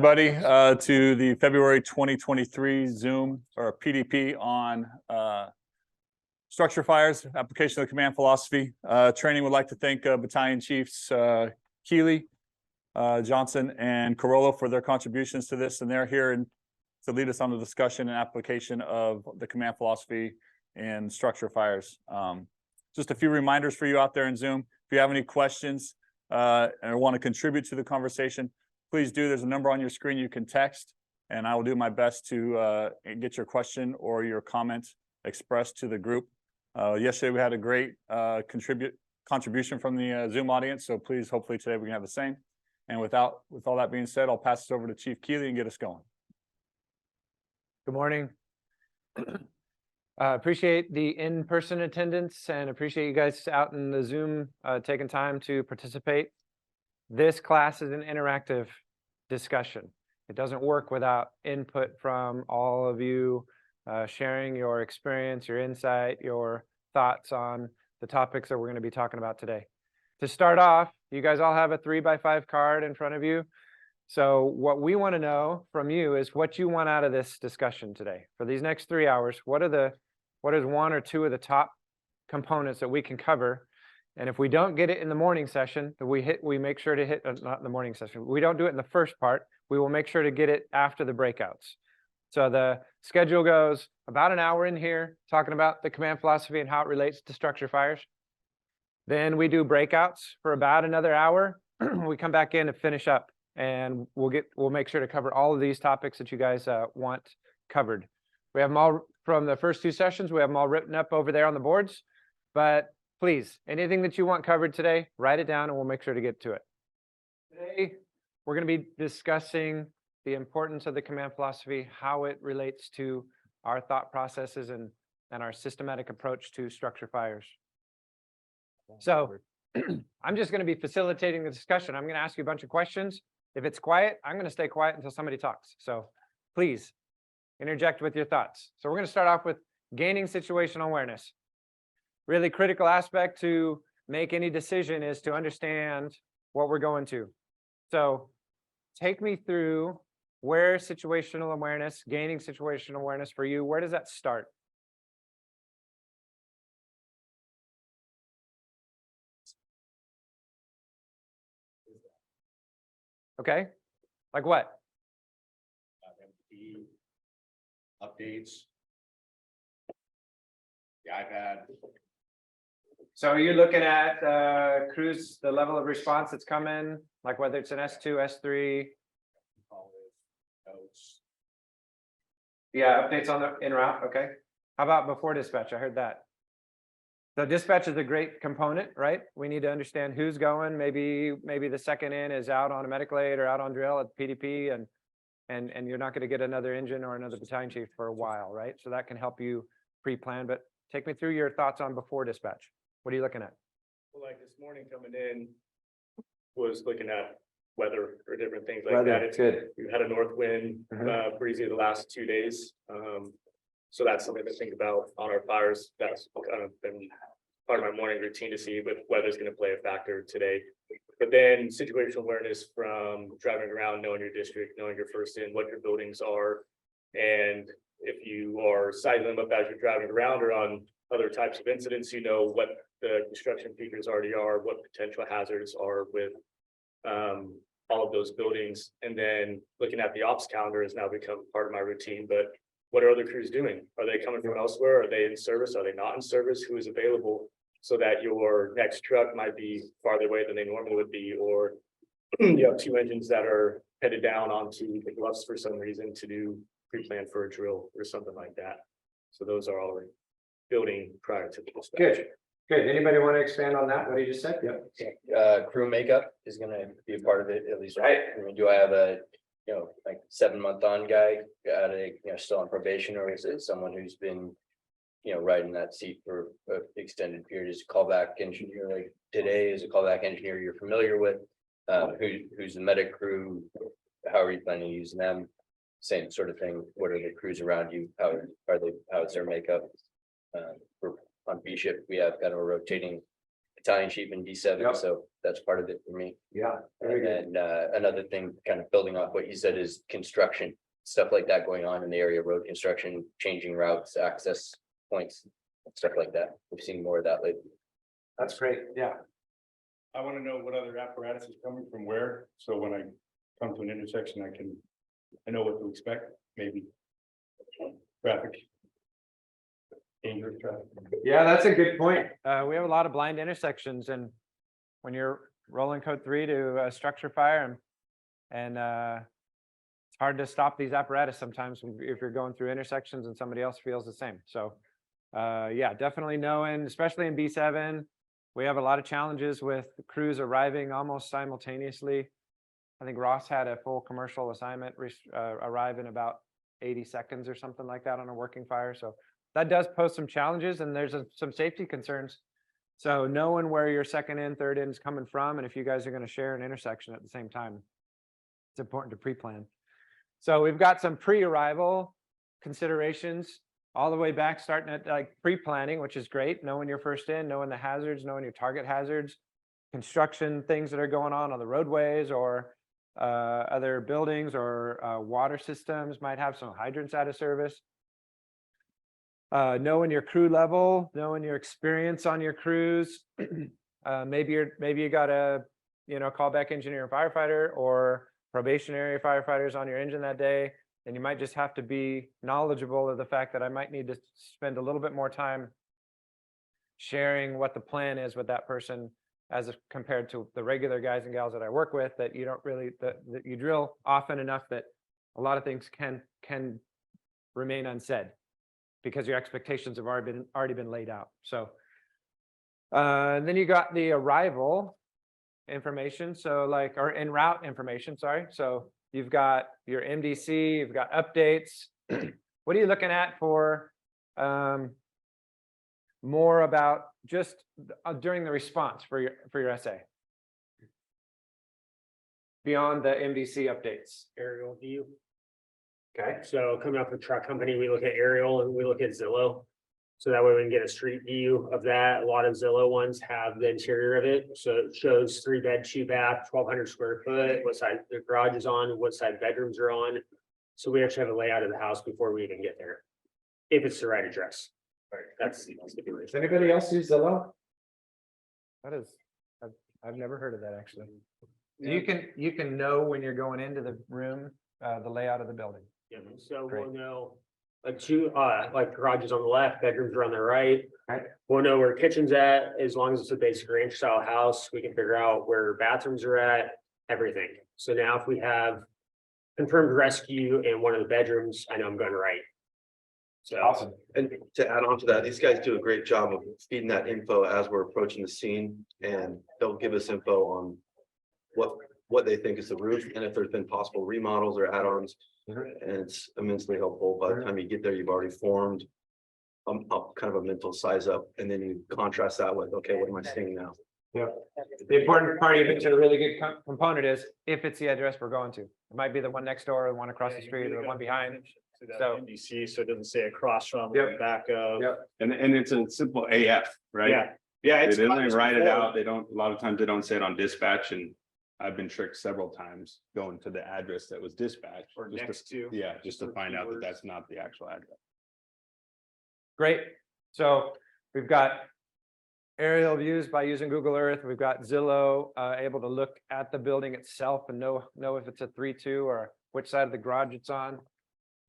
Everybody, to the February 2023 Zoom or PDP on structure fires, application of the command philosophy. Training would like to thank Battalion Chiefs Keeley, Johnson, and Carollo for their contributions to this, and they're here to lead us on the discussion and application of the command philosophy and structure fires. Just a few reminders for you out there in Zoom. If you have any questions and want to contribute to the conversation, please do. There's a number on your screen you can text, and I will do my best to get your question or your comment expressed to the group. Yesterday we had a great contribution from the Zoom audience, so please, hopefully today we can have the same. And with all that being said, I'll pass this over to Chief Keeley and get us going. Good morning. Appreciate the in-person attendance and appreciate you guys out in the Zoom taking time to participate. This class is an interactive discussion. It doesn't work without input from all of you sharing your experience, your insight, your thoughts on the topics that we're going to be talking about today. To start off, you guys all have a 3x5 card in front of you. So what we want to know from you is what you want out of this discussion today. For these next 3 hours, what is one or two of the top components that we can cover? And if we don't get it in the morning session, we make sure to hit, not in the morning session, we don't do it in the first part, we will make sure to get it after the breakouts. So the schedule goes about an hour in here, talking about the command philosophy and how it relates to structure fires. Then we do breakouts for about another hour. We come back in and finish up, and we'll make sure to cover all of these topics that you guys want covered. We have them all from the first two sessions. We have them all written up over there on the boards, but please, anything that you want covered today, write it down and we'll make sure to get to it. Today, we're going to be discussing the importance of the command philosophy, how it relates to our thought processes and our systematic approach to structure fires. So I'm just going to be facilitating the discussion. I'm going to ask you a bunch of questions. If it's quiet, I'm going to stay quiet until somebody talks. So please interject with your thoughts. So we're going to start off with gaining situational awareness. Really critical aspect to make any decision is to understand what we're going to. So take me through where situational awareness, gaining situational awareness for you, where does that start? Okay, like what? Updates, the iPad. So you're looking at crews, the level of response that's come in, like whether it's an S2, S3. Notes. Yeah, updates on the en route. Okay. How about before dispatch? I heard that. So dispatch is a great component, right? We need to understand who's going. Maybe the second in is out on a medical aid or out on drill at PDP, and you're not going to get another engine or another battalion chief for a while, right? So that can help you pre-plan. But take me through your thoughts on before dispatch. What are you looking at? Well, like this morning coming in, was looking at weather or different things like Weather, that. It's good. We've had a north wind, breezy the last 2 days. So that's something to think about on our fires. That's kind of been part of my morning routine to see, but weather's going to play a factor today. But then situational awareness from driving around, knowing your district, knowing your first in, what your buildings are. And if you are sizing them up as you're driving around or on other types of incidents, you know what the construction features already are, what potential hazards are with all of those buildings. And then looking at the ops calendar has now become part of my routine. But what are other crews doing? Are they coming from elsewhere? Are they in service? Are they not in service? Who is available? So that your next truck might be farther away than they normally would be, or you have two engines that are headed down onto the bluffs for some reason to do pre-plan for a drill or something like that. So those are all building prior to the dispatch. Good. Good. Anybody want to expand on that? What you just said? Yep. Crew makeup is going to be a part of it, at least. Right. I mean, do I have a, like 7-month-on guy still on probation, or is it someone who's been, riding that seat for an extended period? Is a callback engineer like today? Is a callback engineer you're familiar with? Who's the medic crew? How are you planning to use them? Same sort of thing. What are the crews around you? How is their makeup? On B shift, we have kind of a rotating battalion chief in D7, Yep. so that's part of it for me. Yeah. And another thing, kind of building off what you said, is construction, stuff like that going on in the area, road construction, changing routes, access points, stuff like that. We've seen more of that lately. That's great. Yeah. I want to know what other apparatus is coming from where, so when I come to an intersection, I know what to expect, maybe. Traffic. Dangerous traffic. Yeah, that's a good point. We have a lot of blind intersections, and when you're rolling code 3 to a structure fire and it's hard to stop these apparatus sometimes if you're going through intersections and somebody else feels the same. So yeah, definitely knowing, especially in B7, we have a lot of challenges with crews arriving almost simultaneously. I think Ross had a full commercial assignment arrive in about 80 seconds or something like that on a working fire. So that does pose some challenges, and there's some safety concerns. So knowing where your second in, third in is coming from, and if you guys are going to share an intersection at the same time, it's important to pre-plan. So we've got some pre-arrival considerations all the way back, starting at like pre-planning, which is great. Knowing your first in, knowing the hazards, knowing your target hazards, construction things that are going on the roadways or other buildings or water systems might have some hydrants out of service. Knowing your crew level, knowing your experience on your crews. Maybe you got a callback engineer and firefighter or probationary firefighters on your engine that day, and you might just have to be knowledgeable of the fact that I might need to spend a little bit more time sharing what the plan is with that person as compared to the regular guys and gals that I work with, that you don't really, that you drill often enough that a lot of things can remain unsaid because your expectations have already been laid out. So then you got the arrival information, so like, or en route information, sorry. So you've got your MDC, you've got updates. What are you looking at for more about just during the response for your essay? Beyond the MDC updates. Aerial view. Okay. So coming up with truck company, we look at aerial and we look at Zillow. So that way we can get a street view of that. A lot of Zillow ones have the interior of it. So it shows 3-bed, 2-bath, 1,200 square foot, what side the garage is on, what side bedrooms are on. So we actually have a layout of the house before we even get there. If it's the right address. Right. That's the stipulation. Does anybody else use Zillow? That is, I've never heard of that actually. You can know when you're going into the room, the layout of the building. Yeah, so Great. we'll know like garages on the left, bedrooms are on the right. Right. We'll know where kitchen's at, as long as it's a basic ranch style house, we can figure out where bathrooms are at, everything. So now if we have confirmed rescue in one of the bedrooms, I know I'm going right. So Awesome. And to add on to that, these guys do a great job of feeding that info as we're approaching the scene, and they'll give us info on what they think is the roof and if there's been possible remodels or add-ons. And it's immensely helpful. By the time you get there, you've already formed kind of a mental size up, and then you contrast that with, okay, what am I seeing now? Yeah. The important part of it, a really good component is if it's the address we're going to. It might be the one next door, the one across the street, or the one behind. To that So- NDC, so it doesn't say across from, Yep. or back of. Yep. And it's a simple AF, right? Yeah, yeah. It it's doesn't write it before. out. They don't, a lot of times they don't say it on dispatch, and I've been tricked several times going to the address that was dispatched. Or just next to. Yeah, just to or find out that keywords. that's not the actual address. Great. So we've got aerial views by using Google Earth. We've got Zillow able to look at the building itself and know if it's a 3-2 or which side of the garage it's on.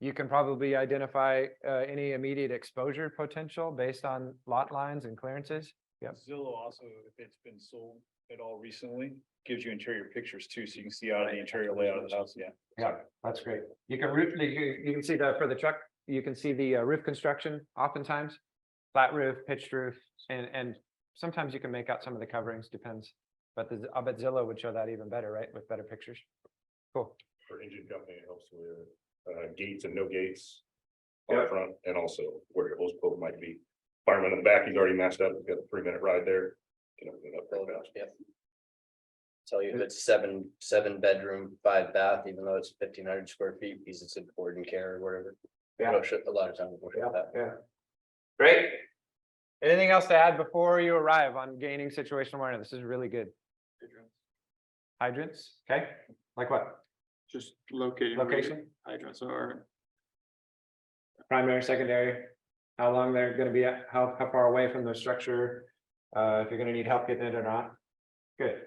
You can probably identify any immediate exposure potential based on lot lines and clearances. Yep. Zillow also, if it's been sold at all recently, gives you interior pictures too, so you can see out of the interior layout of the house, yeah. Yeah, that's great. You can you can see for the truck, you can see the roof construction oftentimes, flat roof, pitched roof, and sometimes you can make out some of the coverings, depends. But I'll bet Zillow would show that even better, right? With better pictures. Cool. For engine company, it helps with gates and no gates Yep. up front, and also where your hose pull might be. Fireman in the back, he's already matched up, we've got a 3-minute ride there. Can open it up real fast. Yep. Tell you if it's seven bedroom, 5-bath, even though it's 1,500 square feet, because it's in board and care or whatever. Yeah. We'll show- a lot of times. We'll show that. Yeah. Great. Anything else to add before you arrive on gaining situational awareness? This is really good. Hydrants, okay, like what? Just locating. where Location? Hydrants are. Primary, secondary, how long they're gonna be at, how far away from the structure, if you're gonna need help getting it or not. Good.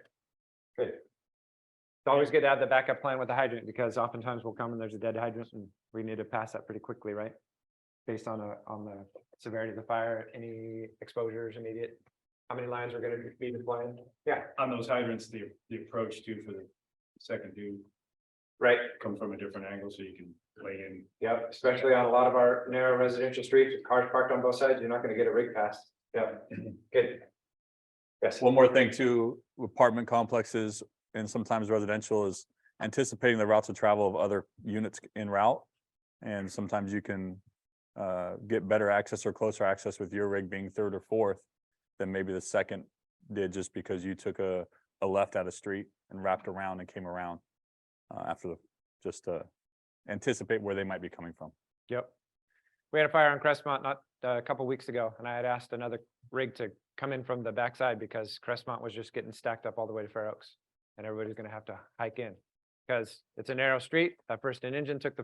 Good. It's always good to have the backup plan with the hydrant, because oftentimes we'll come and there's a dead hydrant and we need to pass that pretty quickly, right? Based on the severity of the fire, any exposures immediate, how many lines are gonna be deployed? Yeah, On those hydrants, the approach too for the second do right. come from a different angle, so you can lay in. Yep, especially on a lot of our narrow residential streets with cars parked on both sides, you're not gonna get a rig past. Yep, good. Yes. One more thing too, apartment complexes and sometimes residential is anticipating the routes of travel of other units en route. And sometimes you can get better access or closer access with your rig being third or fourth than maybe the second did, just because you took a left out of street and wrapped around and came around after the, just to anticipate where they might be coming from. Yep. We had a fire on Crestmont not a couple weeks ago, and I had asked another rig to come in from the backside because Crestmont was just getting stacked up all the way to Fair Oaks. And everybody's gonna have to hike in because it's a narrow street. That first engine took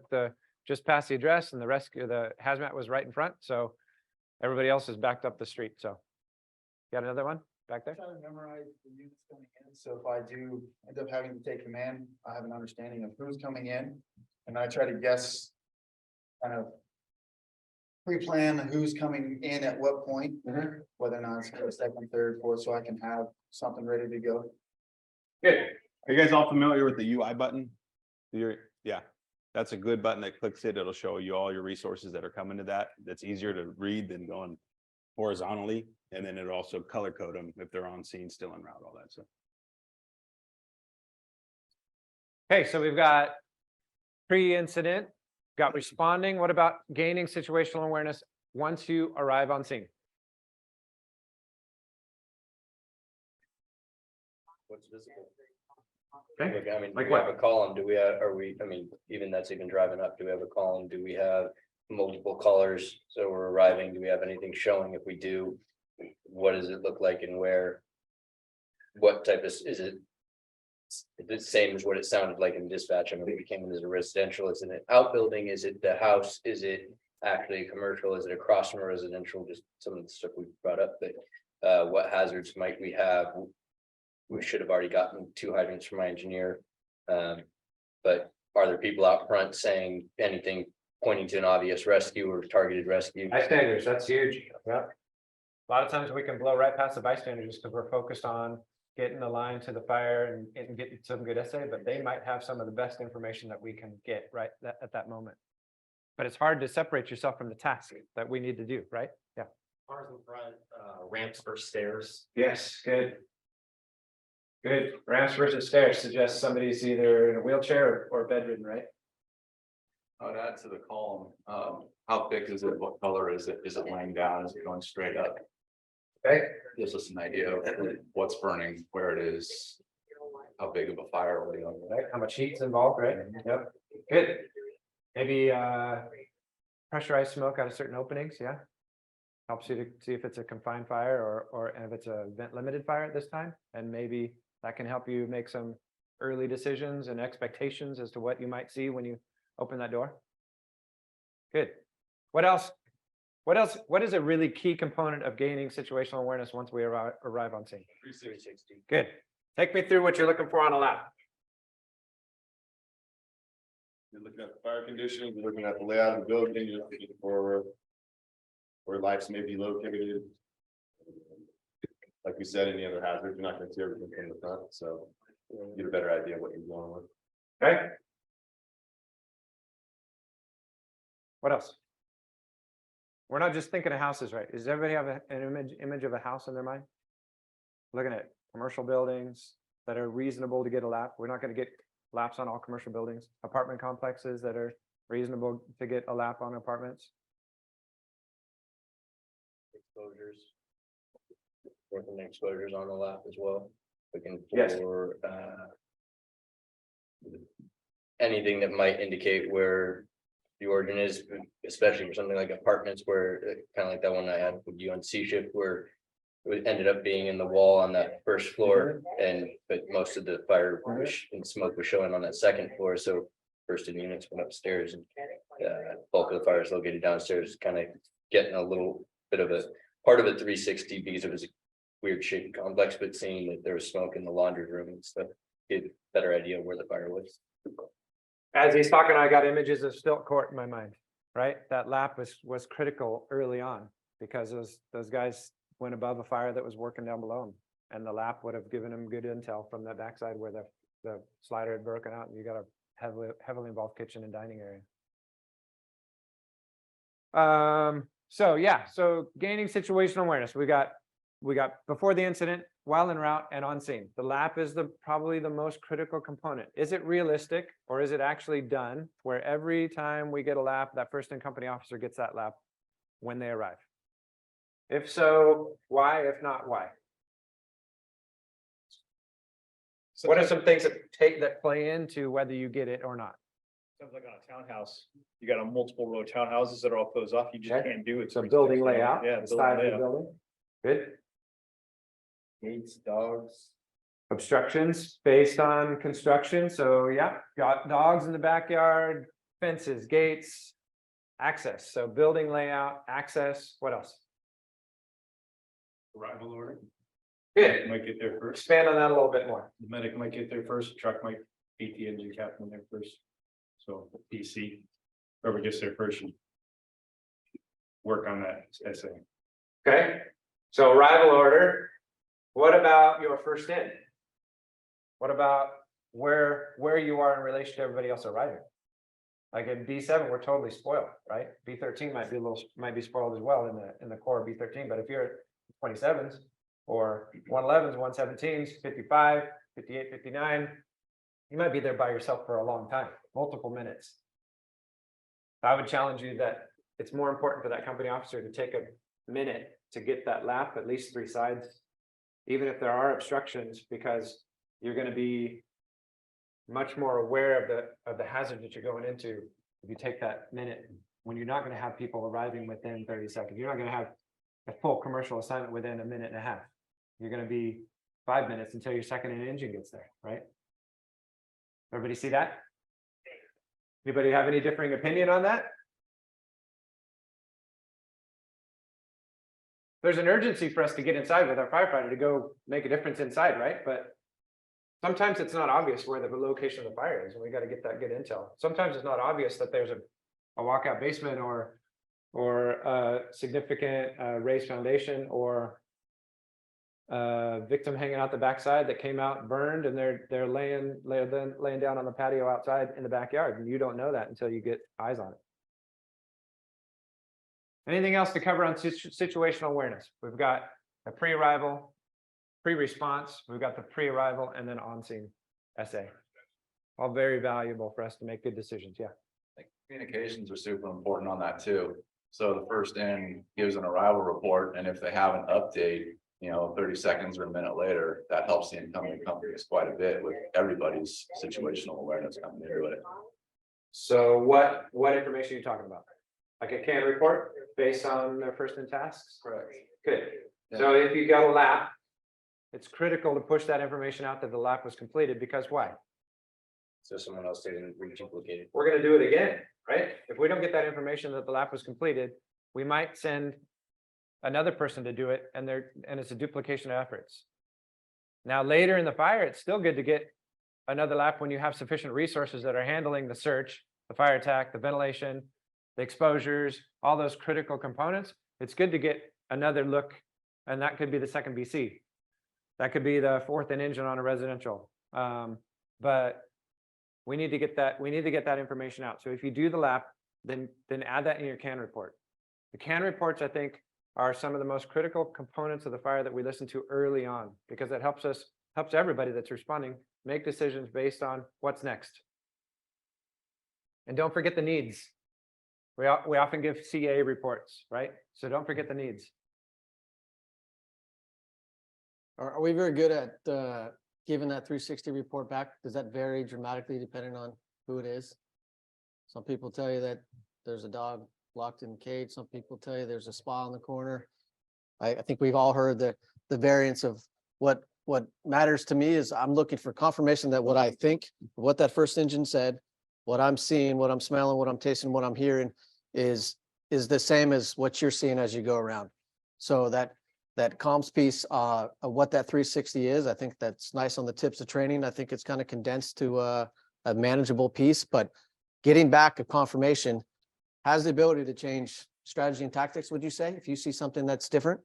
the just past the address, and the hazmat was right in front. So everybody else is backed up the street. So got another one back there? Try to memorize the units coming in, so if I do end up having to take command, I have an understanding of who's coming in. And I try to guess kind of pre-plan who's coming in at what point, whether or not it's first, second, third, fourth, so I can have something ready to go. Good. Are you guys all familiar with the UI button? Yeah, that's a good button that clicks it. It'll show you all your resources that are coming to that. That's easier to read than going horizontally. And then it'll also color code them if they're on scene, still en route, all that stuff. Okay, so we've got pre-incident, got responding. What about gaining situational awareness once you arrive on scene? What's visible? Okay, Like, I mean, do like we what? have a column? Do we have, I mean, even that's even driving up, do we have a column? Do we have multiple colors? So we're arriving, do we have anything showing? If we do, what does it look like and where? What type of, is it the same as what it sounded like in dispatch? I mean, we came in as a residential, is it an outbuilding? Is it the house? Is it actually commercial? Is it across from a residential? Just some of the stuff we brought up, but what hazards might we have? We should have already gotten 2 hydrants from my engineer. But are there people out front saying anything pointing to an obvious rescue or targeted rescue? Bystanders, that's huge. Yep. A lot of times we can blow right past the bystanders just because we're focused on getting the line to the fire and getting some good essay, but they might have some of the best information that we can get right at that moment. But it's hard to separate yourself from the task that we need to do, right? Yeah. Cars in front, ramps or stairs. Yes, good. Good. Ramps versus stairs suggests somebody's either in a wheelchair or bedridden, right? I would add to the column, how thick is it, what color is it laying down, is it going straight up? Okay. Gives us an idea of what's burning, where it is, how big of a fire will be on. Right, how much heat's involved, right? Yep, good. Maybe pressurized smoke out of certain openings, yeah. Helps you to see if it's a confined fire or if it's a vent limited fire at this time, and maybe that can help you make some early decisions and expectations as to what you might see when you open that door. Good. What else? What else? What is a really key component of gaining situational awareness once we arrive on scene? 360. Good. Take me through what you're looking for on a lap. You're looking at the fire conditions, you're looking at the layout of the building, you're looking for where lights may be located. Like we said, any other hazards, you're not gonna see everything from the front, so you get a better idea of what you're going with. Okay. What else? We're not just thinking of houses, right? Does everybody have an image of a house in their mind? Looking at commercial buildings that are reasonable to get a lap. We're not going to get laps on all commercial buildings. Apartment complexes that are reasonable to get a lap on apartments. Exposures. Working exposures on the lap as well. We can Yes. for anything that might indicate where the ordinance, especially for something like apartments where, kind of like that one I had with you on C shift where it ended up being in the wall on that first floor but most of the fire and smoke was showing on that second floor. So first in units went upstairs and bulk of the fire is located downstairs, kind of getting a little bit of a part of a 360 because it was a weird shaped complex, but seeing that there was smoke in the laundry room and stuff, get a better idea of where the fire was. As he's talking, I got images of Stilt Court in my mind, right? That lap was critical early on because those guys went above a fire that was working down below them. And the lap would have given them good intel from that backside where the slider had broken out and you got a heavily involved kitchen and dining area. So yeah, so gaining situational awareness. We got before the incident, while en route, and on scene. The lap is probably the most critical component. Is it realistic or is it actually done where every time we get a lap, that first in company officer gets that lap when they arrive? If so, why? If not, why? What are some things that play into whether you get it or not? Sounds like on a townhouse, you got a multiple row townhouses that are all closed off, you just Okay. can't do it. So building layout, Yeah. the size of the building. Good. Gates, dogs. Obstructions based on construction. So yeah, got dogs in the backyard, fences, gates, access. So building layout, access, what else? Arrival order. Good. Might get there first. Expand on that a little bit more. The medic might get there first, truck might beat the engine captain there first. So PC, whoever gets there first should work on that essay. Okay, so arrival order. What about your first in? What about where you are in relation to everybody else arriving? Like in B7, we're totally spoiled, right? B13 might be spoiled as well in the core of B13, but if you're at 27s or 111s, 117s, 55, 58, 59, you might be there by yourself for a long time, multiple minutes. I would challenge you that it's more important for that company officer to take a minute to get that lap, at least 3 sides, even if there are obstructions, because you're going to be much more aware of the hazard that you're going into if you take that minute when you're not going to have people arriving within 30 seconds. You're not going to have a full commercial assignment within a minute and a half. You're going to be 5 minutes until your second engine gets there, right? Everybody see that? Anybody have any differing opinion on that? There's an urgency for us to get inside with our firefighter to go make a difference inside, right? But sometimes it's not obvious where the location of the fire is, and we got to get that good intel. Sometimes it's not obvious that there's a walkout basement or a significant raised foundation or victim hanging out the backside that came out burned and they're laying down on the patio outside in the backyard, and you don't know that until you get eyes on it. Anything else to cover on situational awareness? We've got a pre-arrival, pre-response, we've got the pre-arrival, and then on-scene essay. All very valuable for us to make good decisions. Yeah. Like, communications are super important on that too. So the first in gives an arrival report, and if they have an update, 30 seconds or a minute later, that helps the incoming companies quite a bit with everybody's situational awareness coming into it. So what information are you talking about? Like a CAN report based on their first in tasks? Correct. Good. Yeah. So if you got a lap, it's critical to push that information out that the lap was completed, because why? So someone else didn't reduplicate it. We're going to do it again, right? If we don't get that information that the lap was completed, we might send another person to do it, and it's a duplication of efforts. Now, later in the fire, it's still good to get another lap when you have sufficient resources that are handling the search, the fire attack, the ventilation, the exposures, all those critical components. It's good to get another look, and that could be the second BC. That could be the fourth in engine on a residential. But we need to get that. We need to get that information out. So if you do the lap, then add that in your CAN report. The CAN reports, I think, are some of the most critical components of the fire that we listen to early on, because it helps everybody that's responding make decisions based on what's next. And don't forget the needs. We often give CA reports, right? So don't forget the needs. Are we very good at giving that 360 report back? Does that vary dramatically depending on who it is? Some people tell you that there's a dog locked in a cage. Some people tell you there's a spa in the corner. I think we've all heard the variance of what matters to me is I'm looking for confirmation that what I think, what that first engine said, what I'm seeing, what I'm smelling, what I'm tasting, what I'm hearing is the same as what you're seeing as you go around. So that comms piece, of what that 360 is, I think that's nice on the tips of training. I think it's kind of condensed to a manageable piece, but getting back a confirmation has the ability to change strategy and tactics, would you say? If you see something that's different,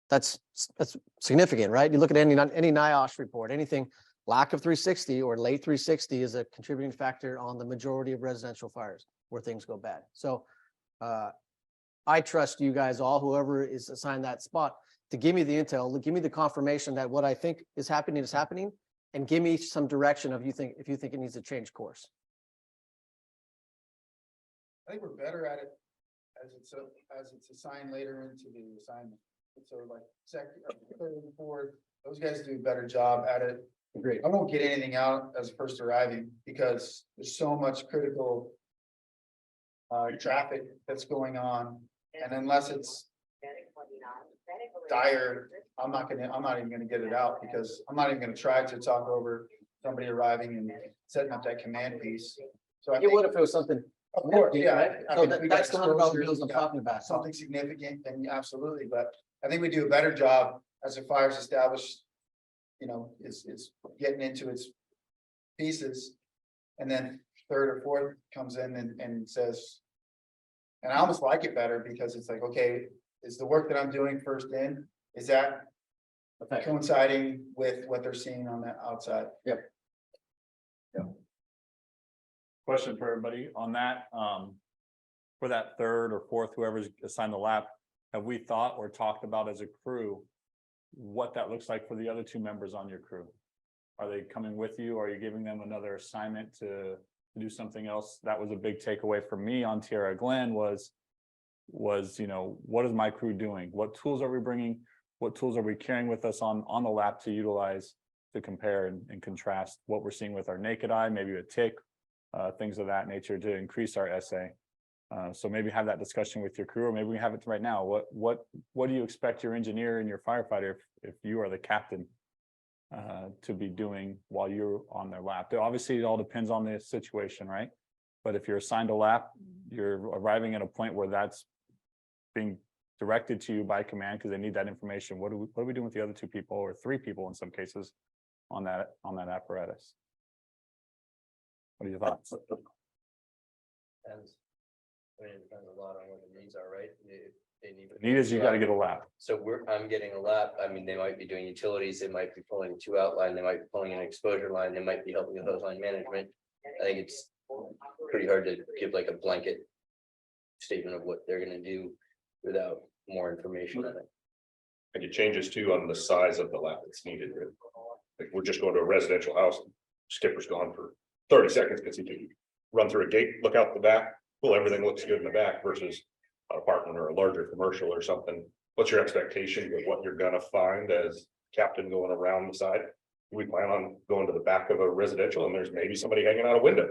that's significant, right? You look at any NIOSH report, anything, lack of 360 or late 360 is a contributing factor on the majority of residential fires where things go bad. So I trust you guys all, whoever is assigned that spot, to give me the intel, give me the confirmation that what I think is happening, and give me some direction if you think it needs to change course. I think we're better at it as it's assigned later into the assignment. So like second, third, and fourth, those guys do a better job at it. Agreed. I won't get anything out as first arriving because there's so much critical traffic that's going on, and unless it's dire, I'm not even gonna get it out because I'm not even gonna try to talk over somebody arriving and setting up that command piece. So I It think, would if it was something. of course, yeah. I So mean, we got that's the $100 exposure, bills I'm we got talking about. something significant, then absolutely, but I think we do a better job as the fire's established. You know, it's getting into its pieces. And then third or fourth comes in and says. And I almost like it better because it's like, okay, is the work that I'm doing first in, is that coinciding with what they're seeing on the outside? Yep. Question for everybody on that, for that third or fourth, whoever's assigned the lap, have we thought or talked about as a crew what that looks like for the other two members on your crew? Are they coming with you? Are you giving them another assignment to do something else? That was a big takeaway for me on Tierra Glen was, you know, what is my crew doing? What tools are we bringing? What tools are we carrying with us on the lap to utilize to compare and contrast what we're seeing with our naked eye, maybe a tick, things of that nature to increase our SA. So maybe have that discussion with your crew, or maybe we have it right now. What do you expect your engineer and your firefighter, if you are the captain, to be doing while you're on their lap? Obviously, it all depends on the situation, right? But if you're assigned a lap, you're arriving at a point where that's being directed to you by command because they need that information. What are we doing with the other two people or three people in some cases on that apparatus? What are your thoughts? Depends. I mean, it depends a lot on what the needs are, right? They need. Need is you got to get a lap. So I'm getting a lap. I mean, they might be doing utilities, they might be pulling two outline, they might be pulling an exposure line, they might be helping with hose line management. I think it's pretty hard to give like a blanket statement of what they're gonna do without more information on it. And it changes too on the size of the lap that's needed. Like we're just going to a residential house, skipper's gone for 30 seconds because he can run through a gate, look out the back, well, everything looks good in the back versus an apartment or a larger commercial or something. What's your expectation of what you're gonna find as captain going around the side? We plan on going to the back of a residential and there's maybe somebody hanging out a window.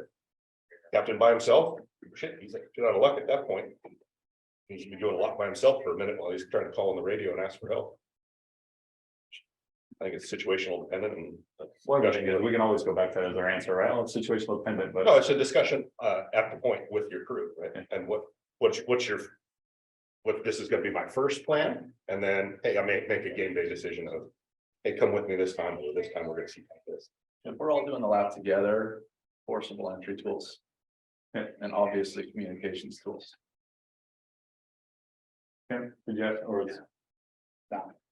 Captain by himself, shit, he's like, out of luck at that point. He's been doing a lot by himself for a minute while he's trying to call on the radio and ask for help. I think it's situational dependent and. We can always go back to that as our answer, right? Oh, it's situational dependent, but. No, it's a discussion at the point with your crew, right? And what's your. What this is gonna be my first plan, and then, hey, I may make a game day decision of, hey, come with me this time, or this time we're gonna see like this. If we're all doing the lab together, forcible entry tools. And obviously communications tools. Okay, did you have, or it's.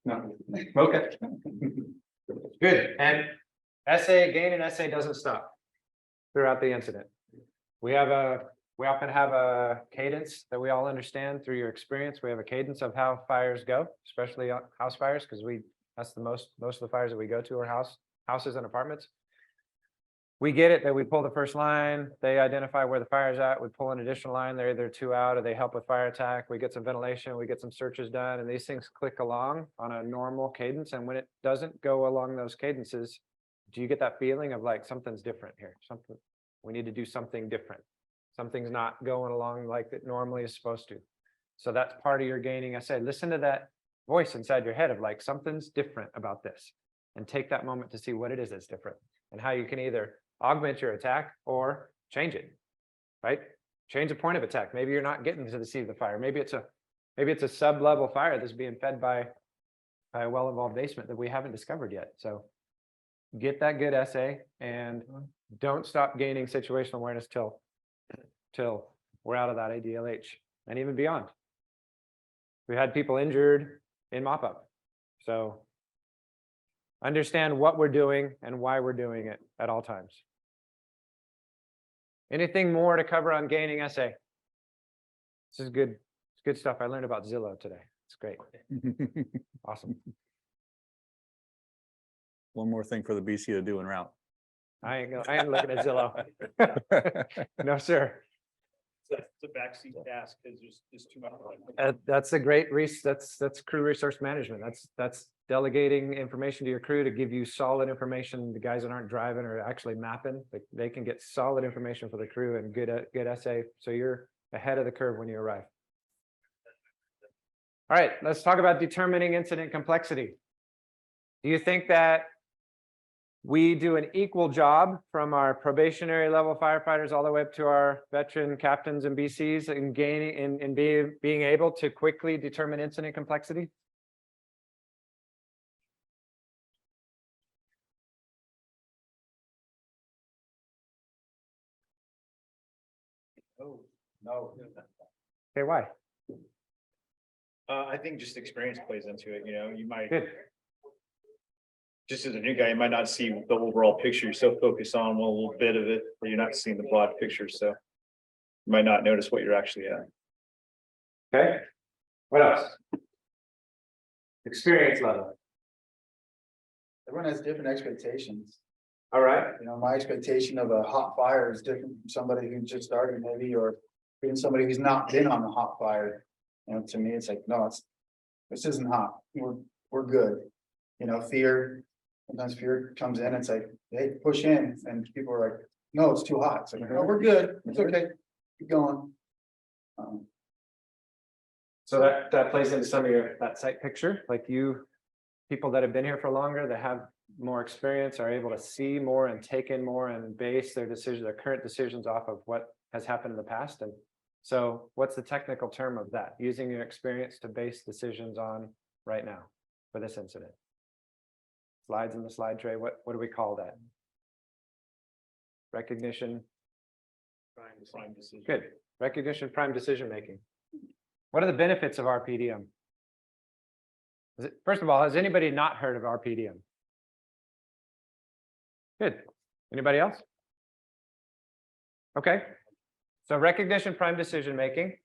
No, okay. Good, and gain and SA doesn't stop throughout the incident. We often have a cadence that we all understand through your experience. We have a cadence of how fires go, especially house fires, because that's the most of the fires that we go to are houses and apartments. We get it that we pull the first line, they identify where the fire's at, we pull an additional line, they're either two out or they help with fire attack, we get some ventilation, we get some searches done, and these things click along on a normal cadence. And when it doesn't go along those cadences, do you get that feeling of like something's different here? We need to do something different. Something's not going along like it normally is supposed to. So that's part of your gaining essay. Listen to that voice inside your head of like, something's different about this. And take that moment to see what it is that's different and how you can either augment your attack or change it, right? Change the point of attack. Maybe you're not getting to the seat of the fire. Maybe it's a sub-level fire that's being fed by a well-involved basement that we haven't discovered yet. So get that good essay and don't stop gaining situational awareness till we're out of that ADLH and even beyond. We had people injured in mop-up. So understand what we're doing and why we're doing it at all times. Anything more to cover on gaining essay? This is good. It's good stuff. I learned about Zillow today. It's great. Awesome. One more thing for the BC to do en route. I ain't looking at Zillow. No, sir. It's a backseat task because there's just too much. That's a great that's crew resource management. That's delegating information to your crew to give you solid information. The guys that aren't driving or actually mapping, they can get solid information for the crew and good essay. So you're ahead of the curve when you arrive. All right, let's talk about determining incident complexity. Do you think that we do an equal job from our probationary level firefighters all the way up to our veteran captains and BCs in gaining in being able to quickly determine incident complexity? No. Okay, why? I think just experience plays into it, you know, you might, Good. just as a new guy, you might not see the overall picture. You're so focused on one little bit of it that you're not seeing the broad picture, so you might not notice what you're actually at. Okay. What else? Experience level. Everyone has different expectations. All right. You know, my expectation of a hot fire is different from somebody who just started maybe, or even somebody who's not been on a hot fire. You know, to me, it's like, no, this isn't hot. We're good. You know, sometimes fear comes in. It's like, hey, push in, and people are like, no, it's too hot. It's like, no, we're good. It's okay. Keep going. So that plays into some of that site picture, like people that have been here for longer, that have more experience, are able to see more and take in more and base their current decisions off of what has happened in the past. And so what's the technical term of that? Using your experience to base decisions on right now for this incident. Slides in the slide tray, what do we call that? Recognition. Prime decision. Good. Recognition, prime decision making. What are the benefits of RPDM? First of all, has anybody not heard of RPDM? Good. Anybody else? Okay. So recognition, prime decision making.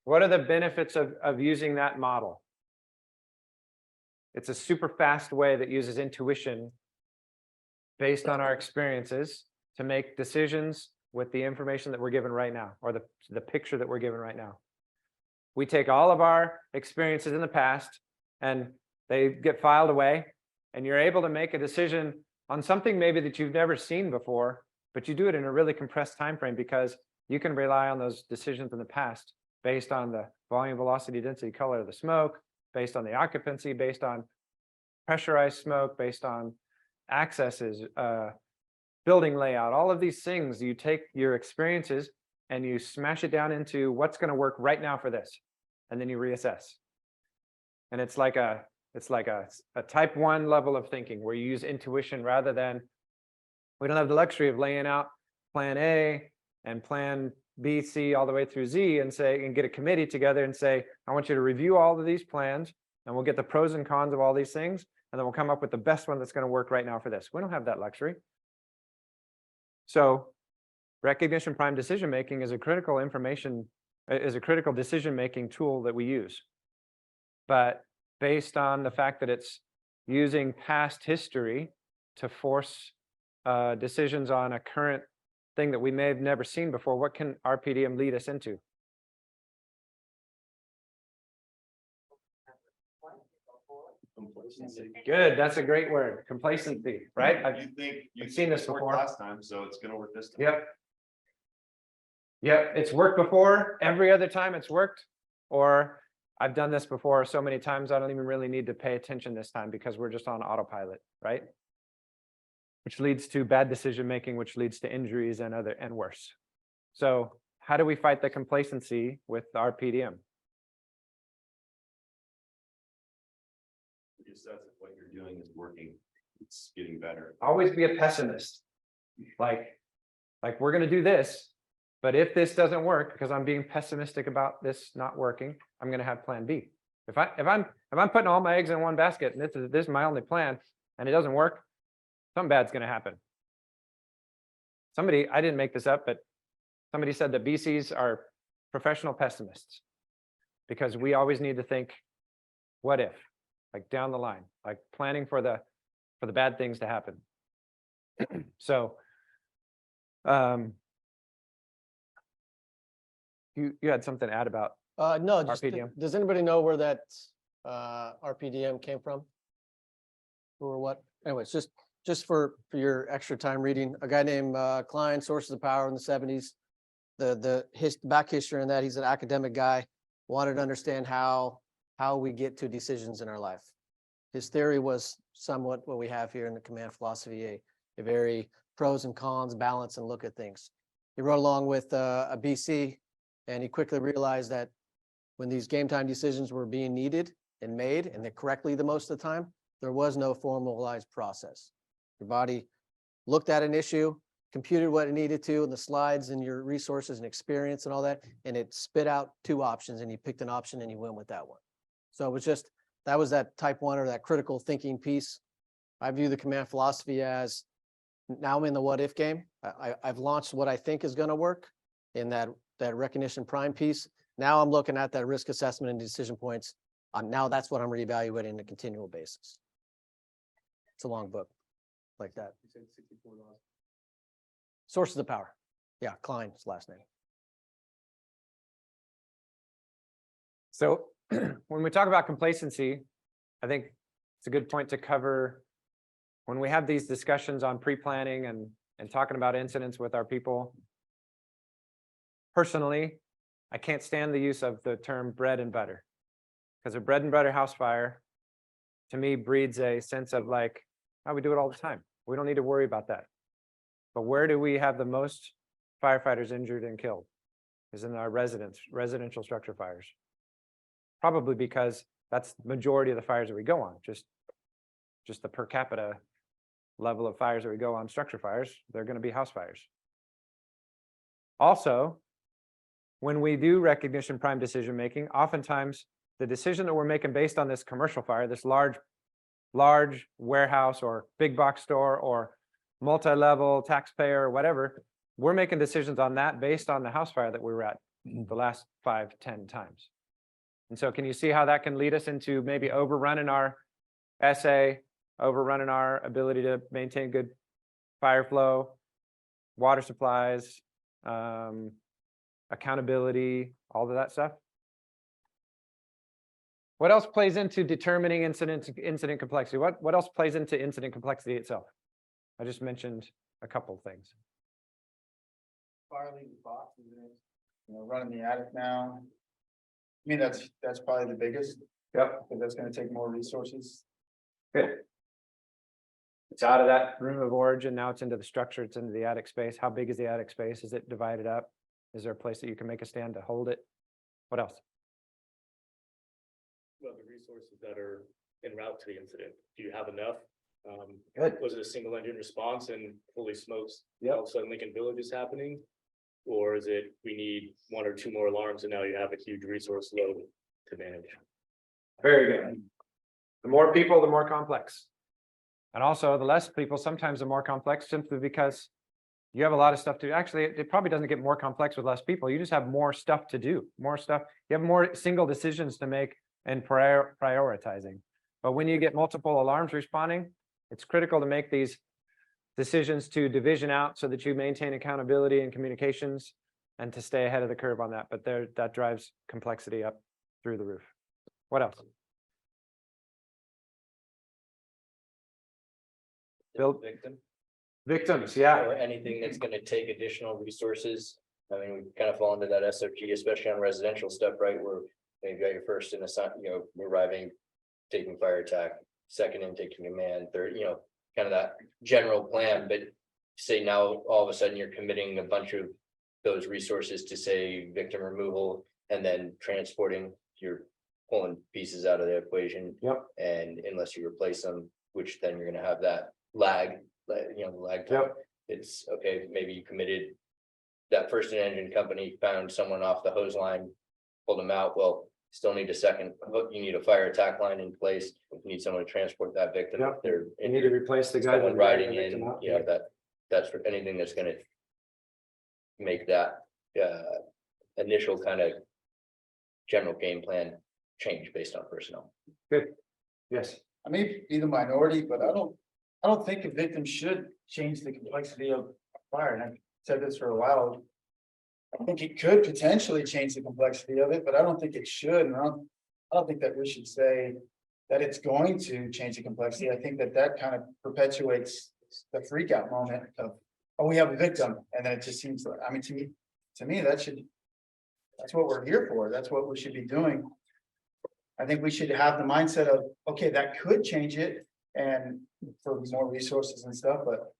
What are the benefits of using that model? It's a super fast way that uses intuition based on our experiences to make decisions with the information that we're given right now, or the picture that we're given right now. We take all of our experiences in the past and they get filed away, and you're able to make a decision on something maybe that you've never seen before, but you do it in a really compressed time frame because you can rely on those decisions in the past based on the volume, velocity, density, color of the smoke, based on the occupancy, based on pressurized smoke, based on accesses, building layout, all of these things. You take your experiences and you smash it down into what's going to work right now for this, and then you reassess. And it's like a type 1 level of thinking where you use intuition rather than, we don't have the luxury of laying out plan A and plan B, C, all the way through Z and get a committee together and say, I want you to review all of these plans and we'll get the pros and cons of all these things. And then we'll come up with the best one that's going to work right now for this. We don't have that luxury. So recognition prime decision making is a critical decision making tool that we use. But based on the fact that it's using past history to force decisions on a current thing that we may have never seen before, what can RPDM lead us into? Complacency. Good, that's a great word, complacency, right? You think I've seen this worked before. last time, so it's gonna work this time. Yep. Yep, it's worked before. Every other time it's worked. Or I've done this before so many times, I don't even really need to pay attention this time because we're just on autopilot, right? Which leads to bad decision making, which leads to injuries and worse. So how do we fight the complacency with our PDM? Just says that what you're doing is working, it's getting better. Always be a pessimist. Like we're gonna do this, but if this doesn't work, because I'm being pessimistic about this not working, I'm gonna have plan B. If I'm putting all my eggs in one basket and this is my only plan and it doesn't work, something bad's gonna happen. Somebody, I didn't make this up, but somebody said that BCs are professional pessimists because we always need to think, what if, like down the line, like planning for the bad things to happen. So, you had something to add about No, just, RPDM. does anybody know where that RPDM came from? Who or what? Anyways, just for your extra time reading, a guy named Klein, Sources of Power in the 70s. The back history on that, he's an academic guy, wanted to understand how we get to decisions in our life. His theory was somewhat what we have here in the command philosophy, a very pros and cons balance and look at things. He wrote along with a BC, and he quickly realized that when these game time decisions were being needed and made, and they correctly the most of the time, there was no formalized process. Your body looked at an issue, computed what it needed to, and the slides and your resources and experience and all that, and it spit out two options, and you picked an option and you went with that one. So it was just, that was that type 1 or that critical thinking piece. I view the command philosophy as, now I'm in the what if game. I've launched what I think is going to work in that recognition prime piece. Now I'm looking at that risk assessment and decision points. Now that's what I'm reevaluating on a continual basis. It's a long book like that. Sources of Power. Yeah, Klein's last name. So when we talk about complacency, I think it's a good point to cover when we have these discussions on pre-planning and talking about incidents with our people. Personally, I can't stand the use of the term bread and butter, because a bread and butter house fire to me breeds a sense of like, oh, we do it all the time. We don't need to worry about that. But where do we have the most firefighters injured and killed? Is in our residential structure fires. Probably because that's the majority of the fires that we go on, just the per capita level of fires that we go on structure fires, they're going to be house fires. Also, when we do recognition prime decision making, oftentimes the decision that we're making based on this commercial fire, this large warehouse or big box store or multi-level taxpayer or whatever, we're making decisions on that based on the house fire that we were at the last 5-10 times. And so can you see how that can lead us into maybe overrunning our SA, overrunning our ability to maintain good fire flow, water supplies, accountability, all of that stuff? What else plays into determining incident complexity? What else plays into incident complexity itself? I just mentioned a couple of things. Fire leaving boxes, running the attic now. I mean, that's probably the biggest. Yep. Because that's gonna take more resources. Good. It's out of that room of origin. Now it's into the structure. It's into the attic space. How big is the attic space? Is it divided up? Is there a place that you can make a stand to hold it? What else? Well, the resources that are en route to the incident, do you have enough? Good. Was it a single engine response and holy smokes, Yep. all of a sudden Lincoln Village is happening? Or is it, we need 1 or 2 more alarms and now you have a huge resource load to manage? Very good. The more people, the more complex. And also the less people, sometimes the more complex, simply because you have a lot of stuff to do. Actually, it probably doesn't get more complex with less people. You just have more stuff to do, more stuff. You have more single decisions to make and prioritizing. But when you get multiple alarms responding, it's critical to make these decisions to division out so that you maintain accountability and communications and to stay ahead of the curve on that. But that drives complexity up through the roof. What else? Bill? Victim. Victims, yeah. Or anything that's going to take additional resources I mean, we kind of fall into that SOG, especially on residential stuff, right, where you got your first in arriving, taking fire attack, second in taking command, third, kind of that general plan, but say now all of a sudden you're committing a bunch of those resources to say victim removal and then transporting, you're pulling pieces out of the equation. Yep. And unless you replace them, which then you're gonna have that lag, lag time. Yep. It's okay, maybe you committed, that first engine company found someone off the hose line, pulled them out, well, still need a second, you need a fire attack line in place, you need someone to transport that victim. Yep. They're You need to replace the guy someone that riding dragged the in, victim out. that's for anything that's gonna make that initial kind of general game plan change based on personnel. Yes. I may be the minority, but I don't think a victim should change the complexity of fire, and I've said this for a while. I think it could potentially change the complexity of it, but I don't think it should, and I don't think that we should say that it's going to change the complexity. I think that kind of perpetuates the freak out moment of, oh, we have a victim, and then it just seems like, I mean, to me, that's what we're here for. That's what we should be doing. I think we should have the mindset of, okay, that could change it and for more resources and stuff, but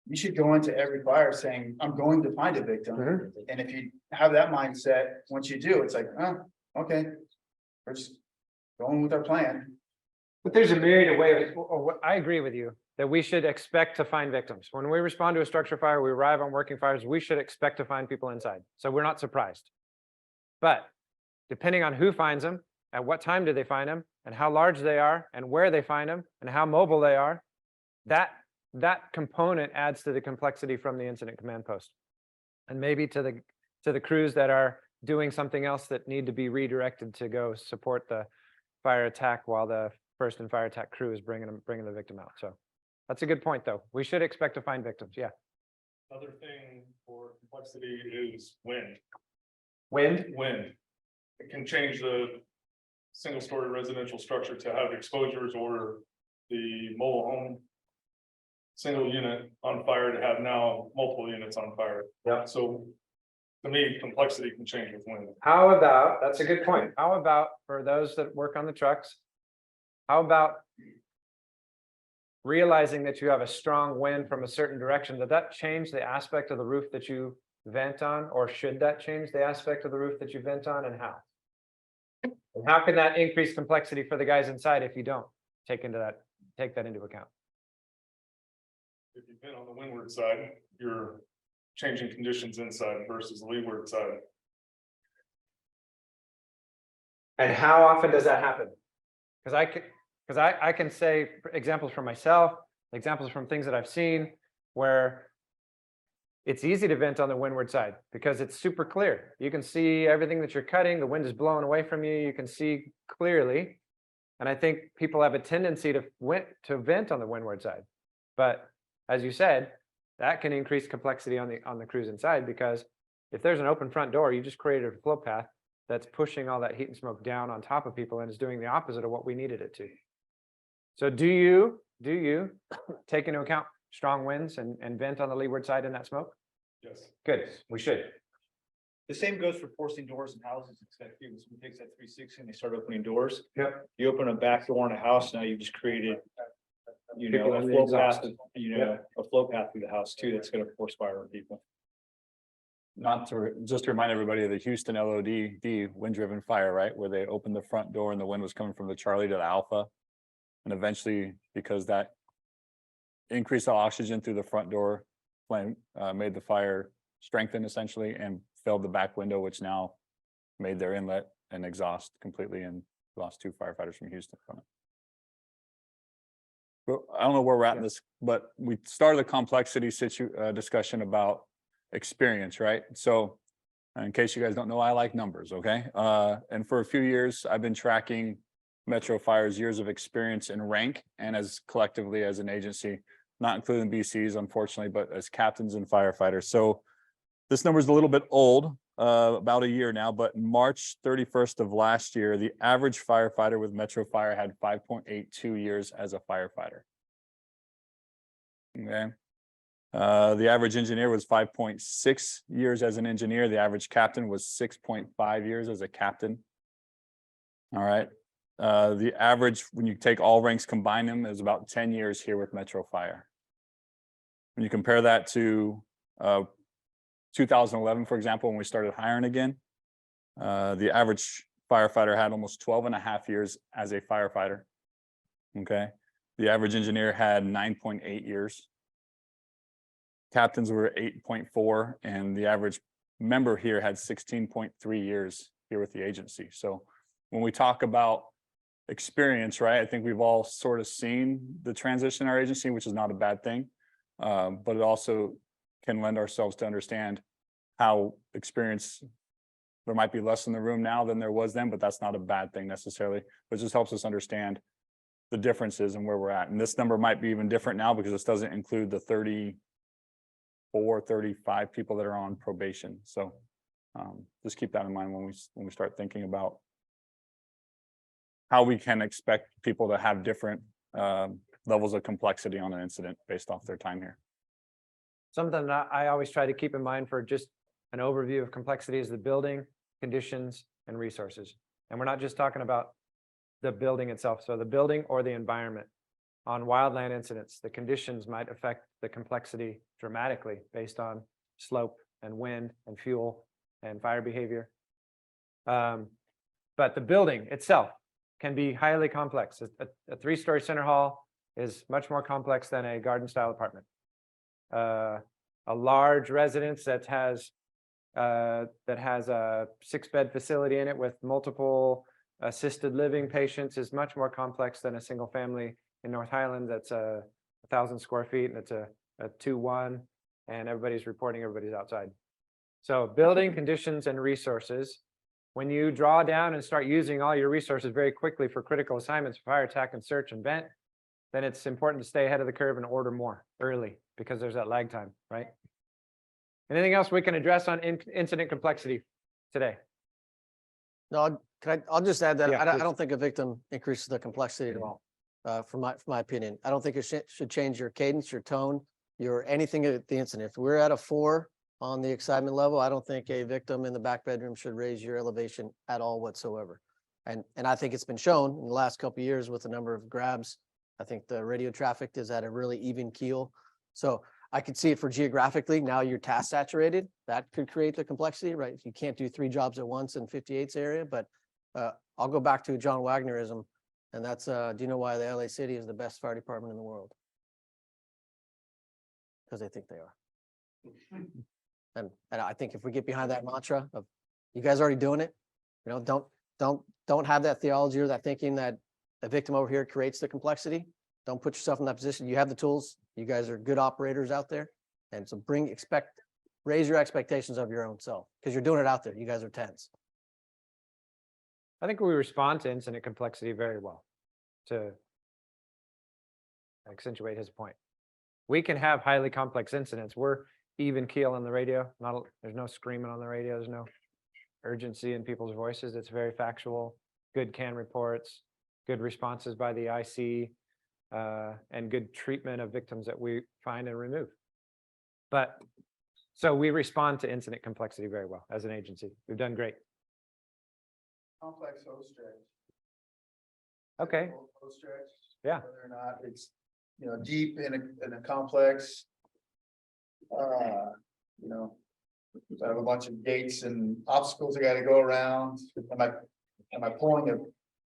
you should go into every fire saying, I'm going to find a victim. Mhm. And if you have that mindset, once you do, it's like, oh, okay, we're just going with our plan. But there's a myriad of ways, I agree with you, that we should expect to find victims. When we respond to a structure fire, we arrive on working fires, we should expect to find people inside. So we're not surprised. But depending on who finds them, at what time do they find them, and how large they are, and where they find them, and how mobile they are, that component adds to the complexity from the incident command post. And maybe to the crews that are doing something else that need to be redirected to go support the fire attack while the first and fire attack crew is bringing the victim out. So that's a good point, though. We should expect to find victims. Yeah. Other thing for complexity is wind. Wind. It can change the single-story residential structure to have exposures, or the mobile home single unit on fire to have now multiple units on fire. Yeah. So to me, complexity can change with wind. How about, that's a good point. How about for those that work on the trucks? How about realizing that you have a strong wind from a certain direction? Did that change the aspect of the roof that you vent on, or should that change the aspect of the roof that you vent on, and how? And how can that increase complexity for the guys inside if you don't take that into account? If you've been on the windward side, you're changing conditions inside versus the leeward side. And how often does that happen? Because I can say examples from myself, examples from things that I've seen where it's easy to vent on the windward side because it's super clear. You can see everything that you're cutting. The wind is blowing away from you. You can see clearly. And I think people have a tendency to vent on the windward side. But as you said, that can increase complexity on the crews inside, because if there's an open front door, you just created a flow path that's pushing all that heat and smoke down on top of people and is doing the opposite of what we needed it to. So do you take into account strong winds and vent on the leeward side in that smoke? Yes. Good, we should. The same goes for forcing doors in houses, except someone takes that 360 and they start opening doors. Yep. You open a back door in a house, now you've just created, People a in the flow exhaust. path, a flow path through the house too, that's gonna force fire on people. Just to remind everybody of the Houston LOD wind-driven fire, right? Where they opened the front door and the wind was coming from the Charlie to the Alpha. And eventually, because that increased oxygen through the front door flame, made the fire strengthen essentially and filled the back window, which now made their inlet and exhaust completely, and lost 2 firefighters from Houston from it. But I don't know where we're at in this, but we started the complexity discussion about experience, right? So in case you guys don't know, I like numbers, okay? And for a few years, I've been tracking Metro Fire's years of experience in rank and as collectively as an agency, not including BCs, unfortunately, but as captains and firefighters. So this number is a little bit old, about a year now, but March 31st of last year, the average firefighter with Metro Fire had 5.82 years as a firefighter. Okay. The average engineer was 5.6 years as an engineer. The average captain was 6.5 years as a captain. All right. The average, when you take all ranks, combine them, is about 10 years here with Metro Fire. When you compare that to 2011, for example, when we started hiring again, the average firefighter had almost 12 and a half years as a firefighter. Okay. The average engineer had 9.8 years. Captains were 8.4, and the average member here had 16.3 years here with the agency. So when we talk about experience, right, I think we've all sort of seen the transition in our agency, which is not a bad thing. But it also can lend ourselves to understand how experience, there might be less in the room now than there was then, but that's not a bad thing necessarily. But it just helps us understand the differences and where we're at. And this number might be even different now because this doesn't include the 34, 35 people that are on probation. So just keep that in mind when we start thinking about how we can expect people to have different levels of complexity on an incident based off their time here. Something that I always try to keep in mind for just an overview of complexity is the building, conditions, and resources. And we're not just talking about the building itself. So the building or the environment. On wildland incidents, the conditions might affect the complexity dramatically based on slope and wind and fuel and fire behavior. But the building itself can be highly complex. A three-story center hall is much more complex than a garden style apartment. A large residence that has a 6-bed facility in it with multiple assisted living patients is much more complex than a single family in North Highlands that's 1,000 square feet, and it's a 2-1, and everybody's reporting, everybody's outside. So building, conditions, and resources. When you draw down and start using all your resources very quickly for critical assignments, fire, attack, and search and vent, then it's important to stay ahead of the curve and order more early because there's that lag time, right? Anything else we can address on incident complexity today? No, I'll just add that Yeah, I please. don't think a victim increases the complexity at all. From my opinion, I don't think it should change your cadence, your tone, your anything at the incident. If we're at a 4 on the excitement level, I don't think a victim in the back bedroom should raise your elevation at all whatsoever. And I think it's been shown in the last couple of years with the number of grabs. I think the radio traffic is at a really even keel. So I could see it for geographically. Now you're task saturated. That could create the complexity, right? You can't do 3 jobs at once in 58's area, but I'll go back to John Wagnerism. And that's, do you know why the LA City is the best fire department in the world? Because they think they are. And I think if we get behind that mantra of you guys already doing it, you know, don't have that theology or that thinking that a victim over here creates the complexity. Don't put yourself in that position. You have the tools. You guys are good operators out there. And so raise your expectations of your own self because you're doing it out there. You guys are 10s. I think we respond to incident complexity very well, to accentuate his point. We can have highly complex incidents. We're even keel on the radio. There's no screaming on the radio. There's no urgency in people's voices. It's very factual, good CAN reports, good responses by the IC, and good treatment of victims that we find and remove. But so we respond to incident complexity very well as an agency. We've done great. Complex host stretch. Okay. Host stretch. Yeah. Whether or not it's, you know, deep in a complex. You know, I have a bunch of gates and obstacles I got to go around. Am I pulling a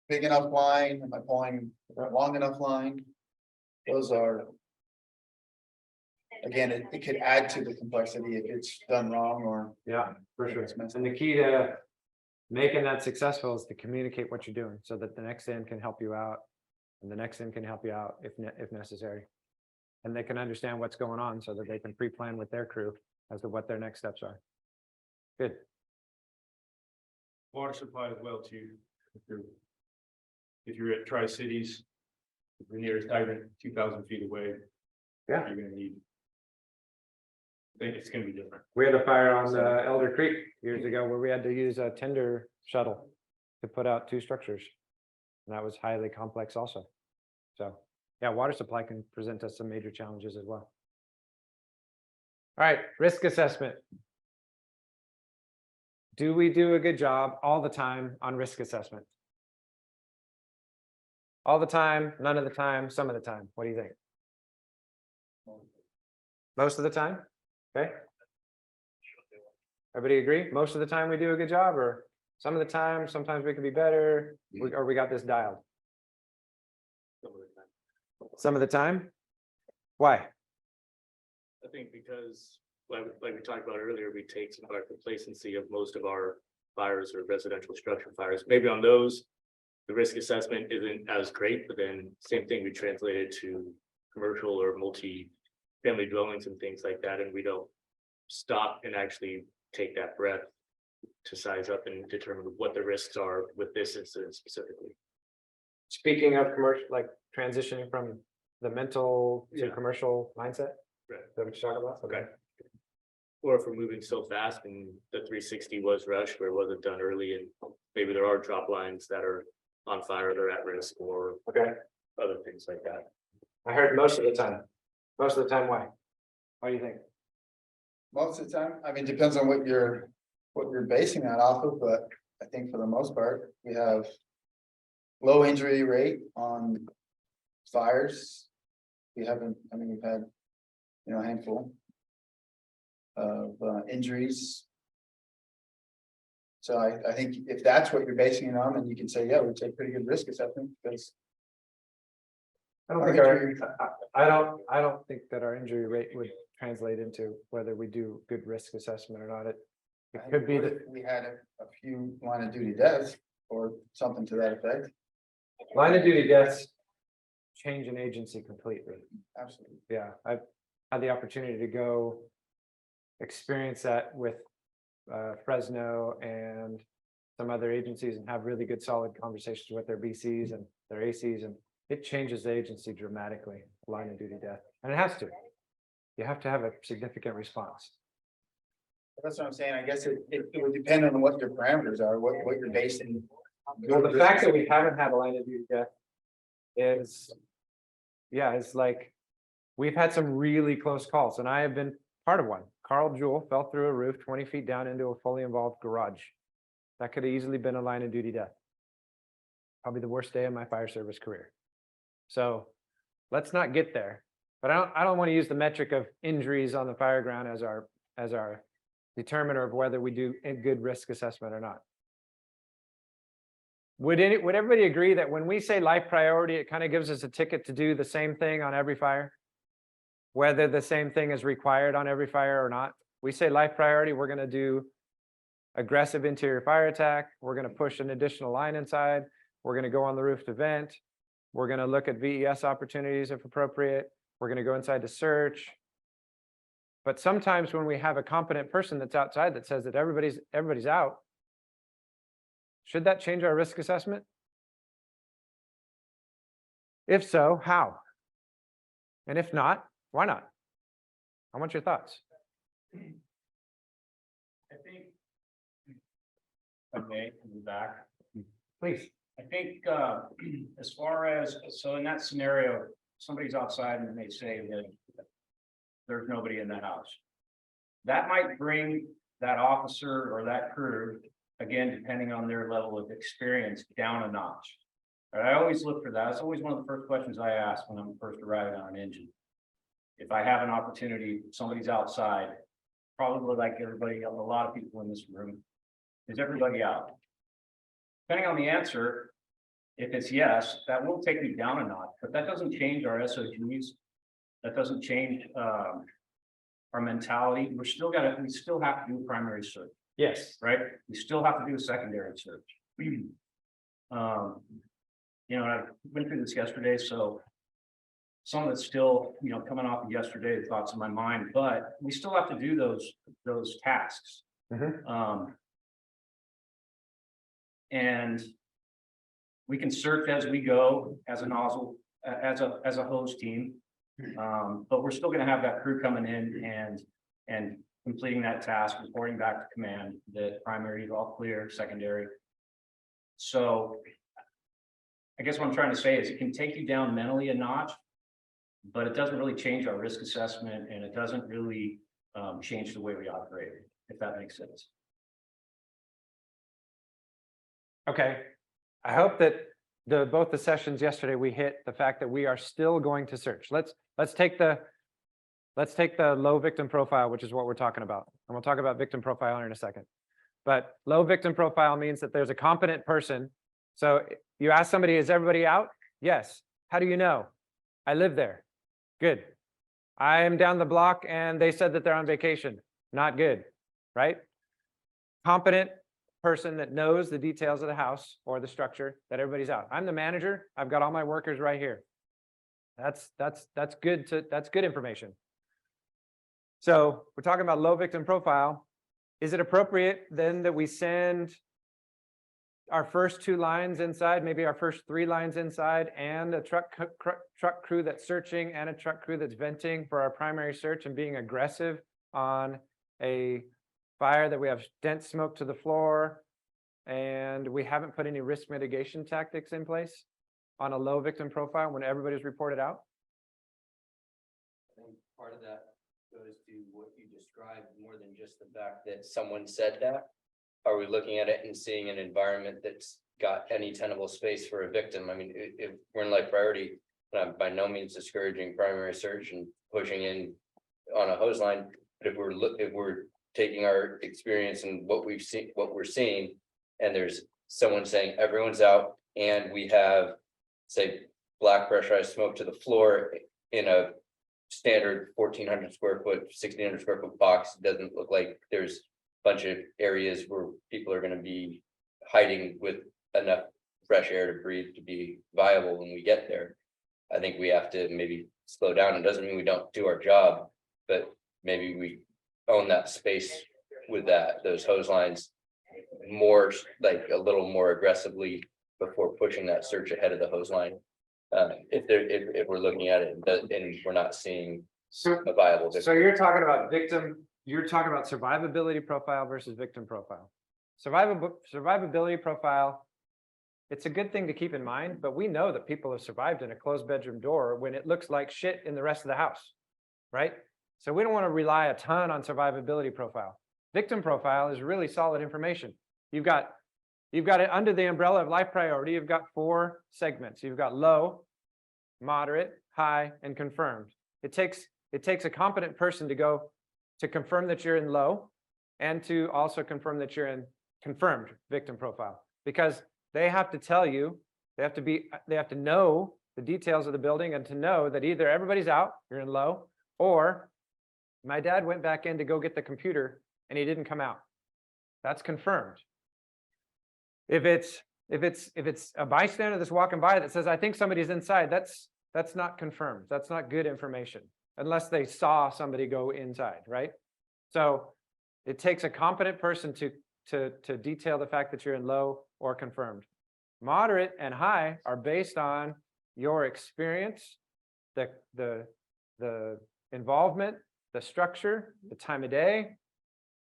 big enough line? Am I pulling a long enough line? Those are, again, it could add to the complexity if it's done wrong or. Yeah, for sure. it's messed And the up. key to making that successful is to communicate what you're doing so that the next end can help you out and the next end can help you out if necessary. And they can understand what's going on so that they can pre-plan with their crew as to what their next steps are. Good. Water supply as well too. If you're at Tri-Cities, if you're nearest hydrant 2,000 feet away. Yeah. You're gonna need. I think it's gonna be different. We had a fire on Elder Creek years ago where we had to use a tender shuttle to put out 2 structures. And that was highly complex also. So yeah, water supply can present us some major challenges as well. All right, risk assessment. Do we do a good job all the time on risk assessment? All the time, none of the time, some of the time. What do you think? Most of the time? Okay. Everybody agree? Most of the time we do a good job, or some of the time, sometimes we can be better, or we got this dialed? Some of the time? Why? I think because, like we talked about earlier, we take some of our complacency of most of our fires or residential structure fires. Maybe on those, the risk assessment isn't as great, but then same thing, we translate it to commercial or multi-family dwellings and things like that, and we don't stop and actually take that breath to size up and determine what the risks are with this incident specifically. Speaking of commercial, like transitioning from the mental to Yeah. commercial mindset? Right. Is that what you're talking about? Okay. Or if we're moving so fast and the 360 was rushed where it wasn't done early, and maybe there are drop lines that are on fire, they're at risk, or Okay. other things like that. I heard most of the time. Most of the time, why? What do you think? Most of the time, I mean, depends on what you're basing that off of, but I think for the most part, we have. Low injury rate on fires. We haven't, I mean, we've had, a handful. Of injuries. So I think if that's what you're basing it on, then you can say, yeah, we take pretty good risk assessment because. I don't think I don't think that our injury rate would translate into whether we do good risk assessment or not. It could be that We had a few line of duty deaths or something to that effect. line of duty deaths change an agency completely. Absolutely. Yeah, I've had the opportunity to go experience that with Fresno and some other agencies and have really good solid conversations with their BCs and their ACs, and it changes the agency dramatically, line of duty death, and it has to. You have to have a significant response. That's what I'm saying. I guess it would depend on what your parameters are, what you're basing. Well, the fact that we haven't had a line of duty death is, yeah, it's like, we've had some really close calls, and I have been part of one. Carl Jewell fell through a roof 20 feet down into a fully involved garage. That could have easily been a line of duty death. Probably the worst day of my fire service career. So let's not get there. But I don't want to use the metric of injuries on the fire ground as our determiner of whether we do a good risk assessment or not. Would everybody agree that when we say life priority, it kind of gives us a ticket to do the same thing on every fire? Whether the same thing is required on every fire or not? We say life priority, we're going to do aggressive interior fire attack. We're going to push an additional line inside. We're going to go on the roof to vent. We're going to look at VES opportunities if appropriate. We're going to go inside to search. But sometimes when we have a competent person that's outside that says that everybody's out, should that change our risk assessment? If so, how? And if not, why not? I want your thoughts. I think. Okay, in the back. Please. I think as far as, so in that scenario, somebody's outside and they say that there's nobody in the house. That might bring that officer or that crew, again, depending on their level of experience, down a notch. But I always look for that. It's always one of the first questions I ask when I'm first arriving on an engine. If I have an opportunity, somebody's outside, probably like everybody, a lot of people in this room, is everybody out? Depending on the answer, if it's yes, that will take me down a notch, but that doesn't change our SOGs. That doesn't change our mentality. We still have to do primary search. Yes. Right? We still have to do a secondary search. I went through this yesterday, so some of it's still, coming off of yesterday, the thoughts in my mind, but we still have to do those tasks. And we can search as we go as a nozzle, as a hose team. But we're still going to have that crew coming in and completing that task, reporting back to command that primary is all clear, secondary. So I guess what I'm trying to say is it can take you down mentally a notch, but it doesn't really change our risk assessment, and it doesn't really change the way we operate, if that makes sense. Okay, I hope that both the sessions yesterday, we hit the fact that we are still going to search. Let's take the low victim profile, which is what we're talking about. And we'll talk about victim profile in a second. But low victim profile means that there's a competent person. So you ask somebody, is everybody out? Yes. How do you know? I live there. Good. I am down the block and they said that they're on vacation. Not good, right? Competent person that knows the details of the house or the structure, that everybody's out. I'm the manager. I've got all my workers right here. That's good information. So we're talking about low victim profile. Is it appropriate then that we send our first 2 lines inside, maybe our first 3 lines inside, and a truck crew that's searching and a truck crew that's venting for our primary search and being aggressive on a fire that we have dense smoke to the floor and we haven't put any risk mitigation tactics in place on a low victim profile when everybody's reported out? I think part of that goes to what you described more than just the fact that someone said that. Are we looking at it and seeing an environment that's got any tenable space for a victim? I mean, if we're in life priority, I'm by no means discouraging primary search and pushing in on a hose line. But if we're taking our experience and what we've seen, what we're seeing, and there's someone saying everyone's out, and we have, say, black pressurized smoke to the floor in a standard 1,400 square foot, 1,600 square foot box, it doesn't look like there's a bunch of areas where people are going to be hiding with enough fresh air to breathe to be viable when we get there. I think we have to maybe slow down. It doesn't mean we don't do our job, but maybe we own that space with those hose lines more, like a little more aggressively before pushing that search ahead of the hose line. If we're looking at it and we're not seeing a viable victim. So you're talking about survivability profile versus victim profile. Survivability profile, it's a good thing to keep in mind, but we know that people have survived in a closed bedroom door when it looks like shit in the rest of the house, right? So we don't want to rely a ton on survivability profile. Victim profile is really solid information. You've got it under the umbrella of life priority. You've got 4 segments. You've got low, moderate, high, and confirmed. It takes a competent person to go to confirm that you're in low and to also confirm that you're in confirmed victim profile, because they have to tell you, they have to know the details of the building and to know that either everybody's out, you're in low, or my dad went back in to go get the computer and he didn't come out. That's confirmed. If it's a bystander that's walking by that says, I think somebody's inside, that's not confirmed. That's not good information unless they saw somebody go inside, right? So it takes a competent person to detail the fact that you're in low or confirmed. Moderate and high are based on your experience, the involvement, the structure, the time of day,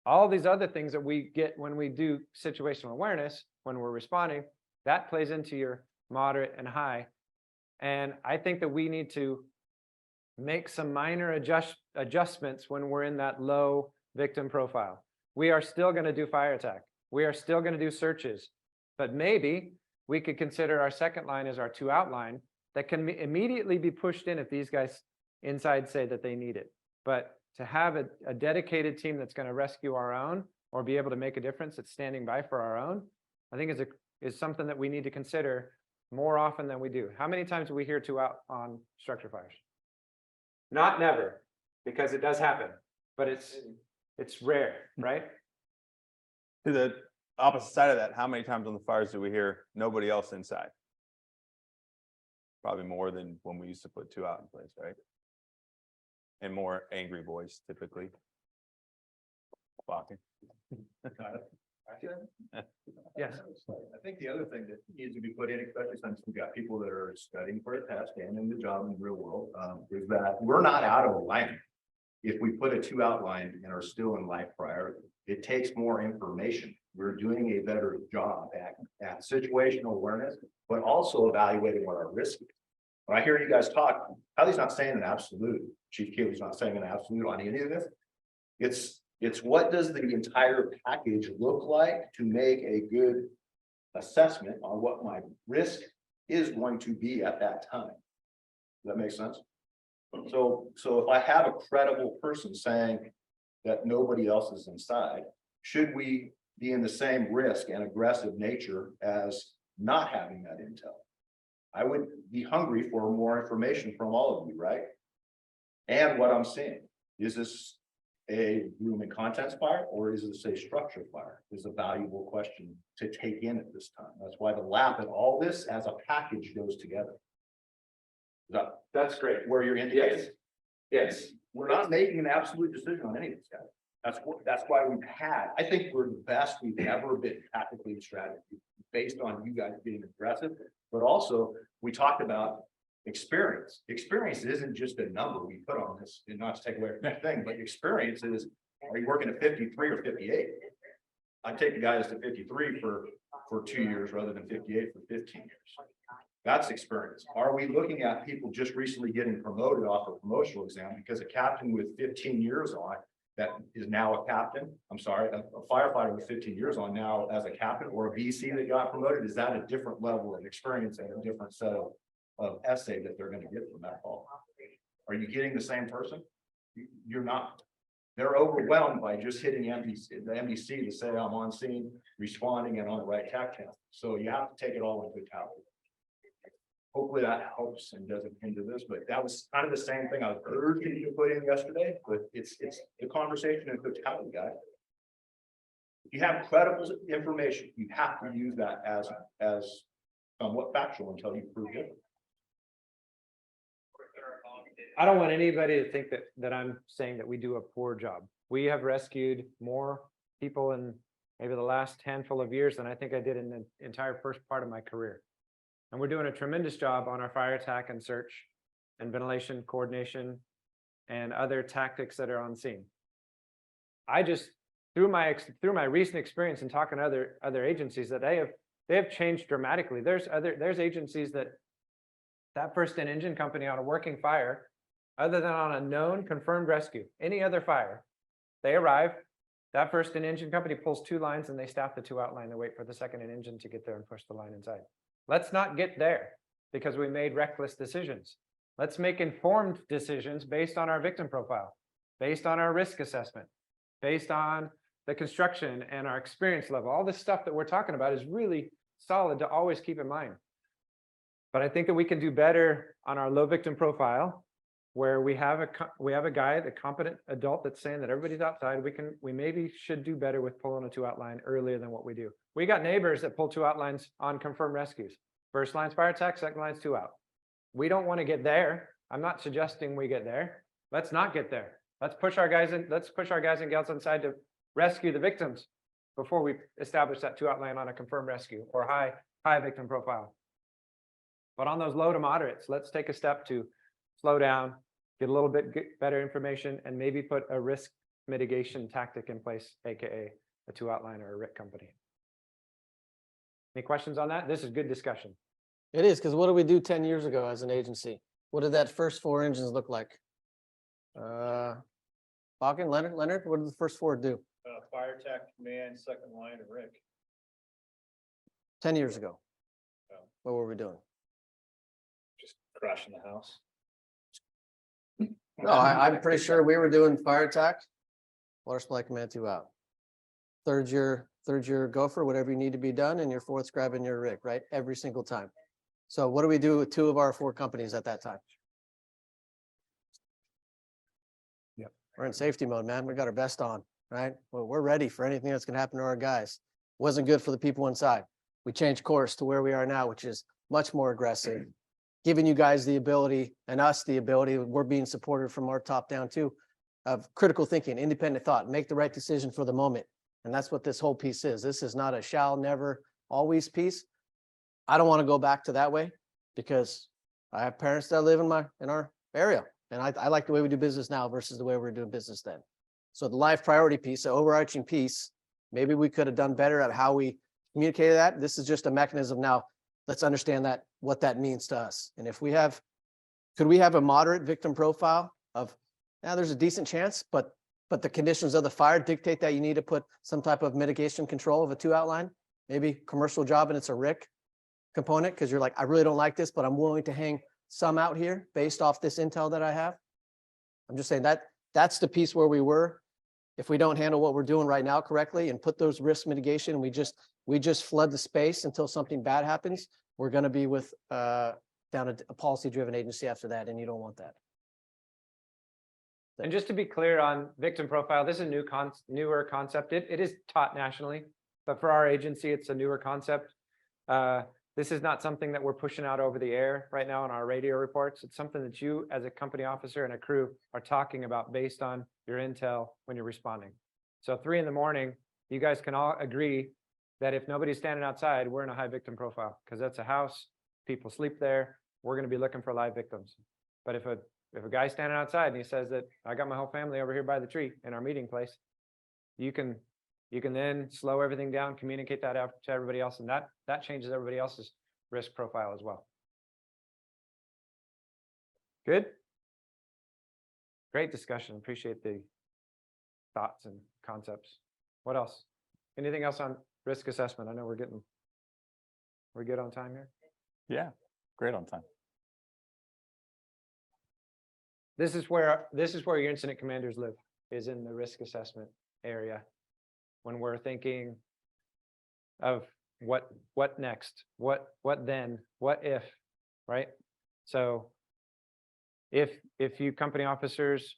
all these other things that we get when we do situational awareness, when we're responding, that plays into your moderate and high. And I think that we need to make some minor adjustments when we're in that low victim profile. We are still going to do fire attack. We are still going to do searches, but maybe we could consider our second line as our 2 out line that can immediately be pushed in if these guys inside say that they need it. But to have a dedicated team that's going to rescue our own or be able to make a difference that's standing by for our own, I think is something that we need to consider more often than we do. How many times do we hear 2 out on structure fires? Not never, because it does happen, but it's rare, right? To the opposite side of that, how many times on the fires do we hear nobody else inside? Probably more than when we used to put 2 out in place, right? And more angry voice typically. Barking. Yes. I think the other thing that needs to be put in, especially since we've got people that are studying for a test and in the job in the real world, is that we're not out of alignment. If we put a 2 out line and are still in life priority, it takes more information. We're doing a better job at situational awareness, but also evaluating what our risk is. When I hear you guys talk, Hallie's not saying an absolute. Chief Keely's not saying an absolute on any of this. It's what does the entire package look like to make a good assessment on what my risk is going to be at that time. Does that make sense? So if I have a credible person saying that nobody else is inside, should we be in the same risk and aggressive nature as not having that intel? I would be hungry for more information from all of you, right? And what I'm seeing, is this a room and contents fire, or is this a structure fire? Is a valuable question to take in at this time. That's why the lap and all this as a package goes together. That's great. Where you're indicating. Yes. We're not making an absolute decision on any of this, guys. That's why we've had, I think we're the best we've ever been tactically in strategy, based on you guys being aggressive, but also we talked about experience. Experience isn't just a number we put on this, and not to take away from anything, but experience is, are you working at 53 or 58? I take the guys to 53 for 2 years rather than 58 for 15 years. That's experience. Are we looking at people just recently getting promoted off a promotional exam because a captain with 15 years on that is now a captain? I'm sorry, a firefighter with 15 years on now as a captain, or a BC that got promoted? Is that a different level of experience and a different set of essay that they're going to get from that fall? Are you getting the same person? You're not. They're overwhelmed by just hitting the MDC to say I'm on scene, responding, and on the right tack channel. So you have to take it all into account. Hopefully that helps and doesn't hinder this, but that was kind of the same thing I was urging you to put in yesterday, but it's the conversation in totality, guys. If you have credible information, you have to use that as somewhat factual until you prove it. I don't want anybody to think that I'm saying that we do a poor job. We have rescued more people in maybe the last handful of years than I think I did in the entire first part of my career. And we're doing a tremendous job on our fire attack and search and ventilation coordination and other tactics that are on scene. I just, through my recent experience in talking to other agencies, that they have changed dramatically. There's agencies that first in engine company on a working fire, other than on a known confirmed rescue, any other fire, they arrive, that first in engine company pulls 2 lines and they staff the 2 outline and wait for the second in engine to get there and push the line inside. Let's not get there because we made reckless decisions. Let's make informed decisions based on our victim profile, based on our risk assessment, based on the construction and our experience level. All this stuff that we're talking about is really solid to always keep in mind. But I think that we can do better on our low victim profile, where we have a guy, the competent adult, that's saying that everybody's outside. We maybe should do better with pulling a 2 outline earlier than what we do. We got neighbors that pull 2 outlines on confirmed rescues. First line's fire attack, second line's 2 out. We don't want to get there. I'm not suggesting we get there. Let's not get there. Let's push our guys in. Let's push our guys and gals inside to rescue the victims before we establish that 2 outline on a confirmed rescue or high victim profile. But on those low to moderates, let's take a step to slow down, get a little bit better information, and maybe put a risk mitigation tactic in place, aka a 2 outline or a RIC company. Any questions on that? This is good discussion. It is, because what did we do 10 years ago as an agency? What did that first 4 engines look like? Bakken, Leonard, what did the first 4 do? Fire attack command, second line, and RIC. 10 years ago. What were we doing? Just crashing the house. No, I'm pretty sure we were doing fire attack, water supply command 2 out. Third year gopher, whatever you need to be done, and your 4th grabbing your rig, right? Every single time. So what do we do with 2 of our 4 companies at that time? Yep. We're in safety mode, man. We got our best on, right? Well, we're ready for anything that's gonna happen to our guys. Wasn't good for the people inside. We changed course to where we are now, which is much more aggressive, giving you guys the ability and us the ability, we're being supported from our top down too, of critical thinking, independent thought, make the right decision for the moment. And that's what this whole piece is. This is not a shall, never, always piece. I don't want to go back to that way because I have parents that live in our area. And I like the way we do business now versus the way we were doing business then. So the life priority piece, the overarching piece, maybe we could have done better at how we communicated that. This is just a mechanism now. Let's understand that, what that means to us. And if we have, could we have a moderate victim profile of, now there's a decent chance, but but the conditions of the fire dictate that you need to put some type of mitigation control of a 2-out line, maybe commercial job and it's a RIC component, because you're like, I really don't like this, but I'm willing to hang some out here based off this intel that I have. I'm just saying that's the piece where we were. If we don't handle what we're doing right now correctly and put those risk mitigation, and we just flood the space until something bad happens, we're going to be with down a policy-driven agency after that, and you don't want that. And just to be clear on victim profile, this is a newer concept. It is taught nationally, but for our agency, it's a newer concept. This is not something that we're pushing out over the air right now in our radio reports. It's something that you, as a company officer and a crew, are talking about based on your intel when you're responding. So 3 a.m, you guys can all agree that if nobody's standing outside, we're in a high victim profile, because that's a house, people sleep there. We're going to be looking for live victims. But if a guy's standing outside and he says that I got my whole family over here by the tree in our meeting place, you can then slow everything down, communicate that out to everybody else, and that changes everybody else's risk profile as well. Good. Great discussion. Appreciate the thoughts and concepts. What else? Anything else on risk assessment? I know we're good on time here. Yeah, great on time. This is where your incident commanders live, is in the risk assessment area. When we're thinking of what next, what then, what if, right? So if you company officers,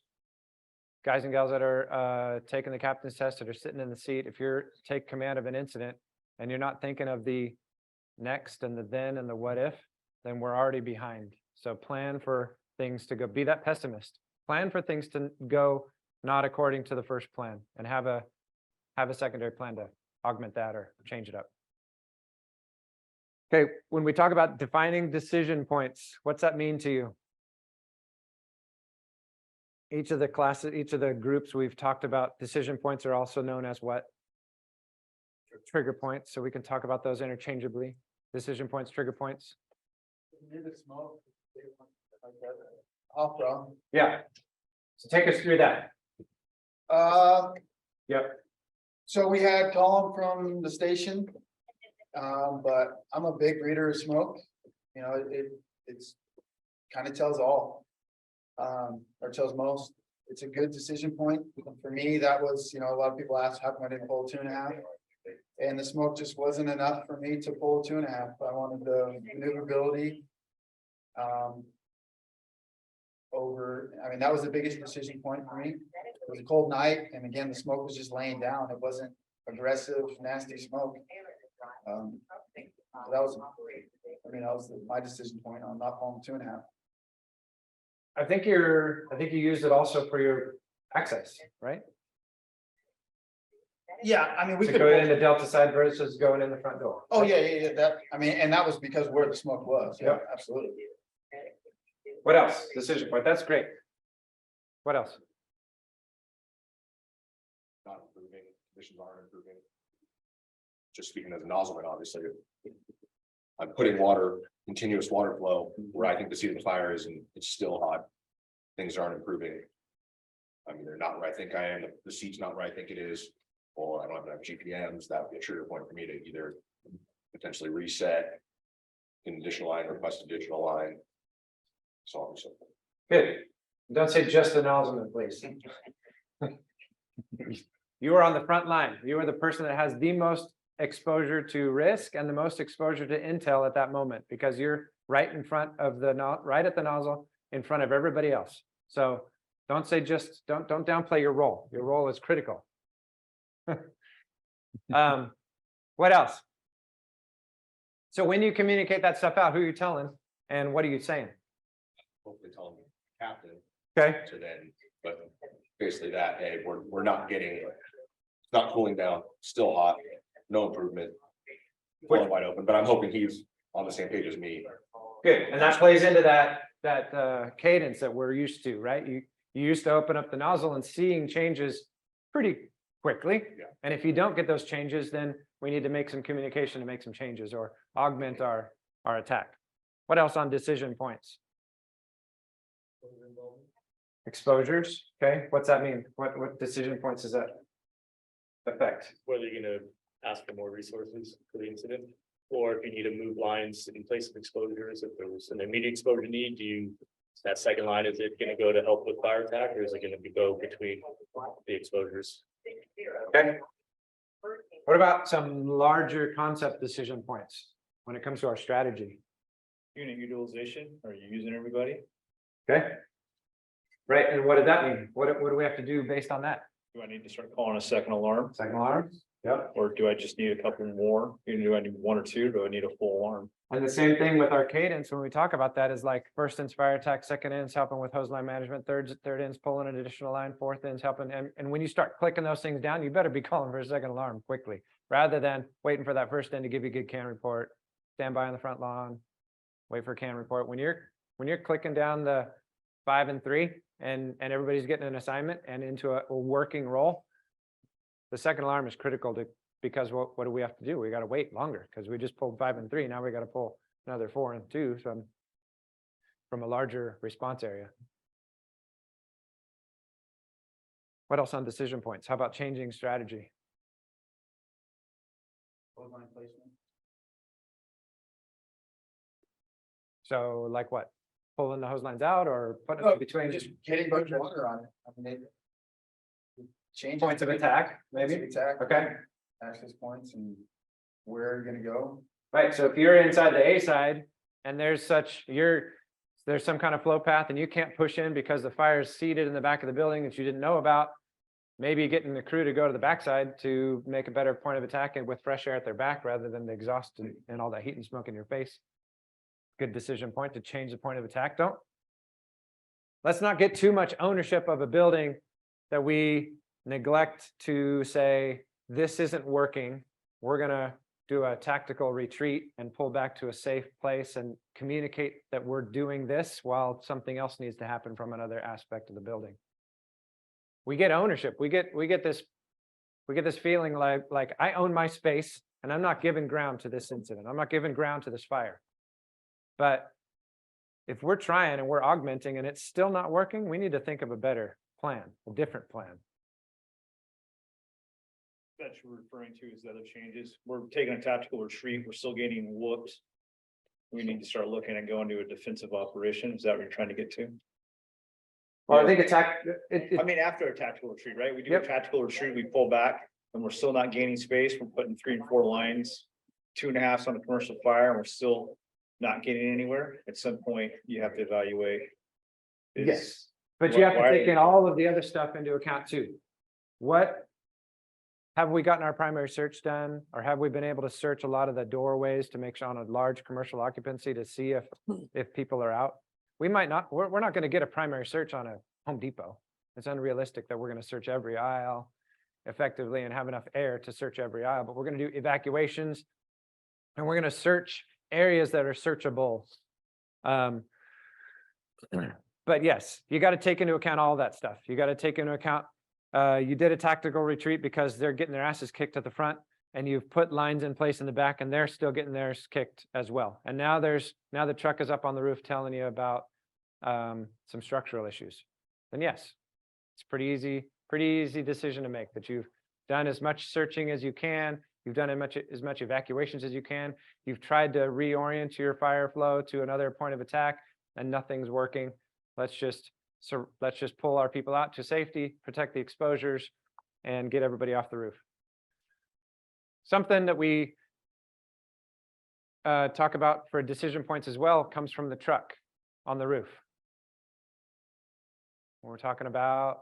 guys and gals that are taking the captain's test, that are sitting in the seat, if you're take command of an incident and you're not thinking of the next and the then and the what if, then we're already behind. So plan for things to go, be that pessimist, plan for things to go not according to the first plan, and have a secondary plan to augment that or change it up. Okay, when we talk about defining decision points, what's that mean to you? Each of the classes, each of the groups we've talked about, decision points are also known as what? Trigger points. So we can talk about those interchangeably. Decision points, trigger points. Off, bro. Yeah. So take us through that. Yep. So we had Colin from the station, but I'm a big reader of smoke. You know, it's kind of tells all, or tells most. It's a good decision point. For me, that was, you know, a lot of people ask, how come I didn't pull 2.5? And the smoke just wasn't enough for me to pull 2.5. I wanted the maneuverability. I mean, that was the biggest decision point for me. It was a cold night, and again, the smoke was just laying down. It wasn't aggressive, nasty smoke. That was my decision point on not pulling 2.5. I think you used it also for your access, right? Yeah, I mean, we To could. go in the Delta side versus going in the front door. Oh, yeah, that, I mean, and that was because where the smoke was. Yeah, Yep. absolutely. What else? Decision point. That's great. What else? Not improving, conditions aren't improving. Just speaking as a nozzleman, obviously. I'm putting water, continuous water flow where I think the seat of the fire is, and it's still hot. Things aren't improving. I mean, they're not where I think I am, the seat's not where I think it is, or I don't have enough GPMs. That would be a trigger point for me to either potentially reset an additional line, request additional line. So on and so forth. Good. Don't say just the nozzleman, please. You are on the front line. You are the person that has the most exposure to risk and the most exposure to intel at that moment, because you're right in front of right at the nozzle in front of everybody else. So don't say just, don't downplay your role. Your role is critical. What else? So when you communicate that stuff out, who are you telling and what are you saying? Hopefully telling the captain. Okay. So then, but basically that, hey, we're not getting, it's not cooling down, still hot, no improvement. Blowing wide open, but I'm hoping he's on the same page as me. Good, and that plays into that cadence that we're used to, right? You used to open up the nozzle and seeing changes pretty quickly. Yeah. And if you don't get those changes, then we need to make some communication to make some changes or augment our attack. What else on decision points? exposures, okay, what's that mean? What decision points does that affect? Whether you're gonna ask for more resources for the incident, or if you need to move lines in place of exposures, if there was an immediate exposure need, that second line, is it gonna go to help with fire attack, or is it gonna go between the exposures? Okay. What about some larger concept decision points when it comes to our strategy? Unit utilization, are you using everybody? Okay. Right, and what does that mean? What do we have to do based on that? Do I need to start calling a second alarm? Second alarm? Yep. Or do I just need a couple more? Do I need one or two? Do I need a full alarm? And the same thing with our cadence, when we talk about that, is like first ends fire attack, second ends helping with hose line management, third ends pulling an additional line, fourth ends helping. And when you start clicking those things down, you better be calling for a second alarm quickly, rather than waiting for that first end to give you a good can report, stand by on the front lawn, wait for a can report. When you're clicking down the 5 and 3 and everybody's getting an assignment and into a working role, the second alarm is critical because what do we have to do? We got to wait longer because we just pulled 5 and 3. Now we got to pull another 4 and 2 from a larger response area. What else on decision points? How about changing strategy? So like what? Pulling the hose lines out or putting it between Just getting bunch of water on it. I mean, change points of attack, maybe? Attack. Okay. Access points and where you're gonna go. Right, so if you're inside the A side and there's some kind of flow path and you can't push in because the fire is seated in the back of the building that you didn't know about, maybe getting the crew to go to the backside to make a better point of attack and with fresh air at their back rather than the exhaust and all that heat and smoke in your face. Good decision point to change the point of attack. Let's not get too much ownership of a building that we neglect to say, this isn't working. We're gonna do a tactical retreat and pull back to a safe place and communicate that we're doing this while something else needs to happen from another aspect of the building. We get ownership. We get this feeling like I own my space and I'm not giving ground to this incident. I'm not giving ground to this fire. But if we're trying and we're augmenting and it's still not working, we need to think of a better plan, a different plan. That you're referring to is the other changes. We're taking a tactical retreat. We're still getting whoops. We need to start looking at going to a defensive operation. Is that what you're trying to get to? Well, I think attack. I mean, after a tactical retreat, right? We do a Yep. tactical retreat, we pull back and we're still not gaining space. We're putting 3 and 4 lines, 2.5 on a commercial fire, and we're still not getting anywhere. At some point, you have to evaluate. Yes, but you have to why- take in all of the other stuff into account too. What have we gotten our primary search done, or have we been able to search a lot of the doorways to make sure on a large commercial occupancy to see if people are out? We might not. We're not going to get a primary search on a Home Depot. It's unrealistic that we're going to search every aisle effectively and have enough air to search every aisle. But we're going to do evacuations, and we're going to search areas that are searchable. But yes, you got to take into account all that stuff. You got to take into account, you did a tactical retreat because they're getting their asses kicked at the front, and you've put lines in place in the back and they're still getting theirs kicked as well. And now the truck is up on the roof telling you about some structural issues. Then yes, it's pretty easy decision to make, that you've done as much searching as you can. You've done as much evacuations as you can. You've tried to reorient your fire flow to another point of attack and nothing's working. Let's just pull our people out to safety, protect the exposures, and get everybody off the roof. Something that we talk about for decision points as well comes from the truck on the roof. When we're talking about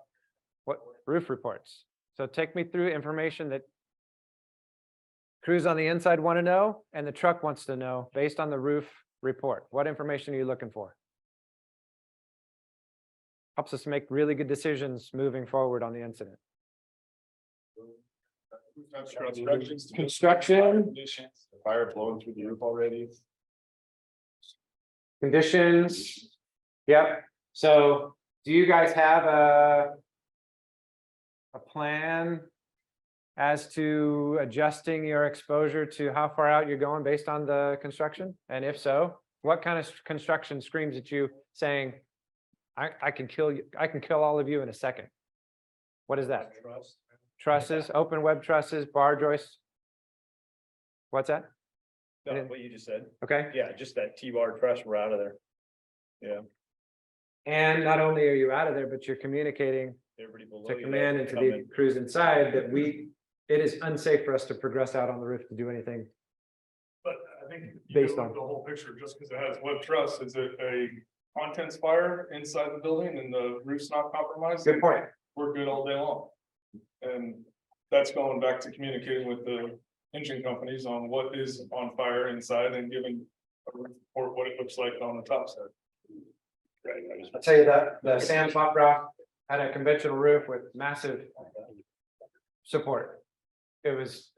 what roof reports. So take me through information that crews on the inside want to know and the truck wants to know based on the roof report. What information are you looking for? Helps us make really good decisions moving forward on the incident. Construction. Fire blowing through the roof already. Conditions. Yep. So do you guys have a plan as to adjusting your exposure to how far out you're going based on the construction? And if so, what kind of construction screams at you saying, I can kill you, I can kill all of you in a second. What is that? Trusses, open web trusses, bar joists? What's that? No, what you just said. Okay. Yeah, just that T-bar truss, we're out of there. Yeah, And not only are you out of there, but you're communicating everybody below to you. command and to the crews inside that it is unsafe for us to progress out on the roof to do anything. But I think Based on- the whole picture, just because it has web truss, is it a contents fire inside the building and the roof's not compromised? Good point. We're good all day long. And that's going back to communicating with the engine companies on what is on fire inside and giving a report what it looks like on the top side. I'll tell you that the Sam Pop Rock had a conventional roof with massive support. It was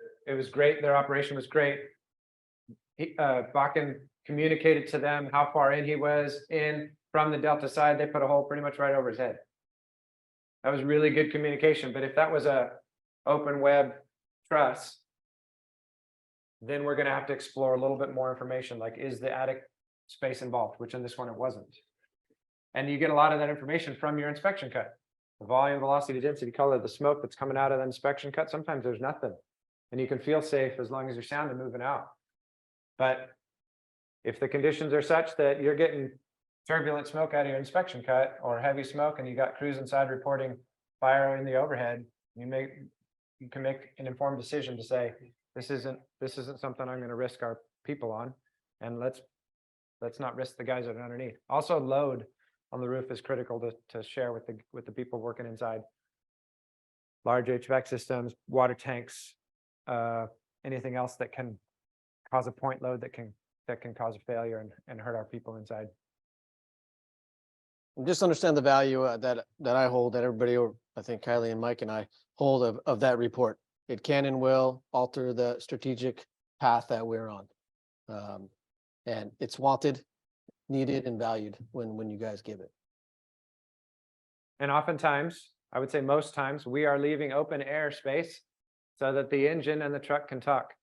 great. Their operation was great. Bakken communicated to them how far in he was in from the Delta side. They put a hole pretty much right over his head. That was really good communication. But if that was a open web truss, then we're gonna have to explore a little bit more information, like is the attic space involved, which in this one it wasn't. And you get a lot of that information from your inspection cut. The volume, velocity, density, color, the smoke that's coming out of the inspection cut, sometimes there's nothing. And you can feel safe as long as your sound is moving out. But if the conditions are such that you're getting turbulent smoke out of your inspection cut or heavy smoke and you got crews inside reporting fire in the overhead, you can make an informed decision to say, this isn't something I'm going to risk our people on, and let's not risk the guys that are underneath. Also, load on the roof is critical to share with the people working inside. Large HVAC systems, water tanks, anything else that can cause a point load that can cause a failure and hurt our people inside. Just understand the value that I hold, that everybody, or I think Kylie and Mike and I hold of that report. It can and will alter the strategic path that we're on. And it's wanted, needed, and valued when you guys give it. And oftentimes, I would say most times, we are leaving open air space so that the engine and the truck can talk.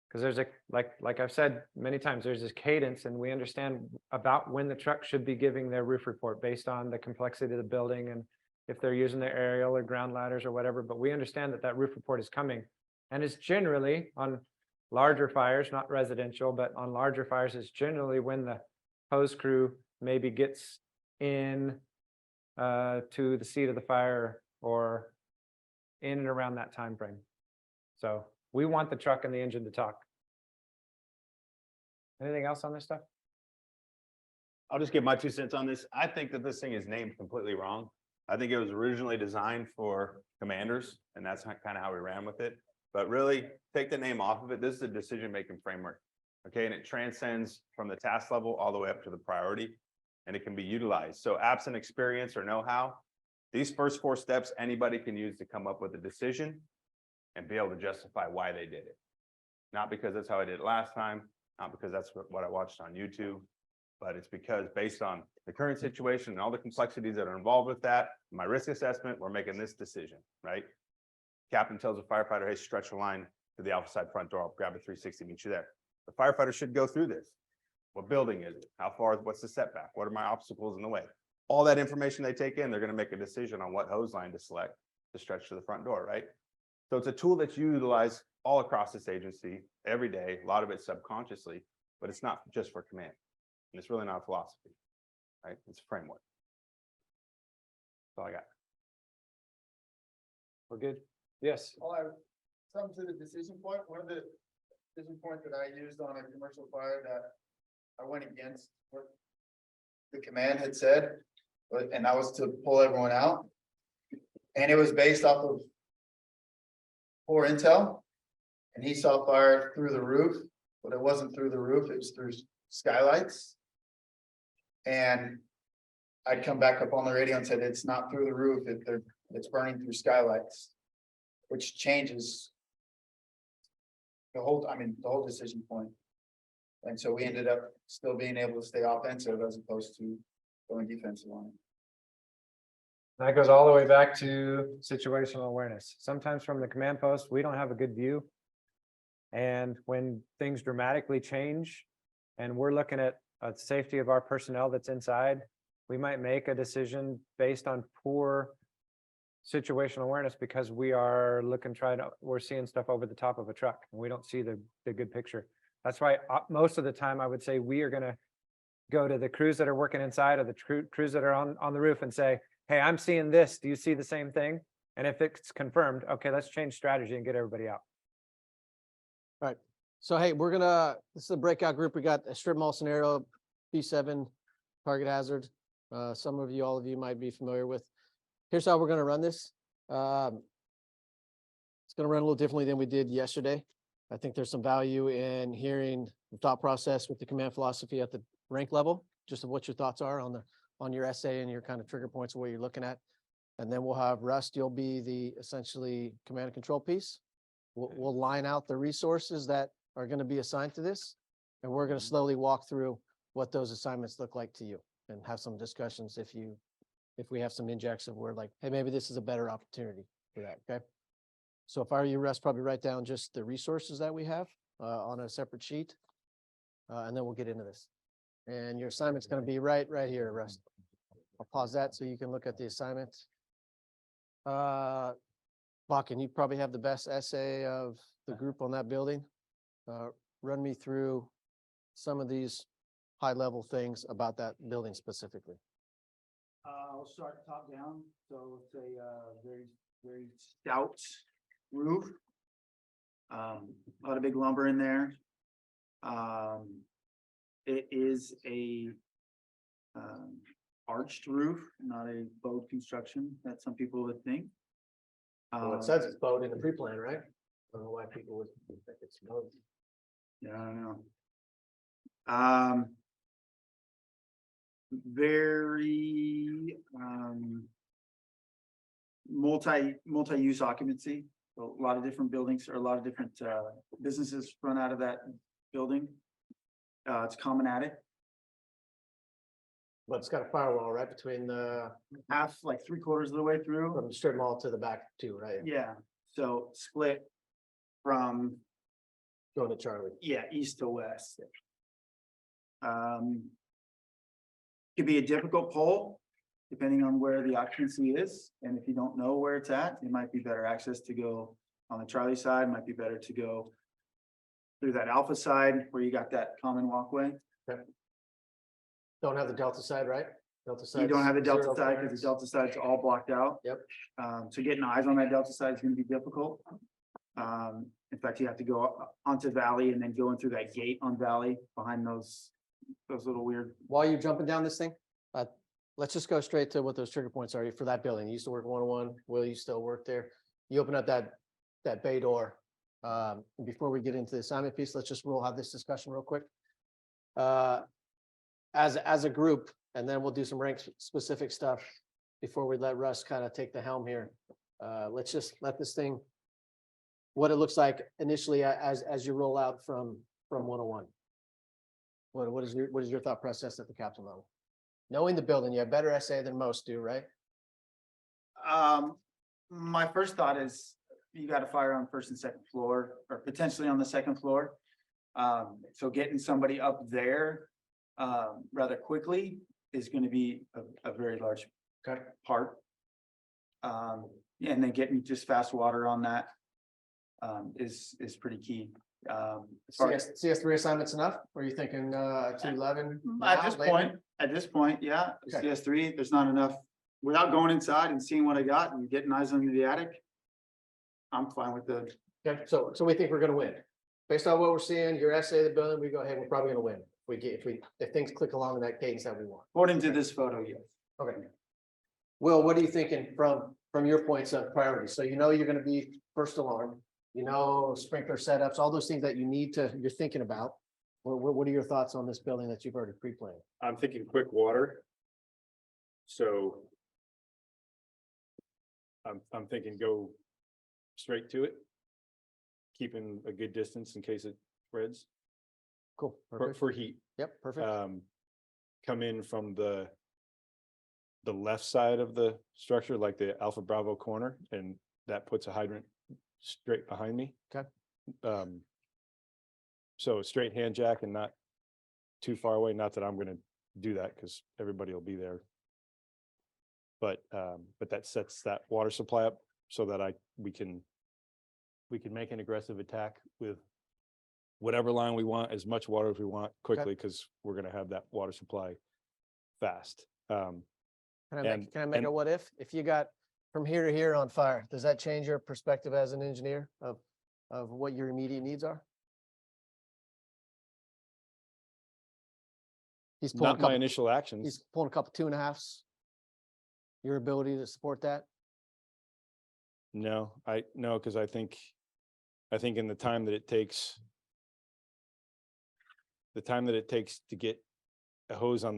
Because there's like I've said many times, there's this cadence, and we understand about when the truck should be giving their roof report based on the complexity of the building and if they're using their aerial or ground ladders or whatever. But we understand that roof report is coming, and it's generally on larger fires, not residential, but on larger fires, it's generally when the hose crew maybe gets in to the seat of the fire or in and around that time frame. So we want the truck and the engine to talk. Anything else on this stuff? I'll just give my 2 cents on this. I think that this thing is named completely wrong. I think it was originally designed for commanders, and that's kind of how we ran with it. But really, take the name off of it. This is a decision-making framework, okay? And it transcends from the task level all the way up to the priority, and it can be utilized. So absent experience or know-how, these first 4 steps, anybody can use to come up with a decision and be able to justify why they did it. Not because that's how I did it last time, not because that's what I watched on YouTube, but it's because based on the current situation and all the complexities that are involved with that, my risk assessment, we're making this decision, right? Captain tells a firefighter, hey, stretch a line to the alpha side front door, I'll grab a 360, meet you there. The firefighter should go through this. What building is it? How far, what's the setback? What are my obstacles in the way? All that information they take in, they're gonna make a decision on what hose line to select to stretch to the front door, right? So it's a tool that's utilized all across this agency every day, a lot of it subconsciously, but it's not just for command. And it's really not a philosophy, right? It's a framework. That's all I got. We're good? Yes. Well, I come to the decision point. One of the decision points that I used on a commercial fire that I went against what the command had said, and that was to pull everyone out. And it was based off of poor intel. And he saw fire through the roof, but it wasn't through the roof, it was through skylights. And I'd come back up on the radio and said, it's not through the roof, it's burning through skylights. Which changes the whole decision point. And so we ended up still being able to stay offensive as opposed to going defensive on it. That goes all the way back to situational awareness. Sometimes from the command post, we don't have a good view. And when things dramatically change and we're looking at the safety of our personnel that's inside, we might make a decision based on poor situational awareness because we are we're seeing stuff over the top of a truck and we don't see the good picture. That's why most of the time I would say we are gonna go to the crews that are working inside or the crews that are on the roof and say, hey, I'm seeing this. Do you see the same thing? And if it's confirmed, okay, let's change strategy and get everybody out. So hey, this is a breakout group. We got a strip mall scenario, B7 target hazard. Some of you, all of you might be familiar with. Here's how we're gonna run this. It's gonna run a little differently than we did yesterday. I think there's some value in hearing the thought process with the command philosophy at the rank level, just of what your thoughts are on your essay and your kind of trigger points of what you're looking at. And then we'll have Rust, you'll be the essentially command and control piece. We'll line out the resources that are going to be assigned to this. And we're going to slowly walk through what those assignments look like to you and have some discussions if we have some injects of where like, hey, maybe this is a better opportunity for that. Okay. So if I were you, Russ, probably write down just the resources that we have on a separate sheet. And then we'll get into this. And your assignment's going to be right here, Russ. I'll pause that so you can look at the assignment. Bakken, you probably have the best essay of the group on that building. Run me through some of these high-level things about that building specifically. I'll start top down. So it's a very stout roof. A lot of big lumber in there. It is a arched roof, not a bowed construction that some people would think. Well, it says it's bowed in the pre-plan, right? I don't know why people would think it's bowed. Yeah, I don't know. Very multi-use occupancy. A lot of different buildings or a lot of different businesses run out of that building. It's common attic. But it's got a firewall right between the Half, like 3/4 of the way through. from the strip mall to the back too, right? Yeah, so split from, Going to Charlie. yeah, east to west. Could be a difficult poll, depending on where the occupancy is, and if you don't know where it's at, it might be better access to go on the Charlie side, might be better to go through that Alpha side, where you got that common walkway. Don't have the Delta side, right? Delta side. You don't have the Delta side, because the Delta side's all blocked out. Yep. So getting eyes on that Delta side is gonna be difficult. In fact, you have to go onto Valley and then go in through that gate on Valley behind those little weird. While you're jumping down this thing, let's just go straight to what those trigger points are for that building. You used to work 101. Will you still work there? You open up that bay door. Before we get into the assignment piece, we'll have this discussion real quick. As a group, and then we'll do some rank specific stuff before we let Russ kind of take the helm here. Let's just let this thing, what it looks like initially as you roll out from 101. What is your thought process at the captain level? Knowing the building, you have better essay than most do, right? My first thought is you got to fire on first and second floor, or potentially on the second floor. So getting somebody up there rather quickly is going to be a very large part. Yeah, and then getting just fast water on that is pretty key. CS3 assignments enough? Or are you thinking 211? At this point, yeah, Okay. CS3, there's not enough. Without going inside and seeing what I got and getting eyes on the attic, I'm fine with the. Okay, so we think we're gonna win. Based on what we're seeing, your essay, the building, we go, hey, we're probably gonna win. If things click along in that cadence that we want. According to this photo, yes. Okay. Will, what are you thinking from your points of priority? So you're gonna be first alarm, sprinkler setups, all those things that you're thinking about. What are your thoughts on this building that you've already pre-planned? I'm thinking quick water. So. I'm thinking go straight to it. Keeping a good distance in case it spreads Cool. Perfect. for heat. Yep, perfect. Come in from the left side of the structure, like the Alpha Bravo corner, and that puts a hydrant straight behind me. Okay. So straight hand jack and not too far away. Not that I'm gonna do that because everybody will be there But that sets that water supply up so that we can make an aggressive attack with whatever line we want, as much water as we want quickly, because we're gonna have that water supply fast. Can I And- make, can I make and- a what if? If you got from here to here on fire, does that change your perspective as an engineer of what your immediate needs are? He's pulling a Not my couple, initial actions. he's pulling a couple 2.5s. Your ability to support that? No, because I think in the time that it takes to get a hose on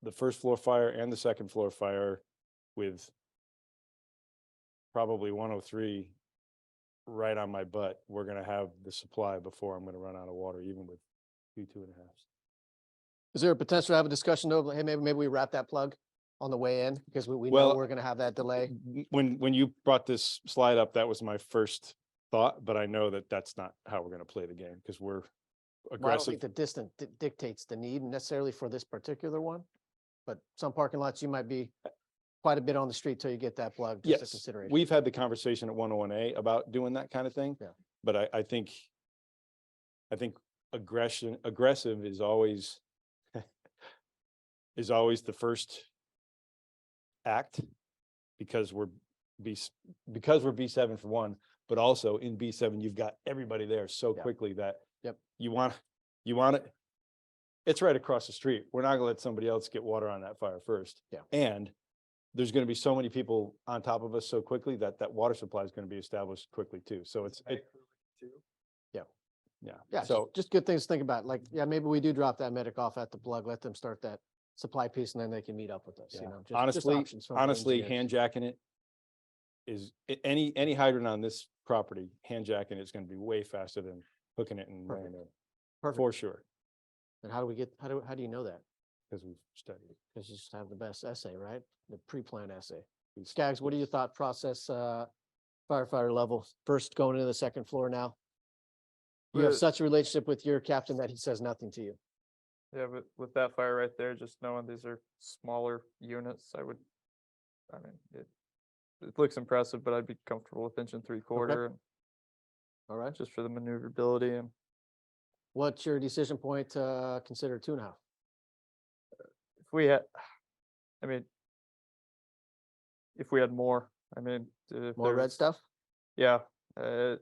the first floor fire and the second floor fire with probably 103 right on my butt, we're gonna have the supply before I'm gonna run out of water, even with 2.5s. Is there a potential to have a discussion of, hey, maybe we wrap that plug on the way in because we know Well, we're gonna have that delay? When you brought this slide up, that was my first thought, but I know that that's not how we're gonna play the game, because we're Well, I don't aggressive. think the distance dictates the need necessarily for this particular one. But some parking lots, you might be quite a bit on the street till you get that plug. Just a Yes, consideration. we've had the conversation at 101A about doing that kind of thing. Yeah. But I think aggressive is always the first act, because we're B7 for one, but also in B7, you've got everybody there so Yeah. quickly that Yep. you want it. It's right across the street. We're not gonna let somebody else get water on that fire first. Yeah. And there's gonna be so many people on top of us so quickly that water supply is gonna be established quickly too. So Yeah, So just good things to think about. Like, yeah, maybe we do drop that medic off at the plug, let them start that supply piece, and then they can meet up with us, you Yeah. know? just honestly, options from the honestly, engineers. hand jacking it is any hydrant on this property, hand jacking it's gonna be way faster than hooking it and running it, Perfect. for sure, And how do you know that? because we've studied it. Because you just have the best essay, right? The pre-planned essay. Skaggs, what are your thought process, firefighter level, first going into the second floor now? You have But- such a relationship with your captain that he says nothing to you. Yeah, but with that fire right there, just knowing these are smaller units, I mean, it looks impressive, but I'd be comfortable with 1.75 inches All right. just for the maneuverability. And What's your decision point to consider 2.5? if we had, I mean, if we had more, I mean. if More there red was- stuff? Yeah, it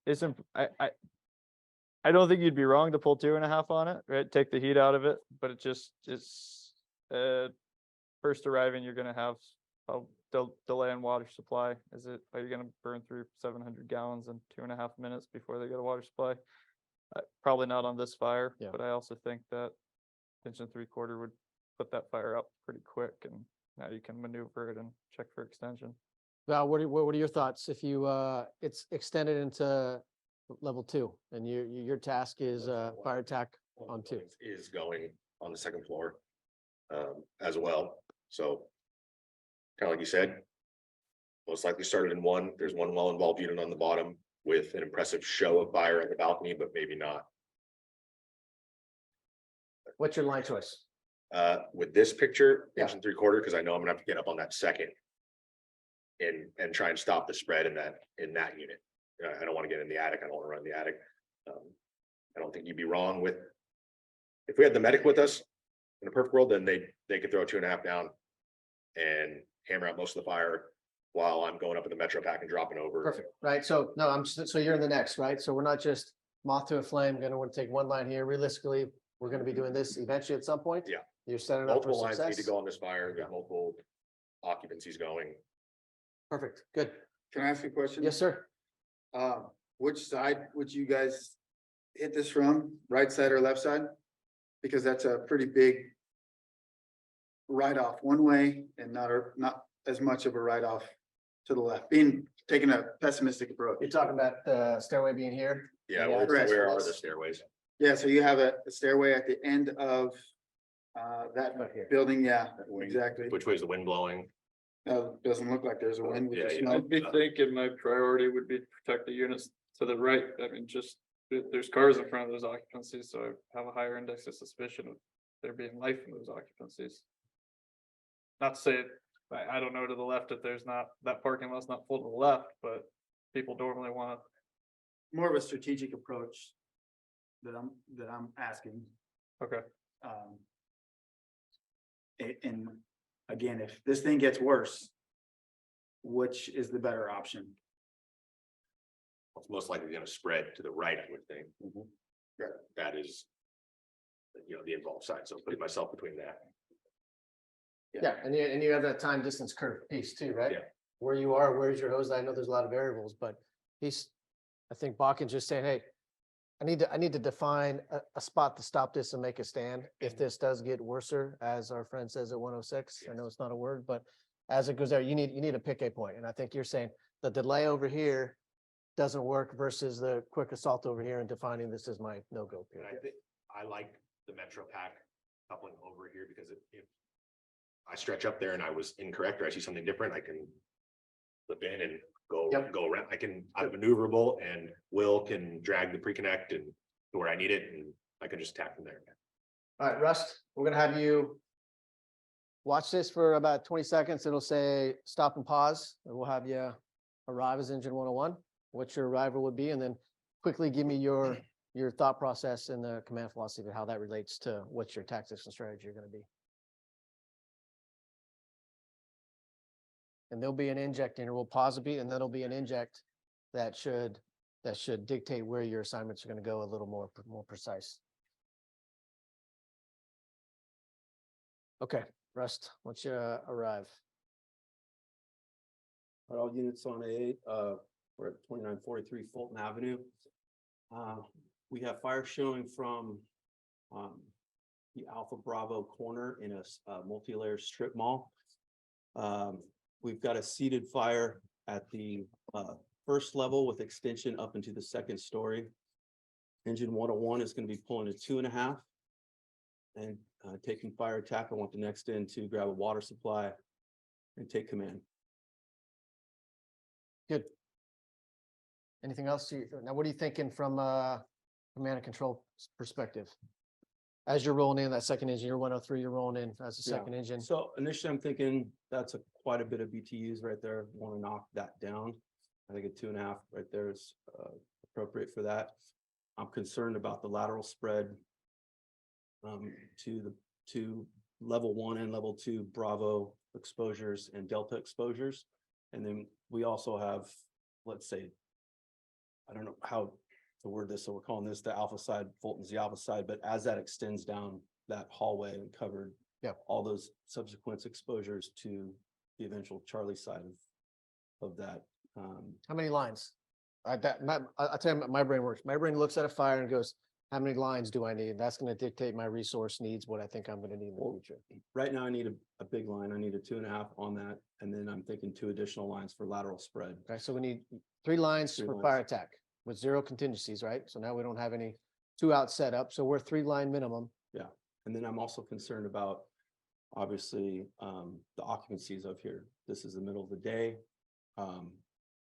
isn't, I don't think you'd be wrong to pull 2.5 on it, right? Take the heat out of it, but it's first arriving, you're gonna have a delay in water supply. Are you gonna burn through 700 gallons in 2.5 minutes before they get a water supply? Probably not on this fire, Yeah. but I also think that 1.75 would put that fire up pretty quick, and now you can maneuver it and check for extension. Val, what are your thoughts if you, it's extended into level 2 and your task is fire attack on 2? Is going on the second floor as well. So kind of like you said, most likely started in 1. There's one well-involved unit on the bottom with an impressive show of fire at the balcony, but maybe not. What's your line choice? With this picture, Yeah. 1.75 inches, because I know I'm gonna have to get up on that second. And try and stop the spread in that unit. I don't want to get in the attic. I don't want to run the attic. I don't think you'd be wrong with. If we had the medic with us in a perfect world, then they could throw 2.5 down. And hammer out most of the fire while I'm going up in the Metro Pack and dropping over. Perfect, right? So, no, so you're in the next, right? So we're not just moth to a flame, gonna want to take one line here. Realistically, we're gonna be doing this eventually at some point. Yeah. You're setting up for Multiple lines need to success. go on this fire. There's multiple occupancies going. Perfect, good. Can I ask you a question? Yes, sir. Which side would you guys hit this from, right side or left side? Because that's a pretty big write-off one way and not as much of a write-off to the left, taking a pessimistic approach. You're talking about the stairway being here? Yeah, Yeah, correct. where are the stairways? Yeah, so you have a stairway at the end of that Right here. building, yeah, exactly. Which way is the wind blowing? Doesn't look like there's a wind with the Yeah, snow. I'd be thinking my priority would be to protect the units to the right. I mean, just, there's cars in front of those occupancies, so I have a higher index of suspicion of there being life in those occupancies. Not to say I don't know to the left if there's not, that parking lot's not full to the left, but people normally wanna. More of a strategic approach that I'm asking. Okay. And again, if this thing gets worse, which is the better option? It's most likely gonna spread to the right, I would think. Yeah. That is, the involved side, so putting myself between that. Yeah, and you have that time distance curve piece too, right? Yeah. Where you are, where's your hose? I know there's a lot of variables, but I think Bakken's just saying, hey, I need to define a spot to stop this and make a stand. If this does get worser, as our friend says at 106, I know it's not a word, but as it goes there, you need to pick a point. And I think you're saying the delay over here doesn't work versus the quick assault over here and defining this as my no-go And period. I think, I like the Metro Pack coupling over here because if I stretch up there and I was incorrect or I see something different, I can flip in and go around. I'm maneuverable and Will can drag the pre-connect and to where I need it and I can just attack from there. All right, Rust, we're gonna have you watch this for about 20 seconds. It'll say stop and pause. And we'll have you arrive as engine 101, what your arrival would be, and then quickly give me your thought process and the command philosophy of how that relates to what your tactics and strategy are gonna be. And there'll be an inject interval, pause a beat, and then there'll be an inject that should dictate where your assignments are gonna go a little more precise. Okay, Rust, once you arrive. All units on A8, we're at 2943 Fulton Avenue. We have fire showing from the Alpha Bravo corner in a multi-layer strip mall. We've got a seated fire at the first level with extension up into the second story. Engine 101 is going to be pulling a 2.5 and taking fire attack. I want the next in to grab a water supply and take command. Good. Anything else? Now, what are you thinking from a command and control perspective? As you're rolling in that second engine, you're 103, you're rolling in as a second engine. So initially I'm thinking that's quite a bit of BTUs right there. Want to knock that down. I think a 2.5 right there is appropriate for that. I'm concerned about the lateral spread to level 1 and level 2 Bravo exposures and Delta exposures. And then we also have, let's say, I don't know how to word this, so we're calling this the alpha side, Fulton's the alpha side, but as that extends down that hallway and covered, all those subsequent exposures to the eventual Charlie side of that. How many lines? I'll tell you, my brain works. My brain looks at a fire and goes, how many lines do I need? That's going to dictate my resource needs, what I think I'm going to need in the future. Right now I need a big line. I need a 2.5 on that. And then I'm thinking 2 additional lines for lateral spread. Okay, so we need 3 lines for fire attack with 0 contingencies, right? So now we don't have any 2 out setup. So we're 3 line minimum. Yeah. And then I'm also concerned about, obviously, the occupancies of here. This is the middle of the day.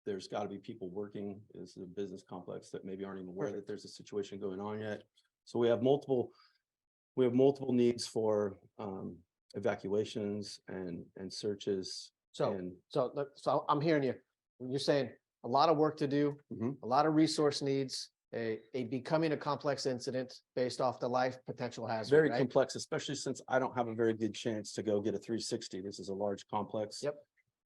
There's got to be people working. This is a business complex that maybe aren't even aware that there's a situation going on yet. So we have multiple needs for evacuations and searches. So I'm hearing you. You're saying a lot of work to do, a lot of resource needs, a becoming a complex incident based off the life potential hazard. Very right? complex, especially since I don't have a very good chance to go get a 360. This is a large complex. Yep.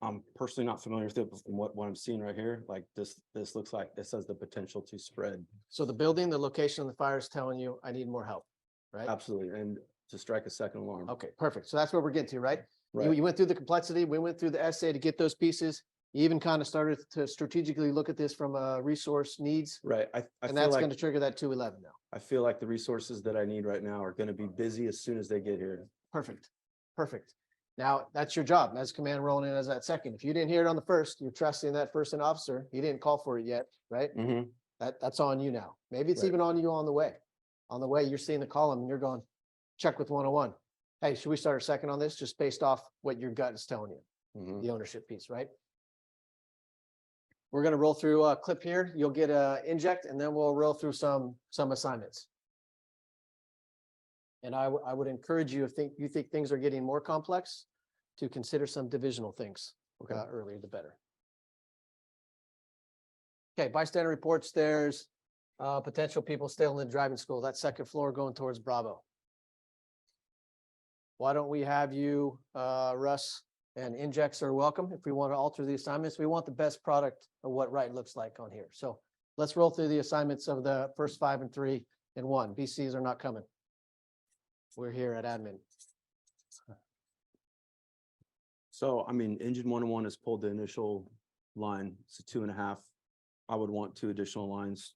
I'm personally not familiar with it, but from what I'm seeing right here, like this looks like this has the potential to spread. So the building, the location of the fire is telling you, I need more help, right? Absolutely. And to strike a second alarm. Okay, perfect. So that's where we're getting to, right? Right. You went through the complexity. We went through the essay to get those pieces. You even kind of started to strategically look at this from resource needs. Right. I And feel that's like, going to trigger that 211 now. I feel like the resources that I need right now are going to be busy as soon as they get here. Perfect. Perfect. Now that's your job as command rolling in as that second. If you didn't hear it on the first, you're trusting that first and officer. He didn't call for it yet, right? That's on you now. Maybe it's Right. even on you on the way. On the way, you're seeing the column and you're going, check with 101. Hey, should we start a second on this just based off what your gut is telling you? The ownership piece, right? We're going to roll through a clip here. You'll get a inject and then we'll roll through some assignments. And I would encourage you, if you think things are getting more complex, to consider some divisional things. Okay. Earlier the better. Okay, bystander reports, there's potential people still in the driving school, that second floor going towards Bravo. Why don't we have you, Russ, and Injects are welcome if we want to alter the assignments. We want the best product of what right looks like on here. So let's roll through the assignments of the first 5 and 3 and 1. BCs are not coming. We're here at admin. So, I mean, engine 101 has pulled the initial line, it's a 2.5. I would want 2 additional lines.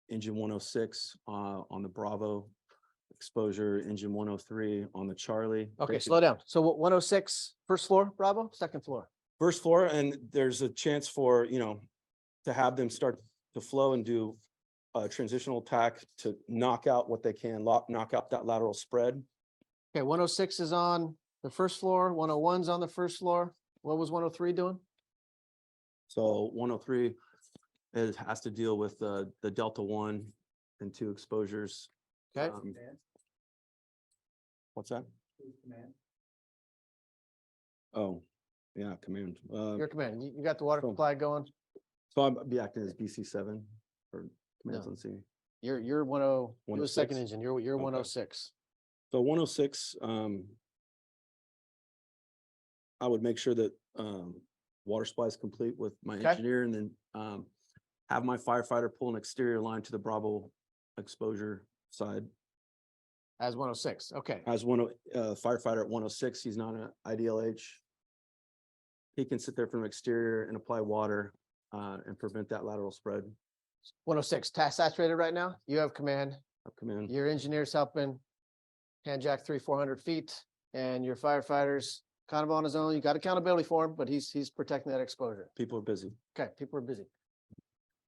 Engine 106 on the Bravo exposure, engine 103 on the Charlie. Okay, slow down. So 106, first floor, Bravo, second floor. First floor, and there's a chance for, you know, to have them start to flow and do a transitional tack to knock out what they can, knock out that lateral spread. Okay, 106 is on the first floor, 101's on the first floor. What was 103 doing? So 103, it has to deal with the Delta 1 and 2 exposures. Okay. What's that? Oh, yeah, command. Your command, you got the water Cool. supply going? So I'll be acting as BC7 for commands No. on scene. You're you're the second 106? engine, you're Okay. 106. So 106, I would make sure that water supply is complete with my Okay. engineer, and then have my firefighter pull an exterior line to the Bravo exposure side. As 106, okay. As firefighter at 106, he's not an IDLH. He can sit there from the exterior and apply water and prevent that lateral spread. 106, task saturated right now? You have command, Up command. your engineer's helping hand jack 300-400 feet, and your firefighter's kind of on his own. You got accountability for him, but he's protecting that exposure. People are busy. Okay, people are busy.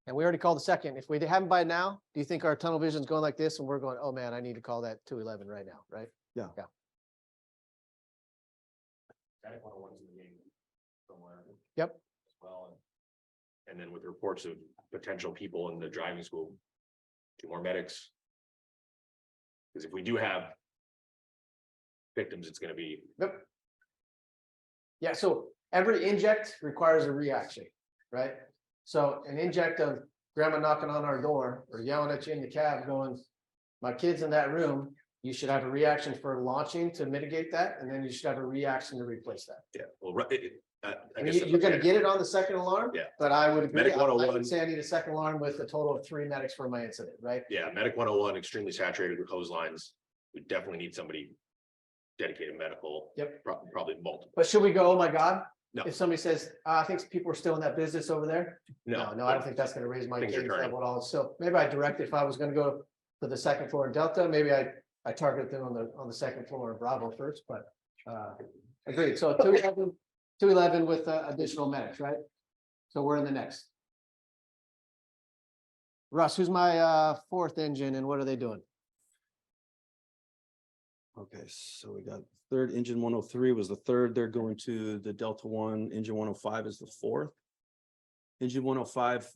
And we already called the second. If we haven't by now, do you think our tunnel vision's going like this and we're going, oh man, I need to call that 211 right now, right? Yeah. Yeah. Static 101 is in the game somewhere. Yep. As well. And then with reports of potential people in the driving school, 2 more medics. Because if we do have victims, it's gonna be, Yep. Yeah, so every inject requires a reaction, right? So an inject of grandma knocking on our door or yelling at you in the cab going, my kid's in that room, you should have a reaction for launching to mitigate that, and then you should have a reaction to replace that. yeah, well, I I mean, guess. you're gonna get it on the second alarm. Yeah. But I would agree, Medic I 101. would say I need a second alarm with a total of 3 medics for my incident, right? Yeah, medic 101, extremely saturated with hose lines. We definitely need somebody dedicated medical. Yep. Probably multiple. But should we go, oh my God? No. If somebody says, I think people are still in that business over there. No, I don't think that's gonna raise my Things are cadence turning. level at all. So maybe I direct, if I was gonna go to the second floor in Delta, maybe I target them on the second floor in Bravo first, but agreed. So 211 with additional medics, right? So we're in the next. Russ, who's my fourth engine and what are they doing? Okay, so we got third, engine 103 was the third. They're going to the Delta 1. Engine 105 is the fourth. Engine 105,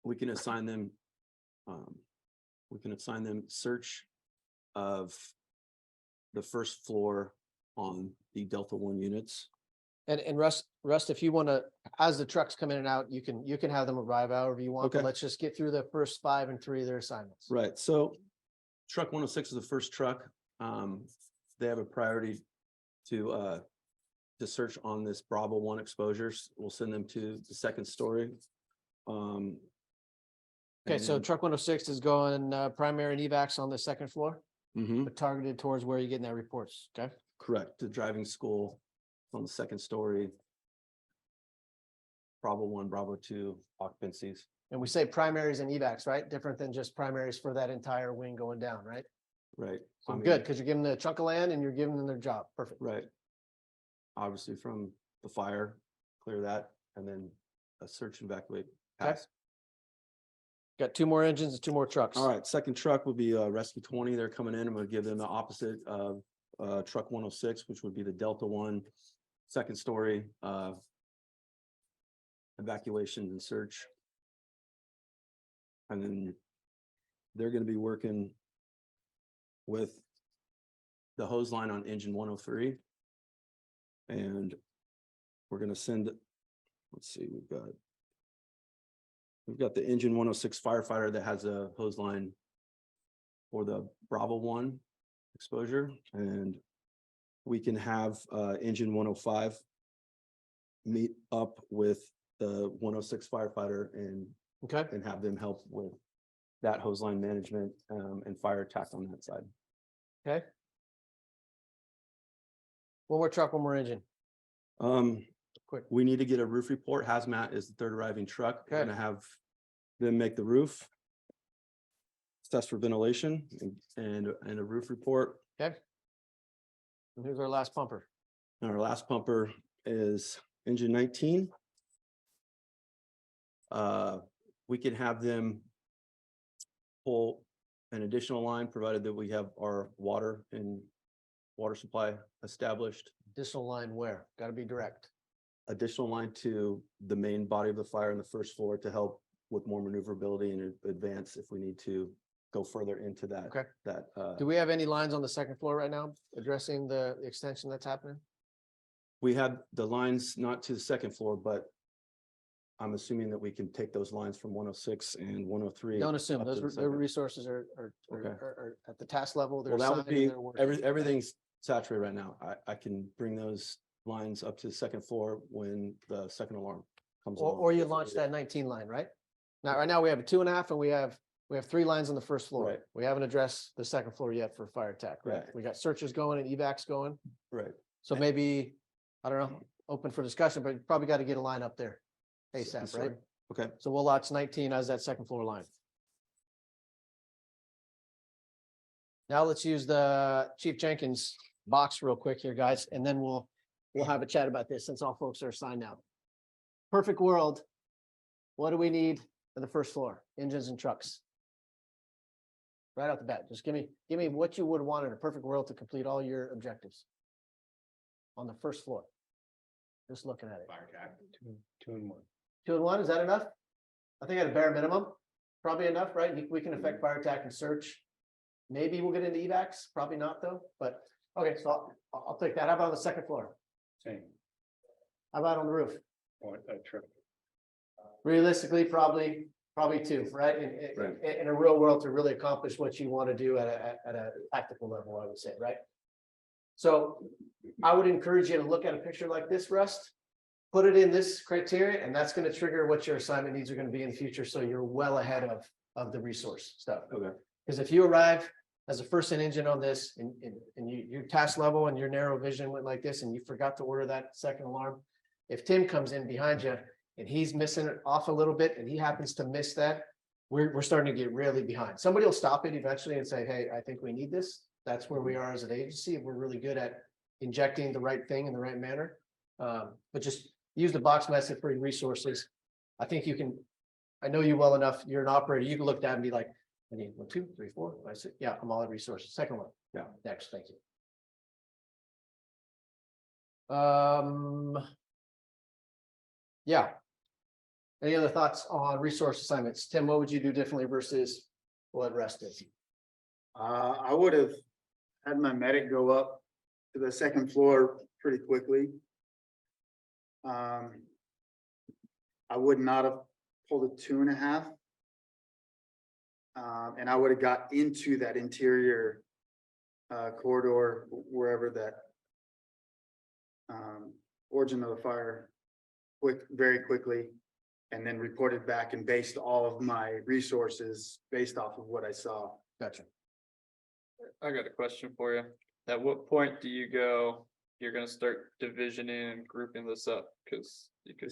we can assign them search of the first floor on the Delta 1 units. And Russ, if you want to, as the trucks come in and out, you can have them arrive however you want. But Okay. let's just get through the first 5 and 3 of their assignments. Right, so truck 106 is the first truck. They have a priority to search on this Bravo 1 exposures. We'll send them to the second story. Okay, so truck 106 is going primary and evacs on the second floor, Mhm, but targeted towards where you're getting that reports, okay? correct, the driving school on the second story. Bravo 1, Bravo 2 occupancies. And we say primaries and evacs, right? Different than just primaries for that entire wing going down, right? Right. So I mean, good, because you're giving them a chunk of land and you're giving them their job. Perfect. Right. Obviously from the fire, clear that, and then a search and evacuate. Okay. pass. Got 2 more engines and 2 more trucks. All right, second truck will be Rescue 20. They're coming in. I'm gonna give them the opposite of truck 106, which would be the Delta 1, second story, evacuation and search. And then they're gonna be working with the hose line on engine 103. And we're gonna send, let's see, we've got the engine 106 firefighter that has a hose line for the Bravo 1 exposure, and we can have engine 105 meet up with the 106 firefighter and Okay, have them help with that hose line management and fire attack on that side. okay. One more truck, one more engine. Quick. We need to get a roof report. Hazmat is the third arriving truck. We're Okay. gonna have them make the roof. Test for ventilation and a roof report. Okay. And who's our last pumper? And our last pumper is engine 19. We can have them pull an additional line, provided that we have our water and water supply established. Additional line where? Gotta be direct. Additional line to the main body of the fire on the first floor to help with more maneuverability and advance if we need to go further into that. Okay. That, Do we have any lines on the second floor right now addressing the extension that's happening? we had the lines not to the second floor, but I'm assuming that we can take those lines from 106 and 103. Don't assume, up to those the their second. resources are Okay. are at the task level. They're Well, that would assigned and be, they're working. everything's saturated right now. I can bring those lines up to the second floor when the second alarm comes along. Or you launch that 19 line, right? Now, right now we have a 2.5 and we have 3 lines on the first floor. Right. We haven't addressed the second floor yet for fire attack, right? Right. We got searches going and evacs going. Right. So maybe, I don't know, open for discussion, but you probably got to get a line up there. ASAP, sorry. right? Okay. So we'll launch 19 as that second floor line. Now let's use the Chief Jenkins box real quick here, guys, and then we'll have a chat about this since all folks are assigned now. Perfect world. What do we need for the first floor? Engines and trucks. Right out the bat, just give me what you would want in a perfect world to complete all your objectives. On the first floor. Just looking at it. Fire attack, 2 and 1. 2 and 1, is that enough? I think at a bare minimum, probably enough, right? We can affect fire attack and search. Maybe we'll get into evacs, probably not though, but, okay, so I'll take that. How about on the second floor? Same. How about on the roof? Point that trip. Realistically, probably 2, right? In a real world to really accomplish what you want to do at a tactical level, I would say, right? So I would encourage you to look at a picture like this, Rust. Put it in this criteria, and that's going to trigger what your assignment needs are going to be in the future. So you're well ahead of the resource stuff. Okay. Because if you arrive as a first in engine on this and your task level and your narrow vision went like this and you forgot to order that second alarm, if Tim comes in behind you and he's missing it off a little bit and he happens to miss that, we're starting to get really behind. Somebody will stop it eventually and say, hey, I think we need this. That's where we are as an agency. We're really good at injecting the right thing in the right manner. But just use the box method for your resources. I think you can, I know you well enough. You're an operator. You can look at that and be like, I need 1, 2, 3, 4, 5, 6. Yeah, I'm all at resources. Second one. Yeah. Next, thank you. Yeah. Any other thoughts on resource assignments? Tim, what would you do differently versus what Rest did? I would have had my medic go up to the second floor pretty quickly. I would not have pulled a 2.5. And I would have got into that interior corridor, wherever that origin of the fire, very quickly, and then reported back and based all of my resources based off of what I saw. Gotcha. I got a question for you. At what point do you go, you're gonna start divisioning and grouping this up? Cause you could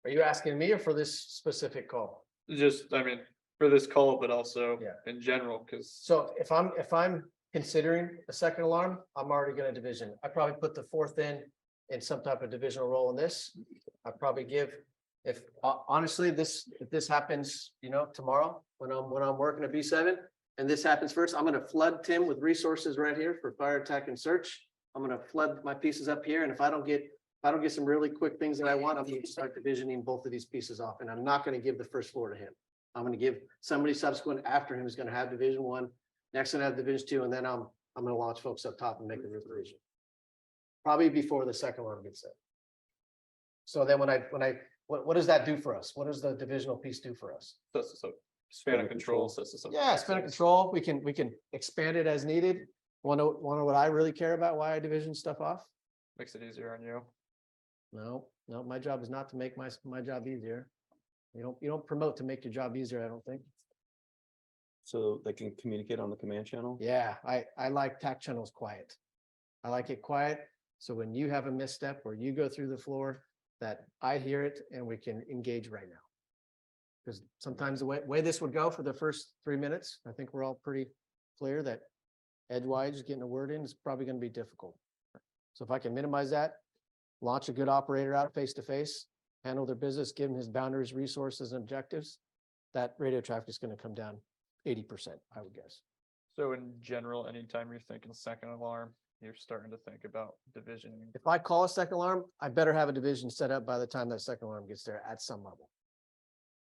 Are you asking me or for this specific call? just, I mean, for this call, but also Yeah. in general, cause So if I'm considering a second alarm, I'm already gonna division. I probably put the 4th in some type of divisional role in this. I probably give, if honestly, if this happens, tomorrow when I'm working at B7 and this happens first, I'm gonna flood Tim with resources right here for fire attack and search. I'm gonna flood my pieces up here. And if I don't get some really quick things that I want, I'm gonna start divisioning both of these pieces off. And I'm not gonna give the first floor to him. I'm gonna give somebody subsequent after him who's gonna have division 1, next one have division 2, and then I'm I'm gonna launch folks up top and make the roof region. Probably before the second alarm gets set. So then what does that do for us? What does the divisional piece do for us? So span of control, system. Yeah, span of control. We can expand it as needed. Wanna know what I really care about, why I division stuff off? Makes it easier on you. No, my job is not to make my job easier. You don't promote to make your job easier, I don't think. So they can communicate on the command channel? Yeah, I like TAC channels quiet. I like it quiet. So when you have a misstep or you go through the floor, that I hear it and we can engage right now. Because sometimes the way this would go for the first 3 minutes, I think we're all pretty clear that edgewise getting a word in is probably going to be difficult. So if I can minimize that, launch a good operator out face to face, handle their business, give him his boundaries, resources, and objectives, that radio traffic is going to come down 80%, I would guess. So in general, anytime you're thinking second alarm, you're starting to think about division. If I call a second alarm, I better have a division set up by the time that second alarm gets there at some level.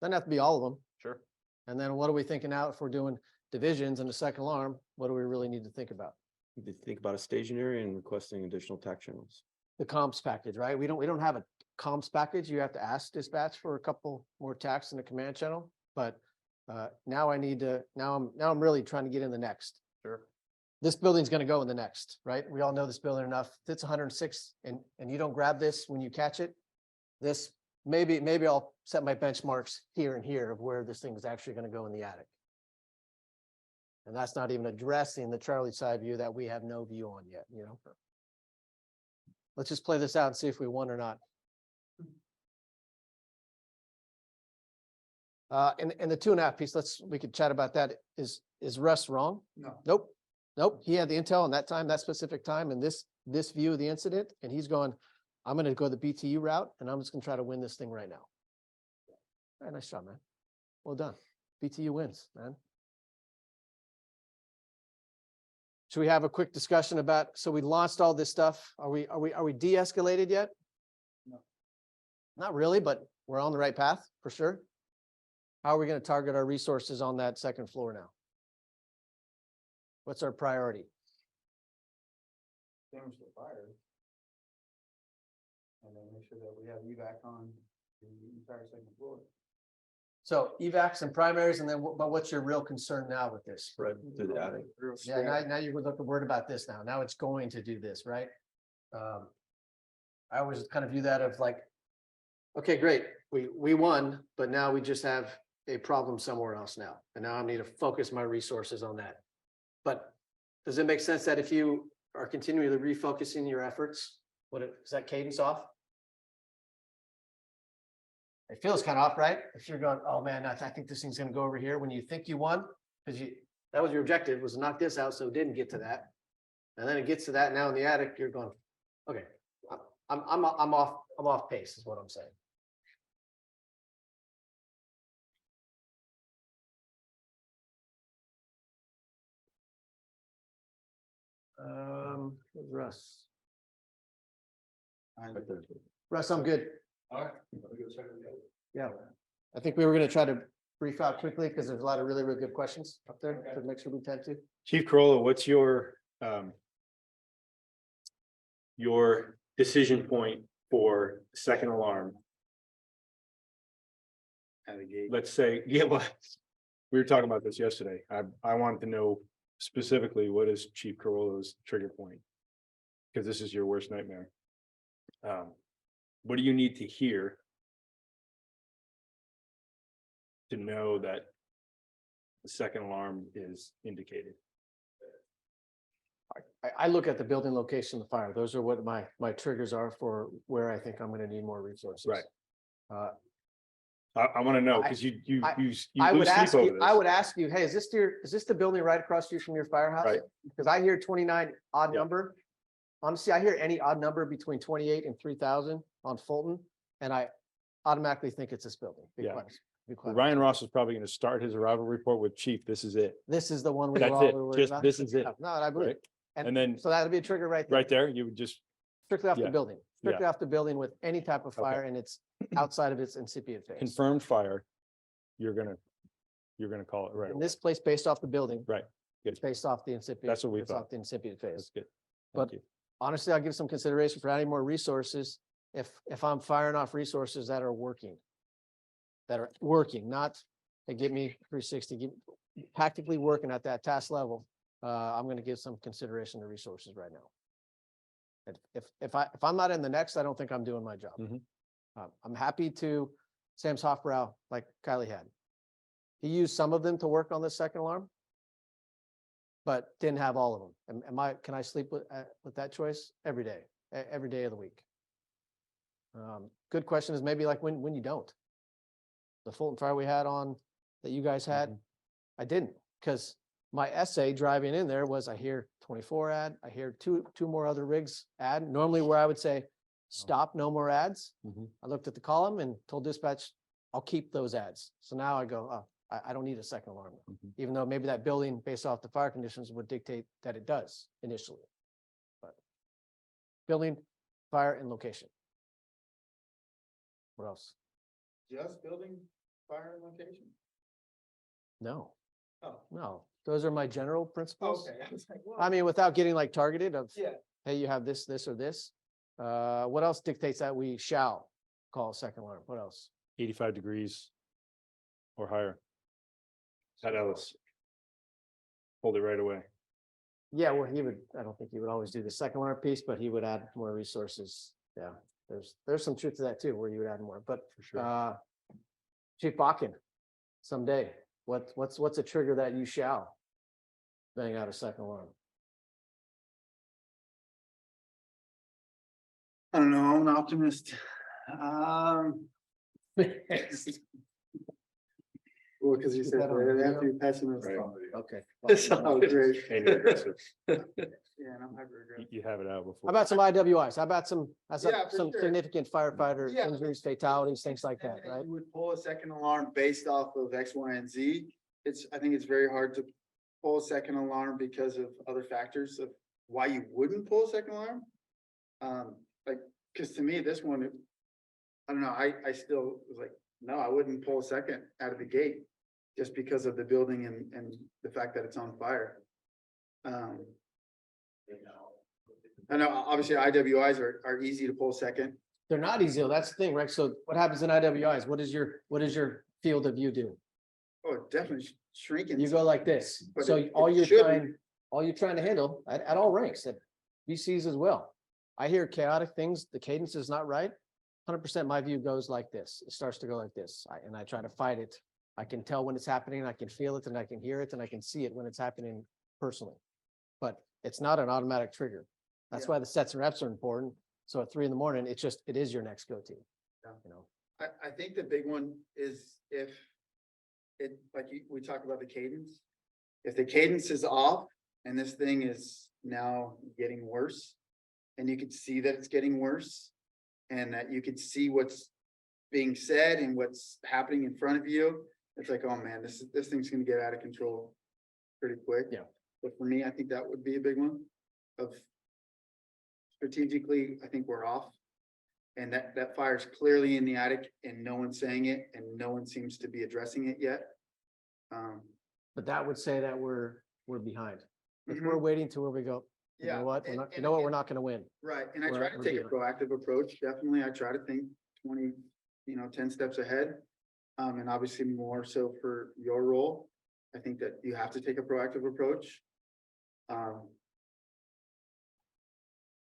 Doesn't have to be all of them. Sure. And then what are we thinking out if we're doing divisions and a second alarm? What do we really need to think about? You could think about a staging area and requesting additional TAC channels. The comms package, right? We don't have a comms package. You have to ask dispatch for a couple more TACs in the command channel, but now I'm really trying to get in the next. Sure. This building's going to go in the next, right? We all know this building enough. If it's 106 and you don't grab this when you catch it, this maybe I'll set my benchmarks here and here of where this thing is actually going to go in the attic. And that's not even addressing the Charlie side view that we have no view on yet, you know? Let's just play this out and see if we won or not. And the 2.5 piece, we could chat about that. Is Russ wrong? No. Nope. He had the intel on that time, that specific time, and this view of the incident, and he's going, I'm going to go the BTU route, and I'm just going to try to win this thing right now. All right, nice job, man. Well done. BTU wins, man. Should we have a quick discussion about, so we launched all this stuff. Are we de-escalated yet? No. Not really, but we're on the right path for sure. How are we going to target our resources on that second floor now? What's our priority? Damage the fire. And then make sure that we have evac on the entire second floor. So evacs and primaries, and then but what's your real concern now with this? Spread through the attic. Yeah, now you're looking worried about this now. Now it's going to do this, right? I always kind of view that of like, okay, great, we won, but now we just have a problem somewhere else now. And now I need to focus my resources on that. But does it make sense that if you are continually refocusing your efforts, is that cadence off? It feels kind of off, right? If you're going, oh man, I think this thing's going to go over here when you think you won, because that was your objective, was to knock this out, so it didn't get to that. And then it gets to that now in the attic, you're going, okay, I'm off pace is what I'm saying. Where's Russ? Russ, I'm good. All right. Yeah. I think we were going to try to brief out quickly because there's a lot of really, really good questions up there to make sure we tend to. Chief Corolla, what's your decision point for second alarm? Let's say, yeah, well, we were talking about this yesterday. I wanted to know specifically what is Chief Corolla's trigger point? Because this is your worst nightmare. What do you need to hear to know that the second alarm is indicated? I look at the building location of the fire. Those are what my triggers are for where I think I'm going to need more resources. Right. I want to know because you I would lose ask sleep over you, this. I would ask you, hey, is this the building right across you from your firehouse? Right. Because I hear 29 odd Yeah. number. Honestly, I hear any odd number between 28 and 3,000 on Fulton, and I automatically think it's this building. Yeah. Be quite Ryan Ross is probably going to start his arrival report with Chief. This is it. This is the one we That's were all it. worried Just about. this is it. Yeah, no, I believe. Right? it. And then So that'd be a trigger right there. right there, you would just Strictly off yeah. the building, strictly off the building with any type of Okay. fire, and it's outside of its incipient phase. confirmed fire. You're gonna call it right In away. this place based off the building. Right. It's based off the incipient. That's what we based off thought. The incipient phase. That's good. But Thank you. honestly, I'll give some consideration for adding more resources if I'm firing off resources that are working. Not, hey, give me 360, tactically working at that task level. I'm gonna give some consideration to resources right now. If I'm not in the next, I don't think I'm doing my job. Mhm. I'm happy to Sam's Hofbrau, like Kylie had. He used some of them to work on the second alarm, but didn't have all of them. Can I sleep with that choice every day of the week? Good question is maybe like when you don't. The Fulton fire we had on that you guys had, I didn't, because my essay driving in there was I hear 24 ad, I hear two more other rigs add. Normally where I would say, stop, no more ads. I looked at the column and told dispatch, I'll keep those ads. So now I go, oh, I don't need a second alarm, even though maybe that building based off the fire conditions would dictate that it does initially. But building, fire, and location. What else? Just building, fire, and location? No, Oh, no, those are my general principles. okay. I was like, I mean, without getting like targeted of, Yeah. hey, you have this, or this. What else dictates that we shall call a second alarm? What else? 85 degrees or higher. At Ellis. Hold it right away. Yeah, well, I don't think he would always do the second alarm piece, but he would add more resources. Yeah, there's some truth to that too, where you would add more, but, For sure. Chief Bakken, someday, what's a trigger that you shall bang out a second alarm? I don't know, I'm an optimist. Well, because you Is said that on they have to video? be pessimistic. Okay. Oh, great. And you're aggressive. Yeah, and I'm hyper aggressive. You have it out How before. about some IWIs? How about some Yeah, for some sure. significant firefighter Yeah. injuries, fatalities, things like that, And right? You would pull a second alarm based off of X, Y, and Z. I think it's very hard to pull a second alarm because of other factors of why you wouldn't pull a second alarm. Cause to me, this one, I don't know, I still was like, no, I wouldn't pull a second out of the gate. Just because of the building and the fact that it's on fire. I know, obviously IWIs are easy to pull second. They're not easy, though. That's the thing, right? So what happens in IWIs? What does your field of view do? Oh, definitely shrinking. You go like this. But So it all you're shouldn't. trying to handle at all ranks, at BCs as well. I hear chaotic things. The cadence is not right. 100% my view goes like this. It starts to go like this. And I try to fight it. I can tell when it's happening, I can feel it, and I can hear it, and I can see it when it's happening personally. But it's not an automatic trigger. That's Yeah. why the sets and reps are important. So at 3 a.m, it is your next go-to. Yeah. You know, I think the big one is if we talk about the cadence. If the cadence is off and this thing is now getting worse, and you can see that it's getting worse, and that you can see what's being said and what's happening in front of you, it's like, oh man, this thing's gonna get out of control pretty quick. Yeah. But for me, I think that would be a big one of strategically, I think we're off. And that fire's clearly in the attic and no one's saying it and no one seems to be addressing it yet. but that would say that we're behind. If Mhm. we're waiting to where we go, you Yeah, know what, and- we're not gonna win. Right, and I We're- try to we're take a behind. proactive approach, definitely, I try to think 20, 10 steps ahead. And obviously more so for your role, I think that you have to take a proactive approach. So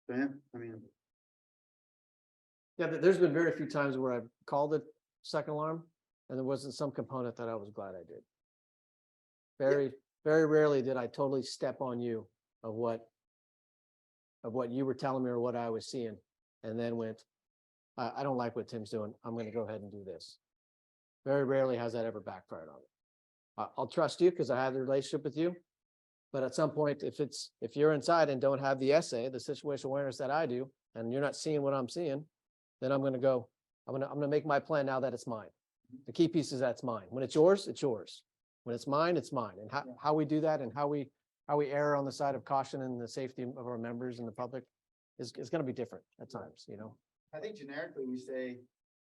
yeah, I mean, Yeah, there's been very few times where I've called it second alarm and there wasn't some component that I was glad I did. Very, very rarely did I totally step on you of what you were telling me or what I was seeing, and then went, I don't like what Tim's doing. I'm gonna go ahead and do this. Very rarely has that ever backfired on me. I'll trust you because I have the relationship with you. But at some point, if you're inside and don't have the essay, the situational awareness that I do, and you're not seeing what I'm seeing, then I'm gonna make my plan now that it's mine. The key piece is that's mine. When it's yours, it's yours. When it's mine, it's mine. And how we do that and how we err on the side of caution and the safety of our members and the public is gonna be different at times, you know? I think generically we say,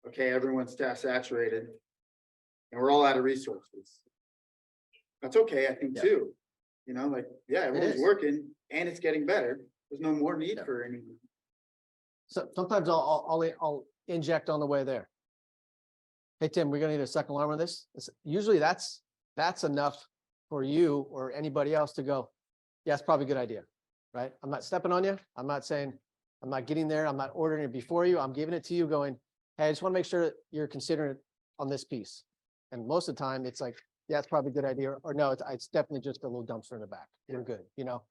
okay, everyone's staff saturated. And we're all out of resources. That's okay, I think Yeah. too. you know, like, yeah, everyone's is. working and it's getting better. There's no more need Yeah. for any. So sometimes I'll inject on the way there. Hey, Tim, we're gonna need a second alarm on this. Usually that's enough for you or anybody else to go, yeah, it's probably a good idea, right? I'm not stepping on you. I'm not saying, I'm not getting there. I'm not ordering it before you. I'm giving it to you going, hey, I just want to make sure that you're considering it on this piece. And most of the time it's like, yeah, it's probably a good idea, or no, it's definitely just a little dumpster in the back. We're good, you know?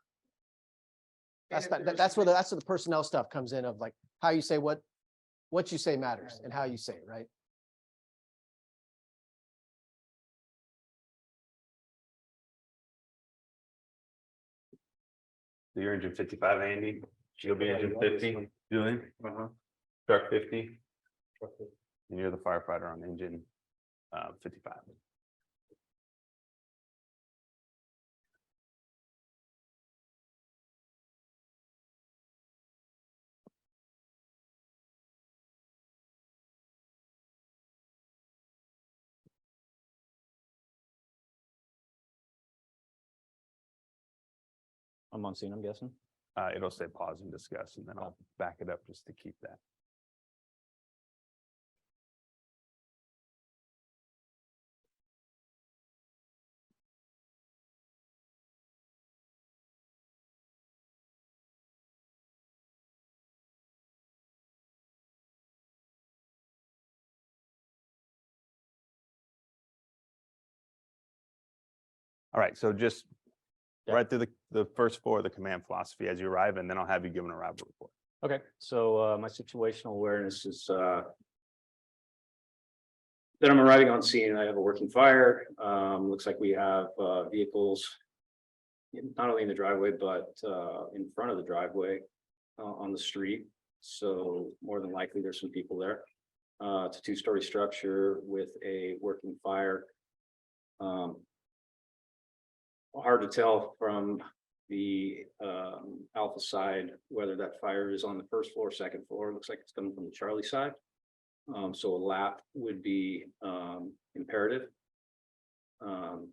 That's where the personnel stuff comes in, of like how you say what you say matters and how you say it, right? So you're engine 55, Andy. You'll be engine 50, Julian. Truck 50. And you're the firefighter on engine 55. I'm on scene, I'm guessing. It'll say pause and discuss, and then I'll back it up just to keep that. All right, so just right through the first four of the command philosophy as you arrive, and then I'll have you give an arrival report. Okay, so my situational awareness is that I'm arriving on scene. I have a working fire. Looks like we have vehicles not only in the driveway, but in front of the driveway on the street. So more than likely, there's some people there. It's a two-story structure with a working fire. Hard to tell from the Alpha side whether that fire is on the first floor, second floor. It looks like it's coming from the Charlie side. So a lap would be imperative. And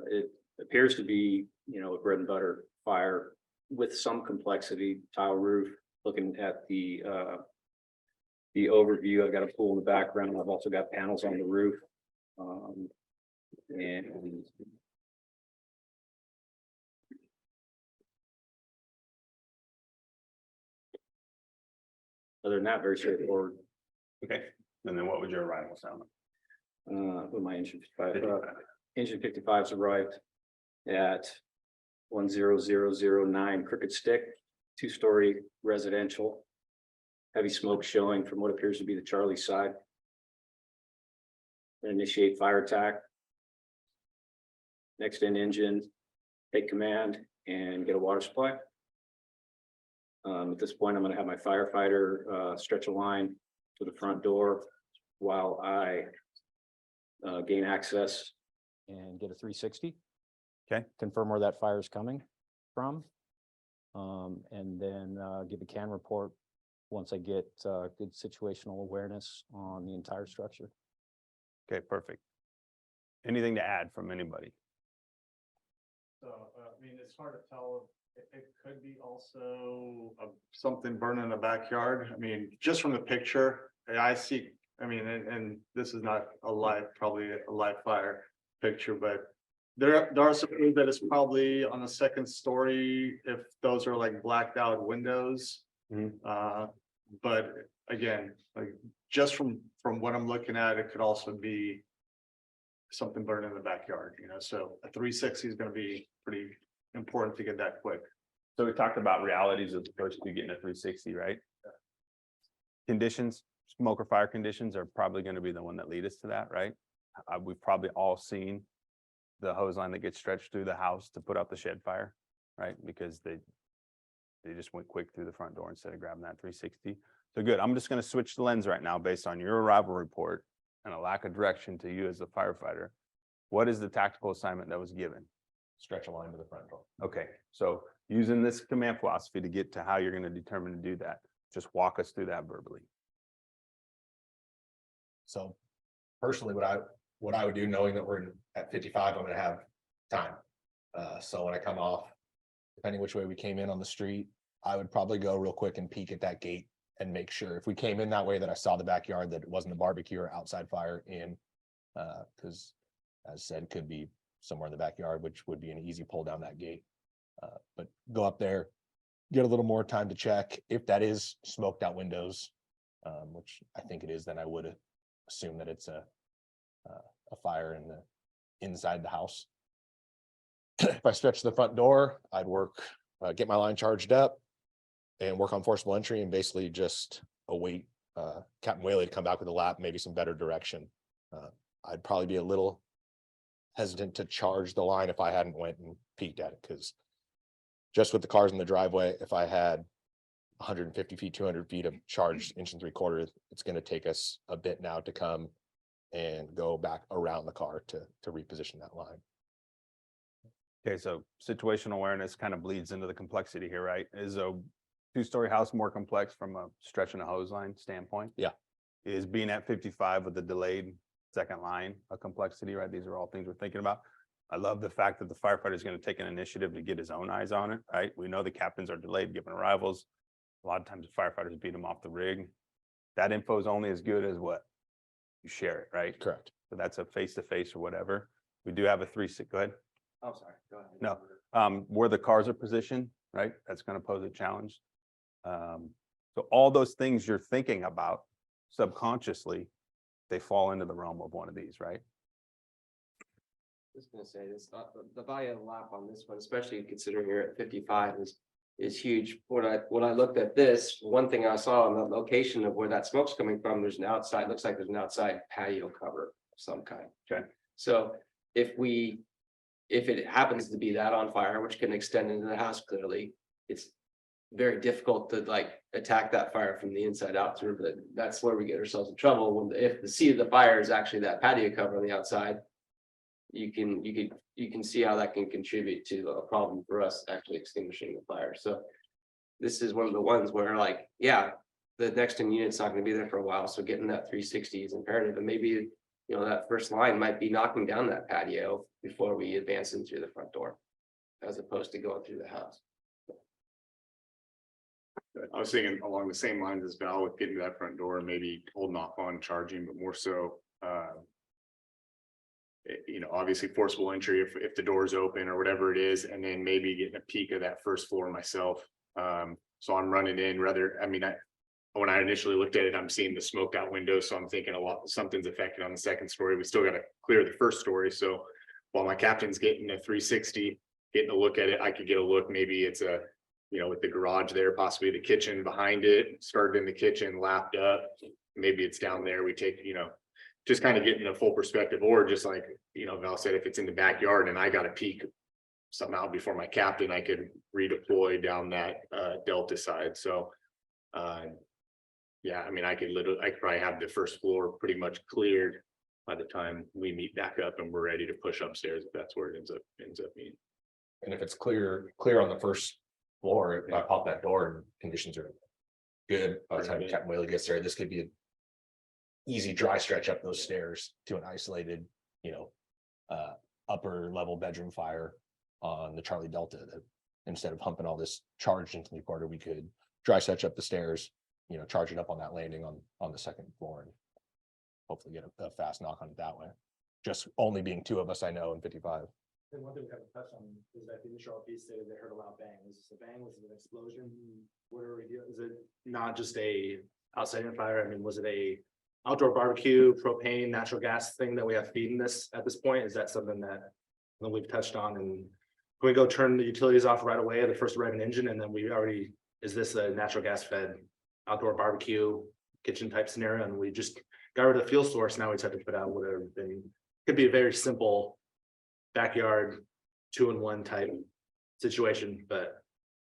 it appears to be, you know, a bread and butter fire with some complexity, tile roof. Looking at the overview, I've got a pool in the background. I've also got panels on the roof. And other than that, very straightforward. Okay, and then what would your arrival sound like? With my engine 55, engine 55's arrived at 10009 Crooked Stick, two-story residential. Heavy smoke showing from what appears to be the Charlie side. Initiate fire attack. Next in engine, take command and get a water supply. At this point, I'm going to have my firefighter stretch a line to the front door while I gain access And get a 360. Okay. Confirm where that fire is coming from. And then give a CAN report once I get good situational awareness on the entire structure. Okay, perfect. Anything to add from anybody? So, I mean, it's hard to tell. It could be also something burning in the backyard. I mean, just from the picture, I see, I mean, and this is not a live, probably a live fire picture, but there are some things that is probably on the second story, if those are like blacked out windows. But again, like just from what I'm looking at, it could also be something burning in the backyard, you know, so a 360 is going to be pretty important to get that quick. So we talked about realities as opposed to getting a 360, right? Conditions, smoke or fire conditions are probably going to be the one that lead us to that, right? We've probably all seen the hose line that gets stretched through the house to put out the shed fire, right? Because they just went quick through the front door instead of grabbing that 360. So good. I'm just going to switch the lens right now based on your arrival report and a lack of direction to you as a firefighter. What is the tactical assignment that was given? Stretch a line to the front door. Okay, so using this command philosophy to get to how you're going to determine to do that, just walk us through that verbally. So personally, what I would do, knowing that we're at 55, I'm gonna have time. So when I come off, depending which way we came in on the street, I would probably go real quick and peek at that gate and make sure if we came in that way that I saw the backyard, that it wasn't a barbecue or outside fire in. Because as said, could be somewhere in the backyard, which would be an easy pull down that gate. But go up there, get a little more time to check if that is smoked out windows, which I think it is, then I would assume that it's a fire in the inside the house. If I stretch the front door, I'd work, get my line charged up and work on forcible entry and basically just await Captain Whaley to come back with a lap, maybe some better direction. I'd probably be a little hesitant to charge the line if I hadn't went and peeked at it, because just with the cars in the driveway, if I had 150 feet, 200 feet of charged 1 3/4, it's going to take us a bit now to come and go back around the car to reposition that line. Okay, so situational awareness kind of bleeds into the complexity here, right? Is a 2-story house more complex from a stretching a hose line standpoint? Yeah. Is being at 55 with the delayed second line a complexity, right? These are all things we're thinking about. I love the fact that the firefighter is going to take an initiative to get his own eyes on it, right? We know the captains are delayed given arrivals. A lot of times the firefighters beat them off the rig. That info is only as good as what you share it, right? Correct. So that's a face-to-face or whatever. We do have a 3-6, go ahead. Oh, sorry, go ahead. No, where the cars are positioned, right? That's going to pose a challenge. So all those things you're thinking about subconsciously, they fall into the realm of one of these, right? Just gonna say this, the value of the lap on this one, especially considering you're at 55 is huge. When I looked at this, one thing I saw on the location of where that smoke's coming from, there's an outside, looks like there's an outside patio cover of some kind. Okay. So if it happens to be that on fire, which can extend into the house clearly, it's very difficult to like attack that fire from the inside out through, but that's where we get ourselves in trouble. When if the seat of the fire is actually that patio cover on the outside, you can see how that can contribute to a problem for us actually extinguishing the fire. So this is one of the ones where like, yeah, the next in unit's not going to be there for a while. So getting that 360 is imperative. And maybe, you know, that first line might be knocking down that patio before we advance in through the front door, as opposed to going through the house. I was thinking along the same lines as Val with getting to that front door and maybe holding off on charging, but more so, you know, obviously forcible entry if the door is open or whatever it is, and then maybe getting a peek of that first floor myself. So I'm running in when I initially looked at it, I'm seeing the smoked out window. So I'm thinking something's affected on the second story. We still got to clear the first story. So while my captain's getting a 360, getting a look at it, I could get a look. Maybe it's with the garage there, possibly the kitchen behind it, started in the kitchen, lapped up. Maybe it's down there. We take, just kind of getting a full perspective, or just like, Val said, if it's in the backyard and I got to peek somehow before my captain, I could redeploy down that Delta side. So, yeah, I could probably have the first floor pretty much cleared by the time we meet back up and we're ready to push upstairs, if that's where it ends up being. And if it's clear on the first floor, if I pop that door and conditions are good, by the time Captain Whaley gets there, this could be an easy dry stretch up those stairs to an isolated, upper level bedroom fire on the Charlie Delta. That instead of humping all this charged into the quarter, we could dry stretch up the stairs, charge it up on that landing on the second floor and hopefully get a fast knock on it that way. Just only being 2 of us, I know, in 55. And one thing we haven't touched on is that the initial RP stated they heard a loud bang. Was this a bang? Was it an explosion? What are we doing? Is it not just a outside fire? Was it a outdoor barbecue, propane, natural gas thing that we have feeding this at this point? Is that something that we've touched on? And can we go turn the utilities off right away, the first arriving engine, and then is this a natural gas fed outdoor barbecue kitchen type scenario? And we just got rid of the fuel source. Now we just have to put out whatever thing. Could be a very simple backyard 2-in-1 type situation, but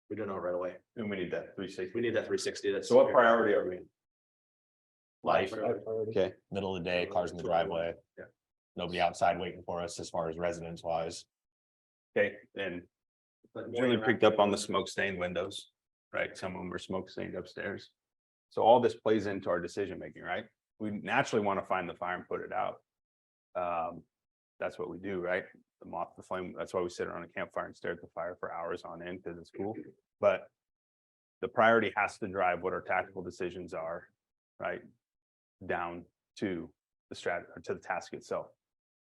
we don't know right away. And we need that 360. We need that 360. That's So what priority are we in? Life. Okay. Middle of the day, cars in the driveway. Yeah. Nobody outside waiting for us as far as residence wise. Okay, and Julie picked up on the smoke stained windows, right? Some of them are smoke stained upstairs. So all this plays into our decision making, right? We naturally want to find the fire and put it out. That's what we do, right? The moth, the flame, that's why we sit around a campfire and stare at the fire for hours on end because it's cool. But the priority has to drive what our tactical decisions are, right? Down to the strategy, or to the task itself.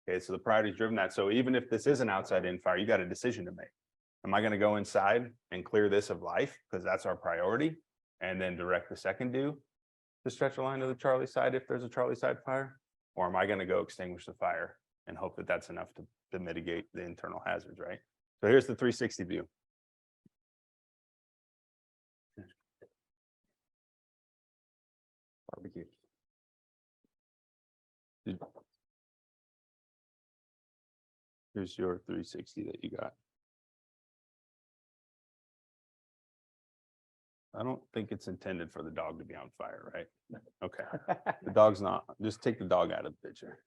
Okay, so the priority is driven that. So even if this is an outside in fire, you got a decision to make. Am I gonna go inside and clear this of life? Because that's our priority. And then direct the second due to stretch a line to the Charlie side if there's a Charlie side fire? Or am I gonna go extinguish the fire and hope that that's enough to mitigate the internal hazards, right? So here's the 360 view. Barbecue. Here's your 360 that you got. I don't think it's intended for the dog to be on fire, right? Okay, the dog's not. Just take the dog out of the picture.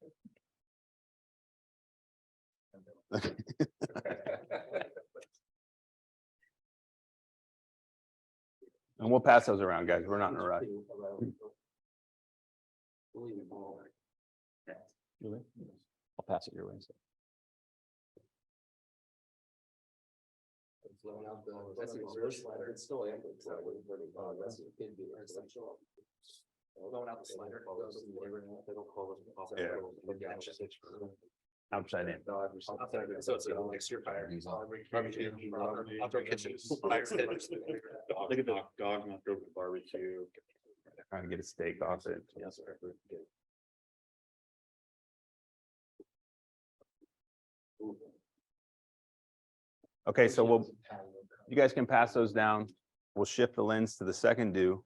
And we'll pass those around, guys. We're not in a rush. Really? I'll pass it your way. That's a reverse slider. It's still ample. It's not really burning. That's it could be essential. Blowing out the slider. Outside in. So it's an exterior fire. Outdoor kitchen. Look at the dog knocked over the barbecue. Trying to get a steak off it. Yes, sir. Okay, so you guys can pass those down. We'll shift the lens to the second due.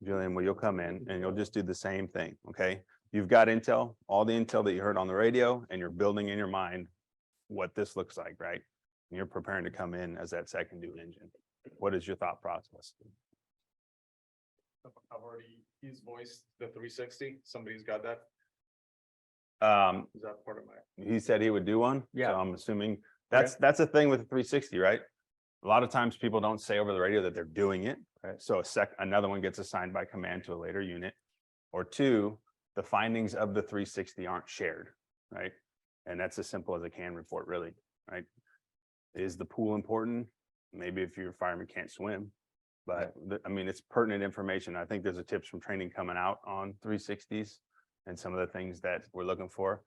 Julian, well, you'll come in and you'll just do the same thing, okay? You've got intel, all the intel that you heard on the radio, and you're building in your mind what this looks like, right? And you're preparing to come in as that second due engine. What is your thought process? I've already, he's voiced the 360. Somebody's got that. Is that part of my? He said he would do one. Yeah. So I'm assuming that's a thing with the 360, right? A lot of times people don't say over the radio that they're doing it. Right. So another one gets assigned by command to a later unit. Or two, the findings of the 360 aren't shared, right? And that's as simple as a CAN report, really, right? Is the pool important? Maybe if your fireman can't swim, but I mean, it's pertinent information. I think there's a tips from training coming out on 360s and some of the things that we're looking for.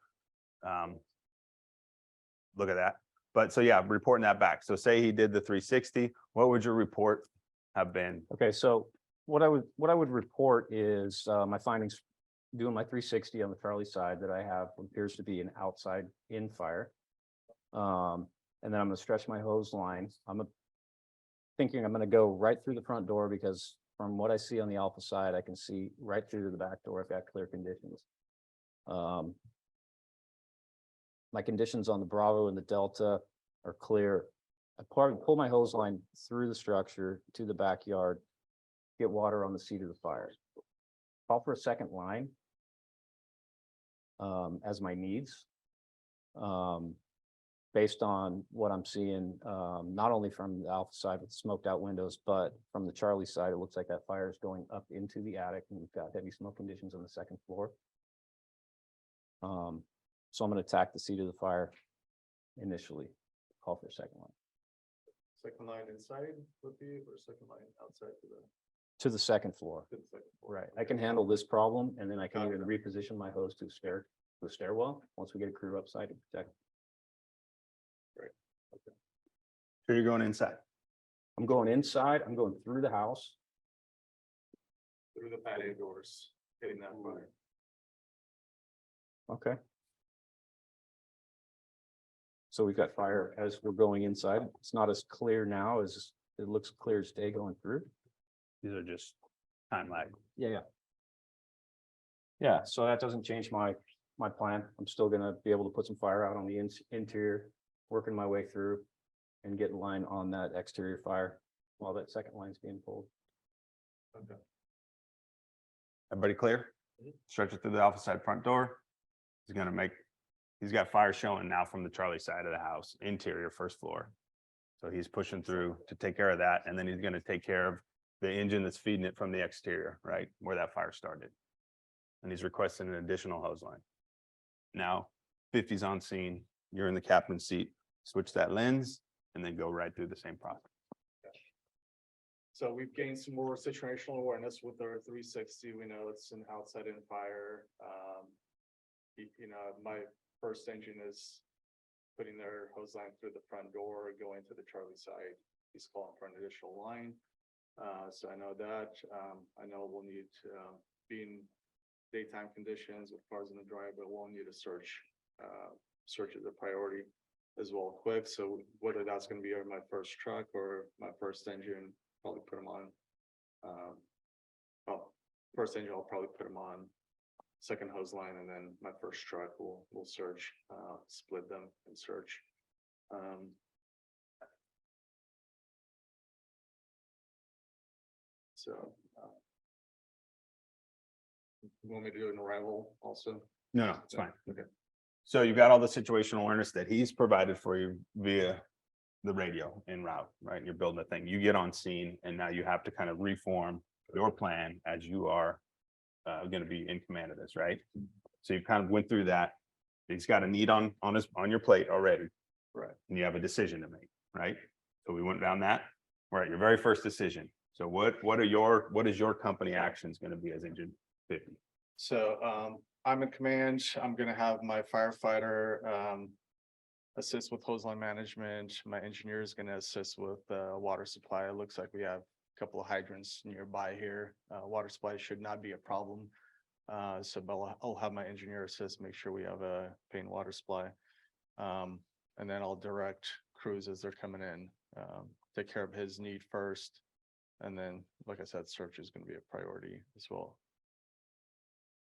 Look at that. But so yeah, reporting that back. So say he did the 360, what would your report have been? Okay, so what I would report is my findings doing my 360 on the Charlie side that I have appears to be an outside in fire. And then I'm gonna stretch my hose line. Thinking I'm gonna go right through the front door because from what I see on the Alpha side, I can see right through to the back door. I've got clear conditions. My conditions on the Bravo and the Delta are clear. I pull my hose line through the structure to the backyard, get water on the seat of the fire. Call for a second line as my needs. Based on what I'm seeing, not only from the Alpha side with smoked out windows, but from the Charlie side, it looks like that fire is going up into the attic and we've got heavy smoke conditions on the second floor. So I'm going to attack the seat of the fire initially, call for a second line. Second line inside would be, or second line outside To the second floor. to the second floor? Right. I can handle this problem and then I can even reposition my hose to the stairwell once we get a crew upside to protect. So you're going inside. I'm going inside, I'm going through the house. Through the patio doors, hitting that fire. Okay. So we've got fire as we're going inside. It's not as clear now as it looks clear as day going through. These are just time lag. Yeah. Yeah, so that doesn't change my plan. I'm still gonna be able to put some fire out on the interior, working my way through and getting line on that exterior fire while that second line's being pulled. Okay. Everybody clear? Stretch it through the Alpha side front door. He's got fire showing now from the Charlie side of the house, interior first floor. So he's pushing through to take care of that. And then he's going to take care of the engine that's feeding it from the exterior, right? Where that fire started. And he's requesting an additional hose line. Now 50's on scene, you're in the captain's seat, switch that lens and then go right through the same process. So we've gained some more situational awareness with our 360. We know it's an outside in fire. You know, my first engine is putting their hose line through the front door, going to the Charlie side. He's calling for an additional line. So I know that. I know we'll need to be in daytime conditions with cars in the drive, but we'll need a search. Search is a priority as well, quick. So whether that's going to be my first truck or my first engine, probably put them on. Well, first engine, I'll probably put them on second hose line, and then my first truck will search, split them and search. So. You want me to do an arrival also? No, it's fine. Okay. So you've got all the situational awareness that he's provided for you via the radio en route, right? You're building a thing, you get on scene, and now you have to kind of reform your plan as you are going to be in command of this, right? So you kind of went through that. He's got a need on your plate already. Right. And you have a decision to make, right? So we went down that. We're at your very first decision. So what is your company actions going to be as engine 50? So I'm in command. I'm gonna have my firefighter assist with hose line management. My engineer is gonna assist with water supply. It looks like we have a couple of hydrants nearby here. Water supply should not be a problem. So I'll have my engineer assist, make sure we have a clean water supply. And then I'll direct crews as they're coming in, take care of his need first. And then, like I said, search is gonna be a priority as well.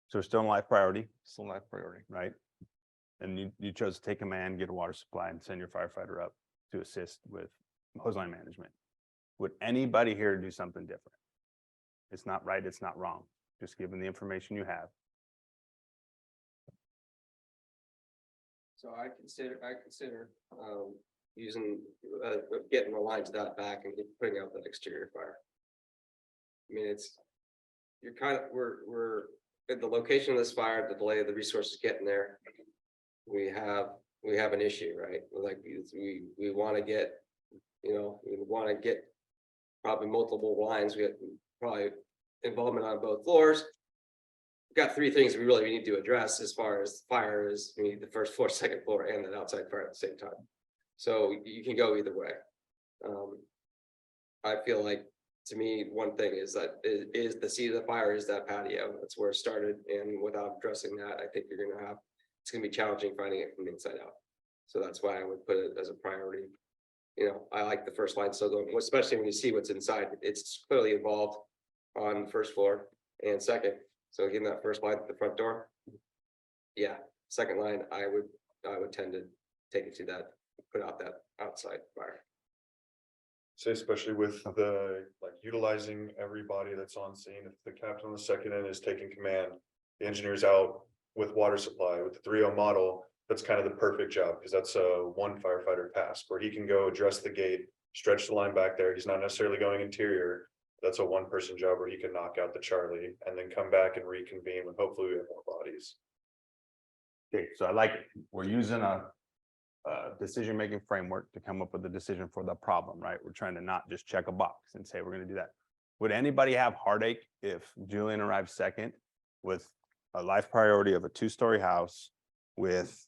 So still in life priority, Still not priority. right? And you chose to take command, get a water supply, and send your firefighter up to assist with hose line management. Would anybody here do something different? It's not right, it's not wrong. Just given the information you have. So I consider using, getting the lines that back and putting out that exterior fire. I mean, you're kind of, we're at the location of this fire, the delay of the resources getting there. We have an issue, right? Like we want to get, we want to get probably multiple lines. We have probably involvement on both floors. We've got three things we really need to address as far as fire is. We need the first floor, second floor, and the outside fire at the same time. So you can go either way. I feel like, to me, one thing is that is the seat of the fire is that patio. That's where it started. And without addressing that, I think it's going to be challenging finding it from the inside out. So that's why I would put it as a priority. I like the first line. So especially when you see what's inside, it's clearly involved on the first floor and second. So getting that first line at the front door. Yeah. Second line, I would tend to take it to that, put out that outside fire. Say especially with the, like, utilizing everybody that's on scene. If the captain on the second end is taking command, the engineer's out with water supply with the 3.0 model, that's kind of the perfect job, because that's a one firefighter task where he can go address the gate, stretch the line back there. He's not necessarily going interior. That's a one person job where he can knock out the Charlie and then come back and reconvene when hopefully we have more bodies. Okay, so I like it. We're using a decision-making framework to come up with a decision for the problem, right? We're trying to not just check a box and say we're going to do that. Would anybody have heartache if Julian arrives second with a life priority of a 2-story house with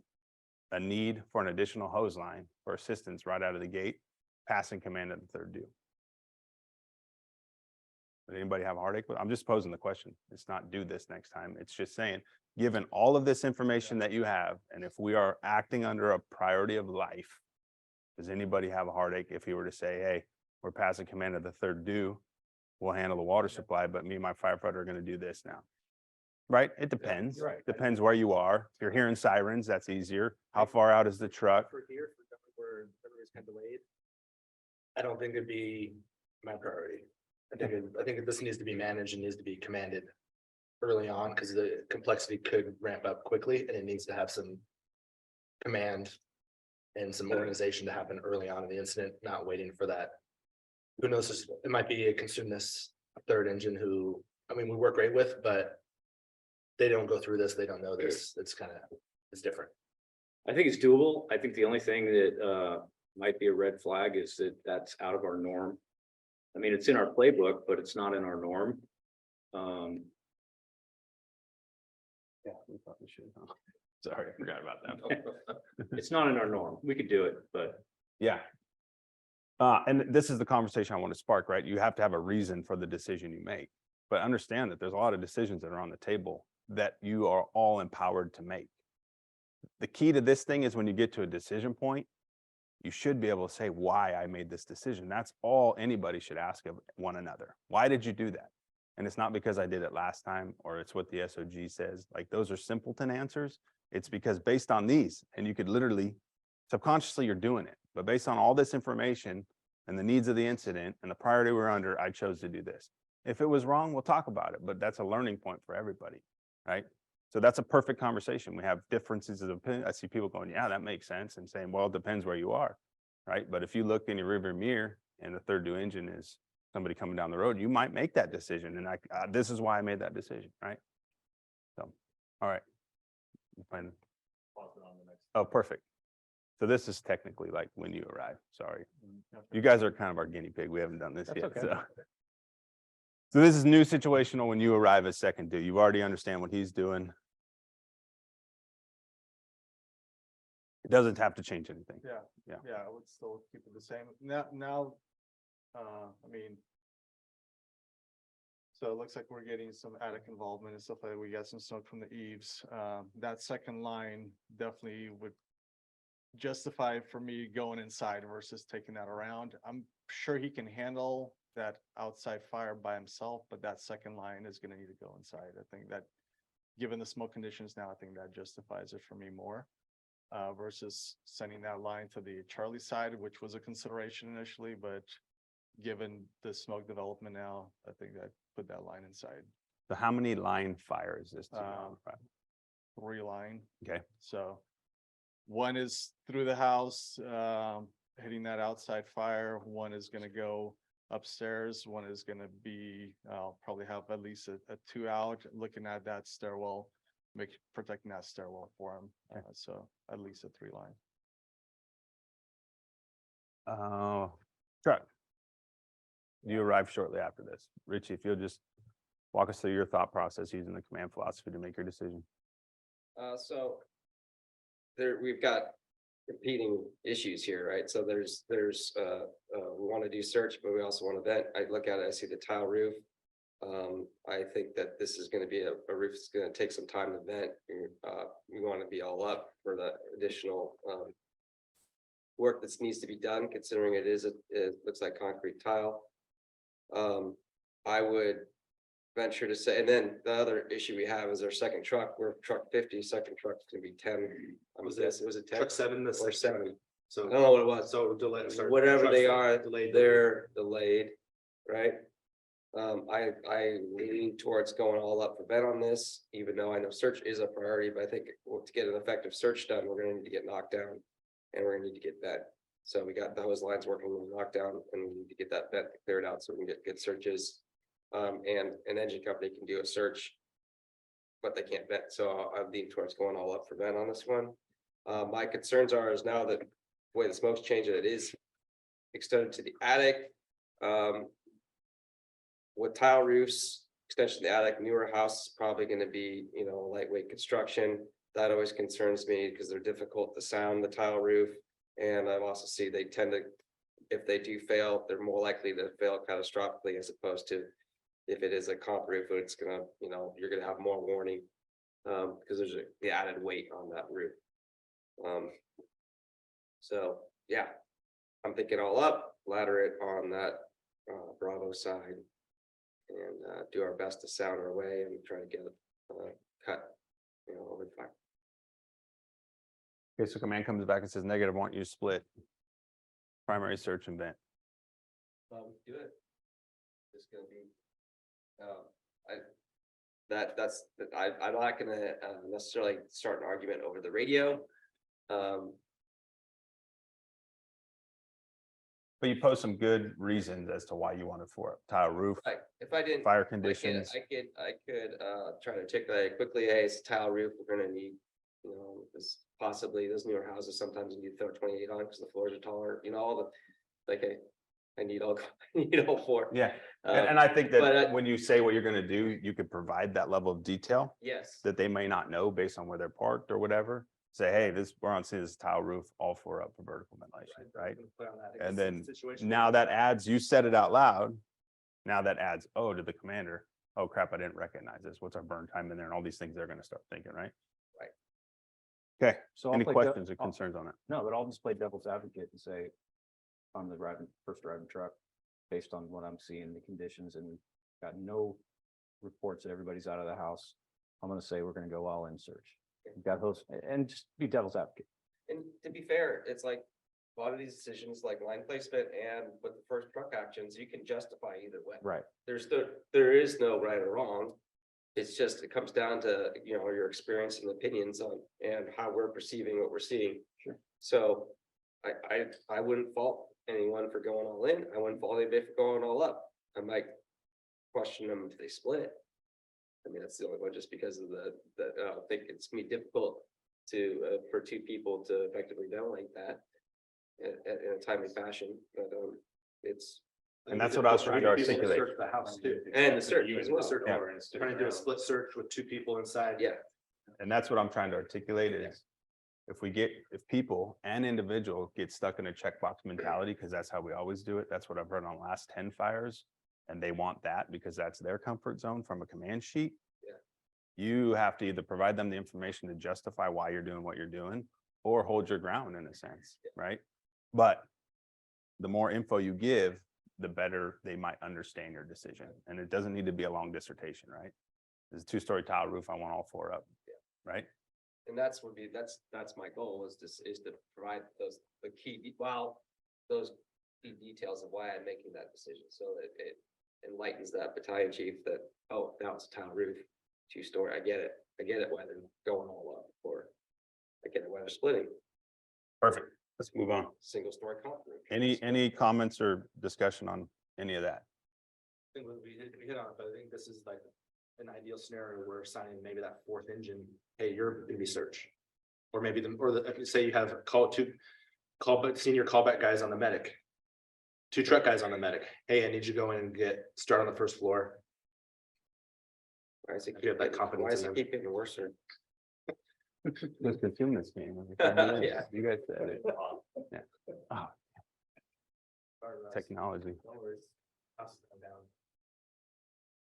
a need for an additional hose line for assistance right out of the gate, passing command at the third due? Would anybody have heartache? I'm just posing the question. It's not do this next time. It's just saying, given all of this information that you have, and if we are acting under a priority of life, does anybody have a heartache if he were to say, hey, we're passing command of the third due, we'll handle the water supply, but me and my firefighter are going to do this now? Right? It depends. Right. Depends where you are. If you're hearing sirens, that's easier. How far out is the truck? For here, where everybody's kind of delayed, I don't think it'd be my priority. I think this needs to be managed and needs to be commanded early on, because the complexity could ramp up quickly, and it needs to have some command and some organization to happen early on in the incident, not waiting for that. Who knows? It might be a consume this third engine who, we work great with, but they don't go through this. They don't know this. It's kind of is different. I think it's doable. I think the only thing that might be a red flag is that that's out of our norm. I mean, it's in our playbook, but it's not in our norm. Yeah, we probably should. Huh? Sorry, I forgot about that. It's not in our norm. We could do it, but Yeah. And this is the conversation I want to spark, right? You have to have a reason for the decision you make, but understand that there's a lot of decisions that are on the table that you are all empowered to make. The key to this thing is when you get to a decision point, you should be able to say why I made this decision. That's all anybody should ask of one another. Why did you do that? And it's not because I did it last time, or it's what the SOG says. Like, those are simpleton answers. It's because based on these, and you could literally, subconsciously you're doing it, but based on all this information and the needs of the incident and the priority we're under, I chose to do this. If it was wrong, we'll talk about it, but that's a learning point for everybody, right? So that's a perfect conversation. We have differences of opinion. I see people going, yeah, that makes sense, and saying, well, it depends where you are, right? But if you look in your rearview mirror and the third due engine is somebody coming down the road, you might make that decision. And this is why I made that decision, right? So, all right. Oh, perfect. So this is technically like when you arrive. Sorry. You guys are kind of our guinea pig. We haven't done this yet. okay. So this is new situational when you arrive as second due. You already understand what he's doing. It doesn't have to change anything. Yeah. I would still keep it the same. Now, I mean, so it looks like we're getting some attic involvement and stuff like that. We got some smoke from the eaves. That second line definitely would justify for me going inside versus taking that around. I'm sure he can handle that outside fire by himself, but that second line is going to need to go inside. I think that given the smoke conditions now, I think that justifies it for me more versus sending that line to the Charlie side, which was a consideration initially, but given the smoke development now, I think that put that line inside. So how many line fire is this? 3 line. Okay. So one is through the house, hitting that outside fire. One is going to go upstairs. One is going to be, I'll probably have at least a 2 out looking at that stairwell, protecting that stairwell for him. So at least a 3 line. Chuck, you arrived shortly after this. Richie, if you'll just walk us through your thought process using the command philosophy to make your decision. So we've got competing issues here, right? So we want to do search, but we also want to vent. I look at it, I see the tile roof. I think that this is going to be a roof that's going to take some time to vent. We want to be all up for the additional work that needs to be done, considering it looks like concrete tile. I would venture to say, and then the other issue we have is our second truck. We're truck 50, second truck's gonna be 10. Was it 10? Truck 7, the Or 7. So I don't know what it was. So delayed. Whatever they are, delayed. they're delayed, right? I lean towards going all up for vent on this, even though I know search is a priority, but I think to get an effective search done, we're gonna need to get knocked down and we're gonna need to get vent. So we got those lines working with knockdown and we need to get that vent cleared out so we can get good searches. And an engine company can do a search, but they can't vent. So I'll lean towards going all up for vent on this one. My concerns is now that the way the smoke's changing, it is extended to the attic. With tile roofs, extension to the attic, newer house is probably going to be, lightweight construction. That always concerns me because they're difficult to sound the tile roof. And I've also seen they tend to, if they do fail, they're more likely to fail catastrophically as opposed to if it is a comp roof, it's gonna, you're gonna have more warning because there's the added weight on that roof. So yeah, I'm thinking all up, ladder it on that Bravo side and do our best to sound our way and try to get it cut, over the fire. Okay, so command comes back and says negative, want you to split primary search and vent. Do it. It's gonna be. I'm not gonna necessarily start an argument over the radio. But you post some good reasons as to why you wanted for it. Tile roof, If I didn't. fire conditions. I could try to articulate quickly. Hey, it's a tile roof. We're gonna need, you know, this possibly those newer houses, sometimes you need to throw 28 on because the floors are taller, you know, all the, like, I need all, I need all four. Yeah, Um, and I think but that I- when you say what you're gonna do, you could provide that level of detail Yes, that they may not know based on where they're parked or whatever. Say, hey, this, we're on seeing this tile roof, all four up for vertical ventilation, right? And then now that adds, you said it out loud. Now that adds, oh, to the commander, oh crap, I didn't recognize this. What's our burn time in there? And all these things they're gonna start thinking, right? Right. Okay, So I'll any play questions or concerns on it? No, but I'll just play devil's advocate and say, I'm the first driving truck, based on what I'm seeing, the conditions, and got no reports that everybody's out of the house. I'm gonna say we're gonna go all in search. We've got those, and just be devil's advocate. and to be fair, it's like a lot of these decisions, like line placement and with the first truck actions, you can justify either way. Right. There is no right or wrong. It's just, it comes down to, you know, your experience and opinions on, and how we're perceiving what we're seeing. Sure. So I wouldn't fault anyone for going all in. I wouldn't fault anybody for going all up. I might question them if they split. I mean, that's the only one, just because of I think it's gonna be difficult to, for two people to effectively ventilate that in a timely fashion, but, it's. And that's what I was trying to articulate. Search the house too. And the search You as can well. search Yeah. more, and trying to do a split search with two people inside. Yeah, And that's what I'm trying to articulate is if people and individual get stuck in a checkbox mentality, because that's how we always do it. That's what I've heard on the last 10 fires. And they want that because that's their comfort zone from a command sheet. Yeah. You have to either provide them the information to justify why you're doing what you're doing or hold your ground in a sense, right? But the more info you give, the better they might understand your decision. And it doesn't need to be a long dissertation, right? There's a 2-story tile roof. I want all 4 up, right? and that's my goal is to provide the key, those key details of why I'm making that decision, so that it enlightens that battalion chief that, oh, now it's a town roof, 2-story, I get it why they're going all up, or I get it why they're splitting, Perfect. Let's move on. single story comp roof. Any comments or discussion on any of that? I think we hit on it, but I think this is like an ideal scenario where signing maybe that fourth engine, hey, you're gonna be search. Or maybe say you have senior callback guys on the medic. 2 truck guys on the medic. Hey, I need you to go in and start on the first floor. Why is it If you have that confidence why is in it them. keep getting worse? Let's consume this game. Yeah. You guys said it. Yeah. Oh, technology.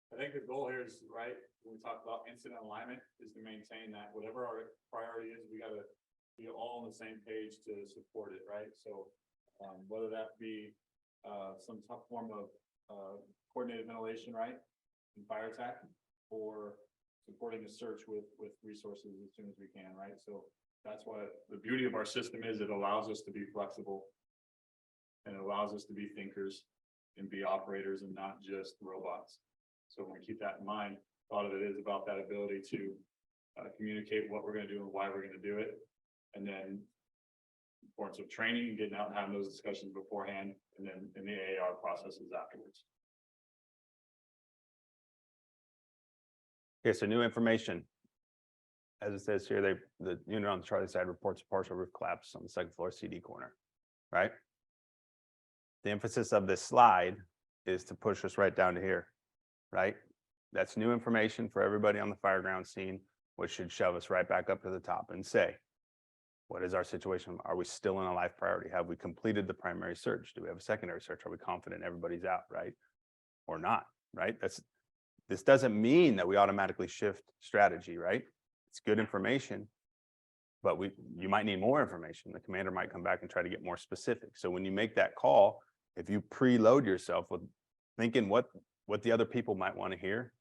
I think the goal here is, right, when we talk about incident alignment, is to maintain that whatever our priority is, we gotta be all on the same page to support it, right? So whether that be some tough form of coordinated ventilation, right? And fire attack, or supporting a search with resources as soon as we can, right? So that's what the beauty of our system is. It allows us to be flexible. And it allows us to be thinkers and be operators and not just robots. So when we keep that in mind, a lot of it is about that ability to communicate what we're gonna do and why we're gonna do it. And then importance of training, getting out and having those discussions beforehand, and then in the AAR processes afterwards. Okay, so new information. As it says here, the unit on the Charlie side reports a partial roof collapse on the 2nd floor CD corner, right? The emphasis of this slide is to push us right down to here, right? That's new information for everybody on the fire ground scene, which should shove us right back up to the top and say, what is our situation? Are we still in a life priority? Have we completed the primary search? Do we have a secondary search? Are we confident everybody's out, right? Or not, right? This doesn't mean that we automatically shift strategy, right? It's good information, but you might need more information. The commander might come back and try to get more specific. So when you make that call, if you preload yourself with thinking what the other people might want to hear,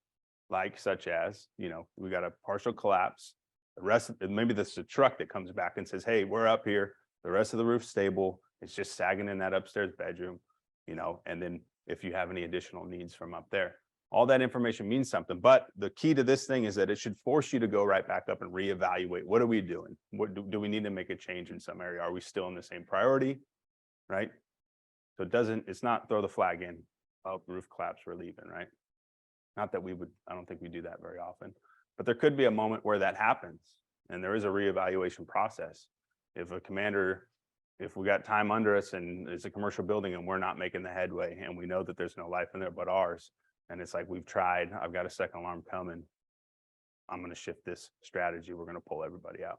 like such as, you know, we got a partial collapse, the rest of maybe this is a truck that comes back and says, hey, we're up here, the rest of the roof's stable, it's just sagging in that upstairs bedroom, you know, and then if you have any additional needs from up there. All that information means something, but the key to this thing is that it should force you to go right back up and reevaluate. What are we doing? What do we need to make a change in some area? Are we still in the same priority? Right? So it's not throw the flag in, oh, roof collapse, we're leaving, right? Not that I don't think we do that very often, but there could be a moment where that happens and there is a reevaluation process. If a commander, if we got time under us and it's a commercial building and we're not making the headway and we know that there's no life in there but ours, and it's like, we've tried, I've got a second alarm coming, I'm going to shift this strategy. We're going to pull everybody out.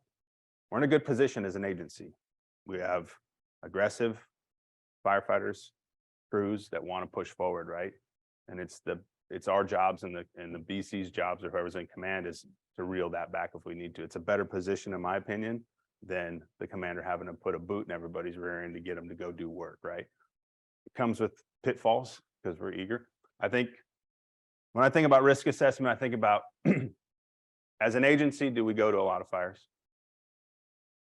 We're in a good position as an agency. We have aggressive firefighters, crews that want to push forward, right? And it's our jobs and the BC's jobs, or whoever's in command, is to reel that back if we need to. It's a better position, in my opinion, than the commander having to put a boot in everybody's rear end to get them to go do work, right? It comes with pitfalls because we're eager. I think when I think about risk assessment, I think about as an agency, do we go to a lot of fires?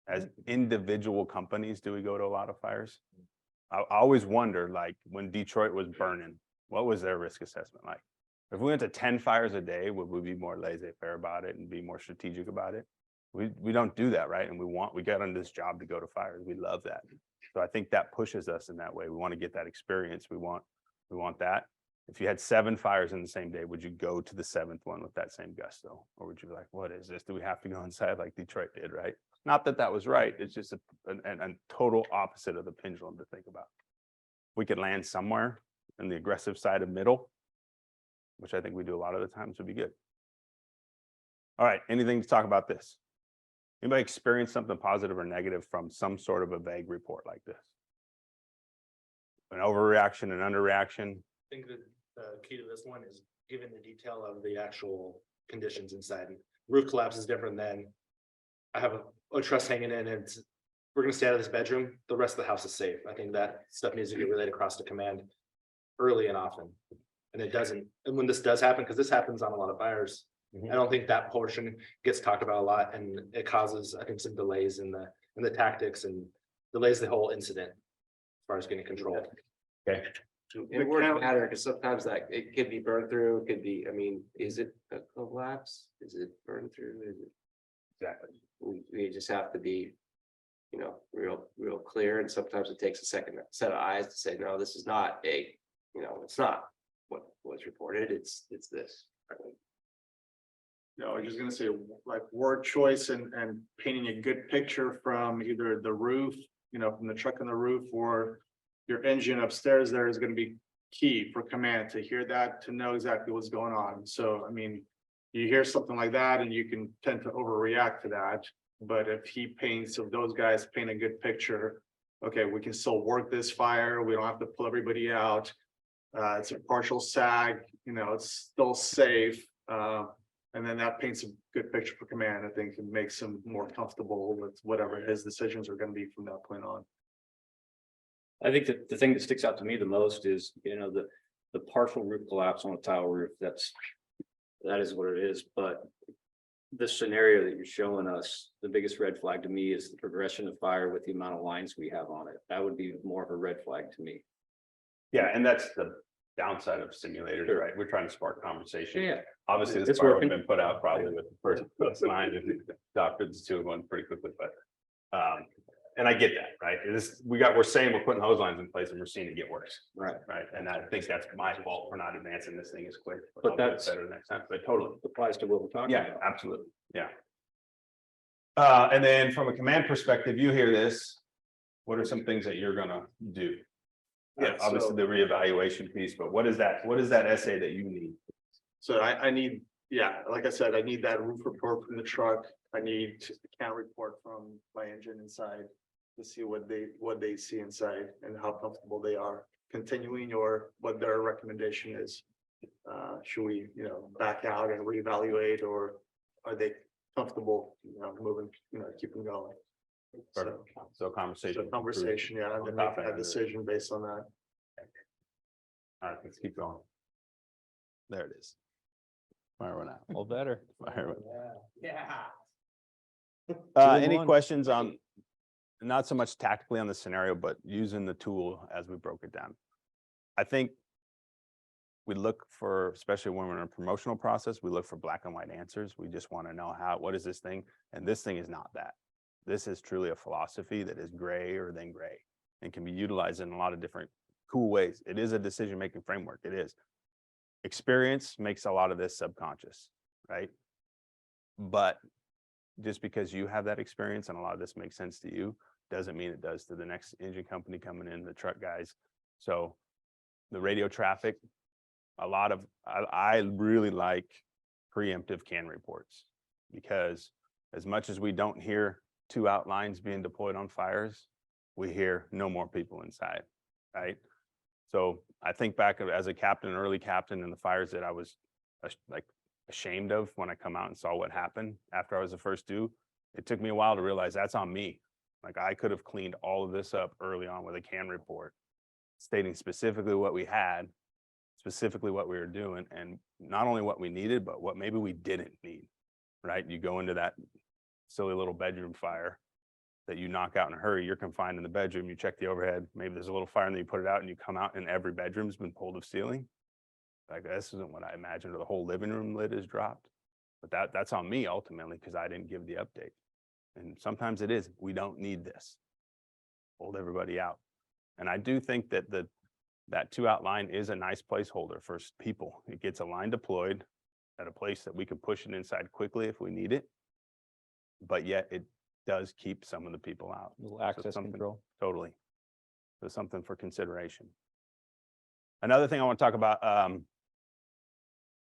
As individual companies, do we go to a lot of fires? I always wonder, like when Detroit was burning, what was their risk assessment like? If we went to 10 fires a day, would we be more laissez-faire about it and be more strategic about it? We don't do that, right? And we got on this job to go to fires. We love that. So I think that pushes us in that way. We want to get that experience. We want that. If you had 7 fires in the same day, would you go to the 7th one with that same gusto? Or would you be like, what is this? Do we have to go inside like Detroit did, right? Not that that was right. It's just a total opposite of the pendulum to think about. We could land somewhere in the aggressive side of middle, which I think we do a lot of the times, would be good. All right, anything to talk about this? Anybody experience something positive or negative from some sort of a vague report like this? An overreaction, an underreaction? I think that the key to this one is given the detail of the actual conditions inside. Roof collapse is different than I have a truss hanging in and we're gonna stay out of this bedroom. The rest of the house is safe. I think that stuff needs to get relayed across to command early and often. And it doesn't, and when this does happen, because this happens on a lot of fires, I don't think that portion gets talked about a lot, and it causes, I think, some delays in the tactics and delays the whole incident as far as getting controlled. Okay. It wouldn't matter because sometimes that it could be burned through, it could be, I mean, is it a collapse? Is it burned through? Is it? Exactly. We just have to be, you know, real clear. And sometimes it takes a second set of eyes to say, no, this is not it's not what was reported. It's this. No, I was just gonna say, like, word choice and painting a good picture from either the roof, from the truck on the roof, or your engine upstairs there is gonna be key for command to hear that, to know exactly what's going on. So, I mean, you hear something like that and you can tend to overreact to that. But if those guys paint a good picture, okay, we can still work this fire. We don't have to pull everybody out. It's a partial sag, it's still safe. And then that paints a good picture for command. I think it makes him more comfortable with whatever his decisions are going to be from that point on. I think that the thing that sticks out to me the most is, the partial roof collapse on a tile roof. That is what it is. But the scenario that you're showing us, the biggest red flag to me is the progression of fire with the amount of lines we have on it. That would be more of a red flag to me. Yeah, and that's the downside of simulators, right? We're trying to spark conversation. Yeah. Obviously, this It's fire would working. have been put out probably with the first line and doctored the 2 1 pretty quickly, but and I get that, right? We're saying we're putting hose lines in place and we're seeing it get worse. Right. Right. And I think that's my fault for not advancing this thing as quick. But I'll do it that's- better next time, but totally. Applies to what we're talking Yeah, about. absolutely. Yeah. And then from a command perspective, you hear this. What are some things that you're gonna do? Yeah, Obviously so- the reevaluation piece, but what is that essay that you need? So I need, like I said, I need that roof report from the truck. I need a count report from my engine inside to see what they see inside and how comfortable they are continuing, or what their recommendation is. Should we, back out and reevaluate, or are they comfortable, moving, keeping going? So conversation. Yeah, and then make that decision based on that. All right, let's keep going. There it is. Fire one out. All better. Fire one. Yeah. Any questions on, not so much tactically on the scenario, but using the tool as we broke it down? I think we look for, especially when we're in a promotional process, we look for black and white answers. We just want to know what is this thing? And this thing is not that. This is truly a philosophy that is grayer than gray and can be utilized in a lot of different cool ways. It is a decision-making framework. It is. Experience makes a lot of this subconscious, right? But just because you have that experience and a lot of this makes sense to you, doesn't mean it does to the next engine company coming in, the truck guys. So the radio traffic, I really like preemptive CAN reports, because as much as we don't hear 2 outlines being deployed on fires, we hear no more people inside, right? So I think back as a captain, early captain in the fires that I was like ashamed of when I come out and saw what happened after I was the first due. It took me a while to realize that's on me. Like I could have cleaned all of this up early on with a CAN report, stating specifically what we had, specifically what we were doing, and not only what we needed, but what maybe we didn't need, right? You go into that silly little bedroom fire that you knock out in a hurry, you're confined in the bedroom, you check the overhead, maybe there's a little fire and then you put it out and you come out and every bedroom's been pulled of ceiling. Like this isn't what I imagined, or the whole living room lid is dropped. But that's on me ultimately, because I didn't give the update. And sometimes it is, we don't need this. Hold everybody out. And I do think that that 2 out line is a nice placeholder for people. It gets a line deployed at a place that we can push it inside quickly if we need it. But yet it does keep some of the people out. Little access control. Totally. So something for consideration. Another thing I want to talk about,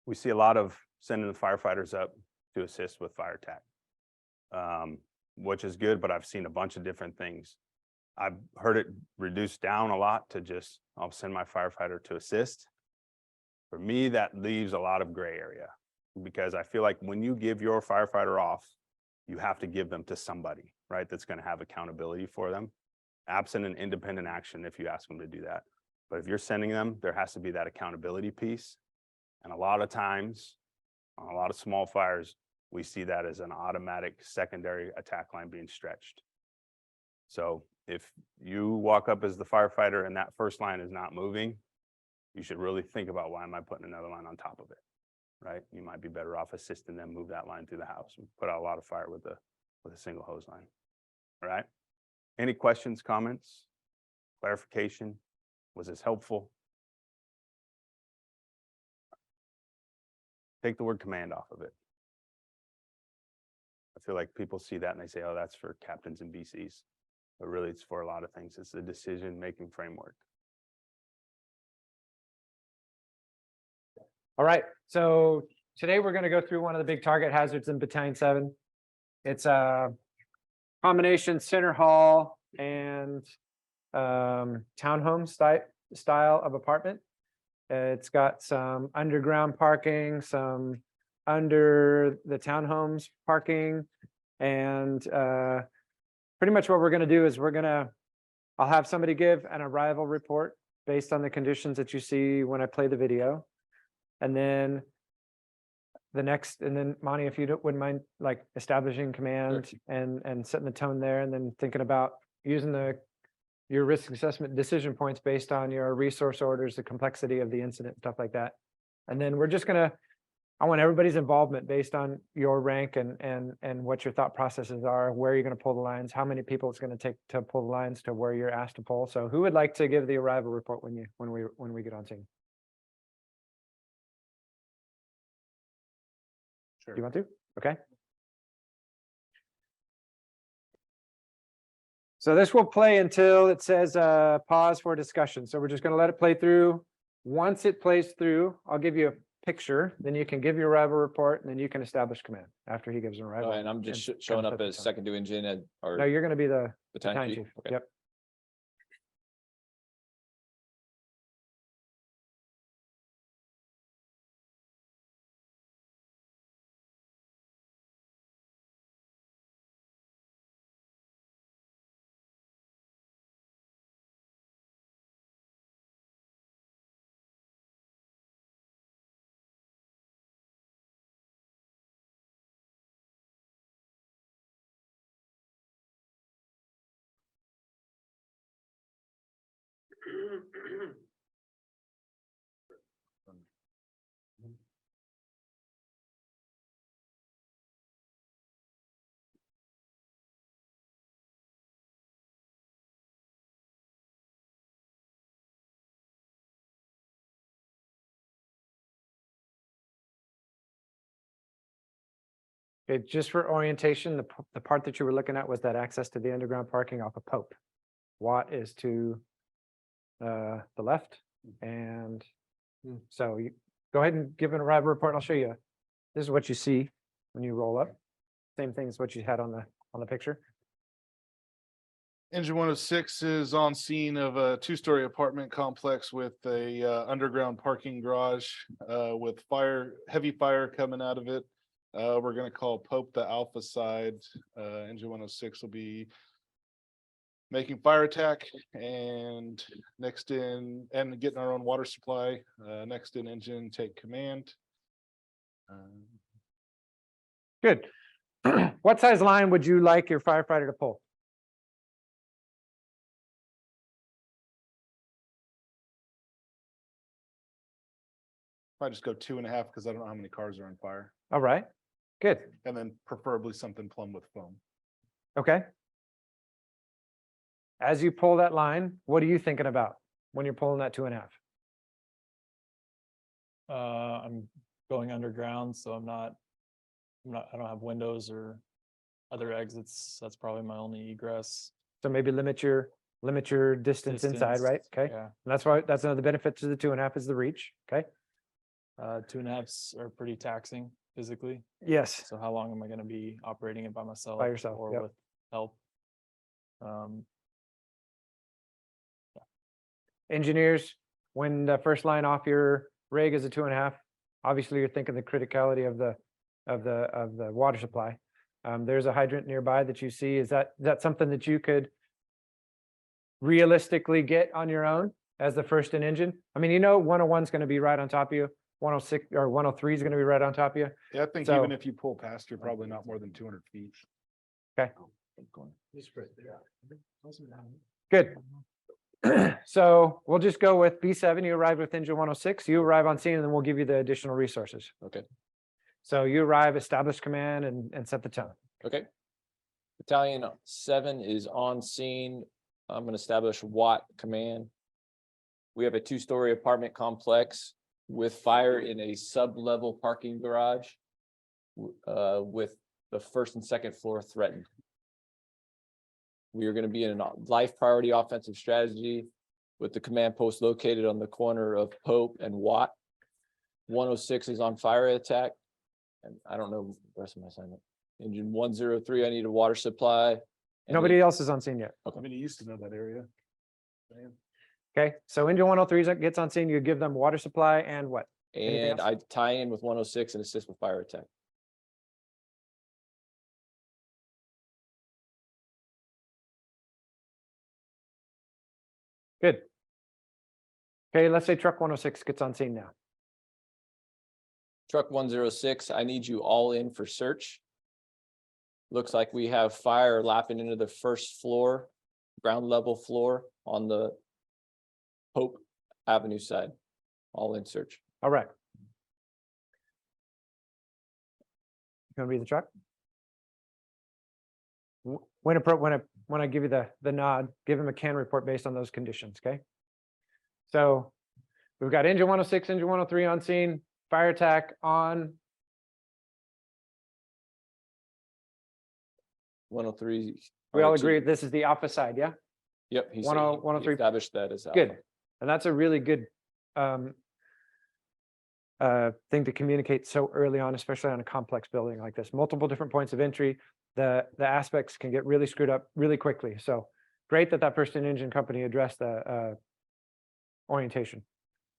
we see a lot of sending the firefighters up to assist with fire attack, which is good, but I've seen a bunch of different things. I've heard it reduced down a lot to just, I'll send my firefighter to assist. For me, that leaves a lot of gray area, because I feel like when you give your firefighter off, you have to give them to somebody, right? That's going to have accountability for them, absent an independent action if you ask them to do that. But if you're sending them, there has to be that accountability piece. And a lot of times, on a lot of small fires, we see that as an automatic secondary attack line being stretched. So if you walk up as the firefighter and that first line is not moving, you should really think about, why am I putting another line on top of it, right? You might be better off assisting them move that line through the house and put out a lot of fire with a single hose line. All right. Any questions, comments, clarification? Was this helpful? Take the word command off of it. I feel like people see that and they say, oh, that's for captains and BCs. But really, it's for a lot of things. It's a decision-making framework. All right, so today we're going to go through one of the big target hazards in Battalion 7. It's a combination center hall and townhome style of apartment. It's got some underground parking, some under the townhomes parking, and pretty much what we're going to do is I'll have somebody give an arrival report based on the conditions that you see when I play the video. And then Monty, if you wouldn't mind, like establishing command and setting the tone there, and then thinking about using your risk assessment decision points based on your resource orders, the complexity of the incident, stuff like that. And then I want everybody's involvement based on your rank and what your thought processes are, where you're going to pull the lines, how many people it's going to take to pull the lines to where you're asked to pull. So who would like to give the arrival report when we get on scene? Sure. Do you want to? Okay. So this will play until it says pause for discussion. So we're just going to let it play through. Once it plays through, I'll give you a picture, then you can give your arrival report, and then you can establish command after he gives an arrival. And I'm just showing up as second due engine or. No, you're going to be the battalion battalion chief. Okay. Yep. Okay, just for orientation, the part that you were looking at was that access to the underground parking off of Pope. Watt is to the left, and so you go ahead and give an arrival report. I'll show you. This is what you see when you roll up. Same thing as what you had on the picture. Engine 106 is on scene of a two-story apartment complex with a underground parking garage with heavy fire coming out of it. We're gonna call Pope the alpha side. Engine 106 will be making fire attack, and next in, and getting our own water supply. Next in engine take command. Good. What size line would you like your firefighter to pull? I just go 2.5 because I don't know how many cars are on fire, All right, good. and then preferably something plumb with foam. Okay. As you pull that line, what are you thinking about when you're pulling that 2.5? I'm going underground, so I don't have windows or other exits. That's probably my only egress. So maybe limit your distance inside, right? Okay. Yeah. And that's why, that's another benefit to the 2.5 is the reach. Okay. 2.5s are pretty taxing physically. Yes. So how long am I gonna be operating it by myself? By yourself, or yep. with help? Um, Engineers, when the first line off your rig is a 2.5, obviously you're thinking the criticality of the water supply. There's a hydrant nearby that you see. Is that something that you could realistically get on your own as the first in engine? I mean, 101 is going to be right on top of you. 106 or 103 is going to be right on top of you. Yeah, I think So- even if you pull past, you're probably not more than 200 feet. Okay. Good. So we'll just go with B7. You arrive with engine 106. You arrive on scene, and then we'll give you the additional resources. Okay. So you arrive, establish command, and set the tone. Okay. Battalion 7 is on scene. I'm gonna establish Watt command. We have a two-story apartment complex with fire in a sub-level parking garage. With the first and second floor threatened. We are gonna be in a life priority offensive strategy with the command post located on the corner of Pope and Watt. 106 is on fire attack. And I don't know the rest of my assignment. Engine 103, I need a water supply. And Nobody else is on scene yet. I mean, he used to know that area. Okay, so engine 103 gets on scene, you give them water supply and what? Anything And else? I tie in with 106 and assist with fire attack. Good. Okay, let's say truck 106 gets on scene now. Truck 106, I need you all in for search. Looks like we have fire lapping into the first floor, ground level floor on the Pope Avenue side. All in search. All right. Gonna be the truck? When I give you the nod, give him a can report based on those conditions, okay? So we've got engine 106, engine 103 on scene, fire attack on 103. we all R2. agree this is the alpha side, yeah? Yep. He 10 said he 103. established that as. alpha. Good. And that's a really good thing to communicate so early on, especially on a complex building like this. Multiple different points of entry. The aspects can get really screwed up really quickly. So great that first in engine company addressed the orientation.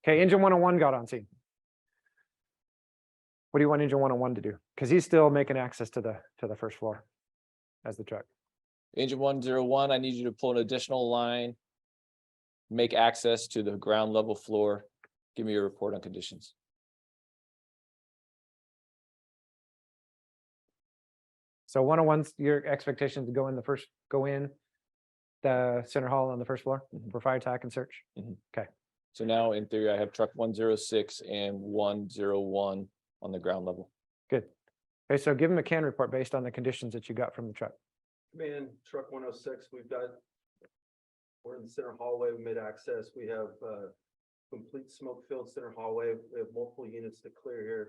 Okay, engine 101 got on scene. What do you want engine 101 to do? Because he's still making access to the first floor as the truck. Engine 101, I need you to pull an additional line. Make access to the ground level floor. Give me your report on conditions. So 101's your expectation to go in the center hall on the first floor for fire attack and search. Okay. So now in theory, I have truck 106 and 101 on the ground level. Good. Okay, so give him a can report based on the conditions that you got from the truck. Command truck 106, we're in the center hallway, we made access, we have complete smoke filled center hallway, we have multiple units to clear here.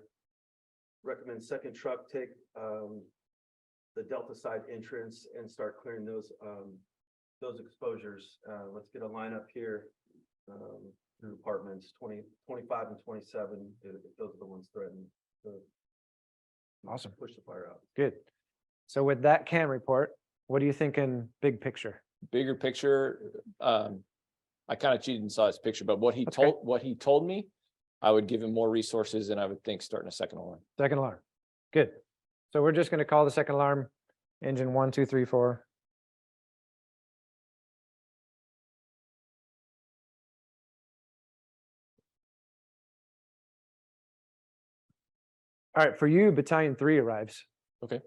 recommend second truck take the Delta side entrance and start clearing those exposures. Let's get a lineup here. Through apartments 20, 25 and 27, if those are the ones threatened. So Awesome. push the fire out. Good. So with that CAN report, what are you thinking big picture? Bigger picture, I kind of cheated and saw his picture, but what he That's okay. told me, I would give him more resources and I would think starting a second alarm. Second alarm. Good. So we're just going to call the second alarm engine 1, 2, 3, 4. All right, for you, Battalion 3 arrives. Okay.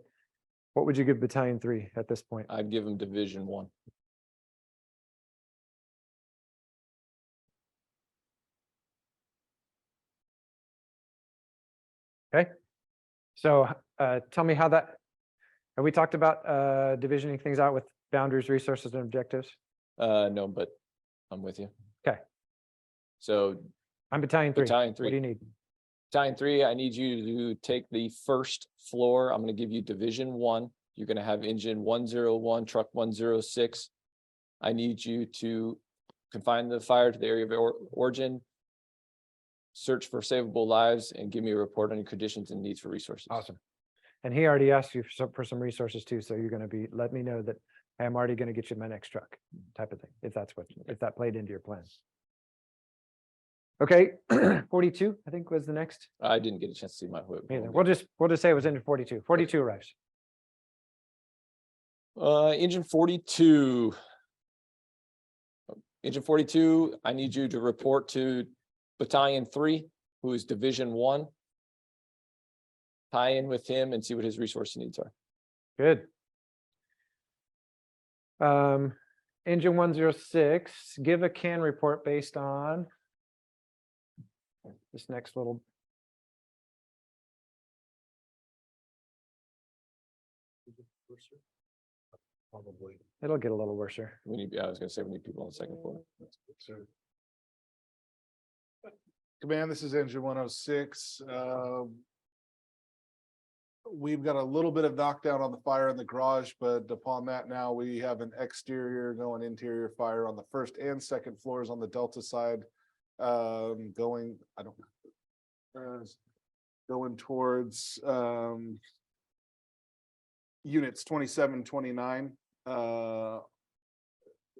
What would you give Battalion 3 at this point? I'd give him Division 1. Okay. So tell me how that, have we talked about divisioning things out with boundaries, resources, and objectives? No, but I'm with you. Okay. So I'm Battalion 3. Battalion What 3. do you need? Battalion 3, I need you to take the first floor. I'm going to give you Division 1. You're going to have engine 101, truck 106. I need you to confine the fire to the area of origin, search for savable lives, and give me a report on your conditions and needs for resources. Awesome. And he already asked you for some resources too. So you're going to be, let me know that I'm already going to get you my next truck type of thing. If that played into your plans. Okay. 42, I think was the next. I didn't get a chance to see my whip. Either. We'll just say it was into 42. 42 arrives. Engine 42. Engine 42, I need you to report to Battalion 3, who is Division 1. Tie in with him and see what his resource needs are. Good. Engine 106, give a CAN report based on this next little. Probably. It'll get a little worse here. We need, I was gonna say we need people on the second floor. Command, this is engine 106. We've got a little bit of knockdown on the fire in the garage, but upon that now we have an exterior going interior fire on the first and second floors on the Delta side. Going towards units 27, 29.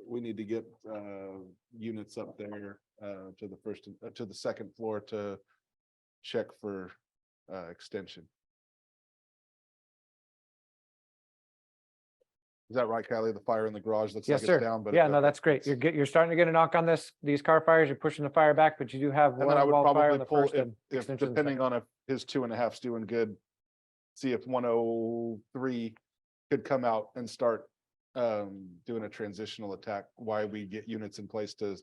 We need to get units up there to the second floor to check for extension. Is that right, Callie? The fire in the garage looks Yes, like sir. it's down, but Yeah, no, that's great. You're starting to get a knock on these car fires. You're pushing the fire back, but you do have and then I one would wall fire probably on the pull first and if extension. depending on if his 2.5's doing good. See if 103 could come out and start doing a transitional attack while we get units in place to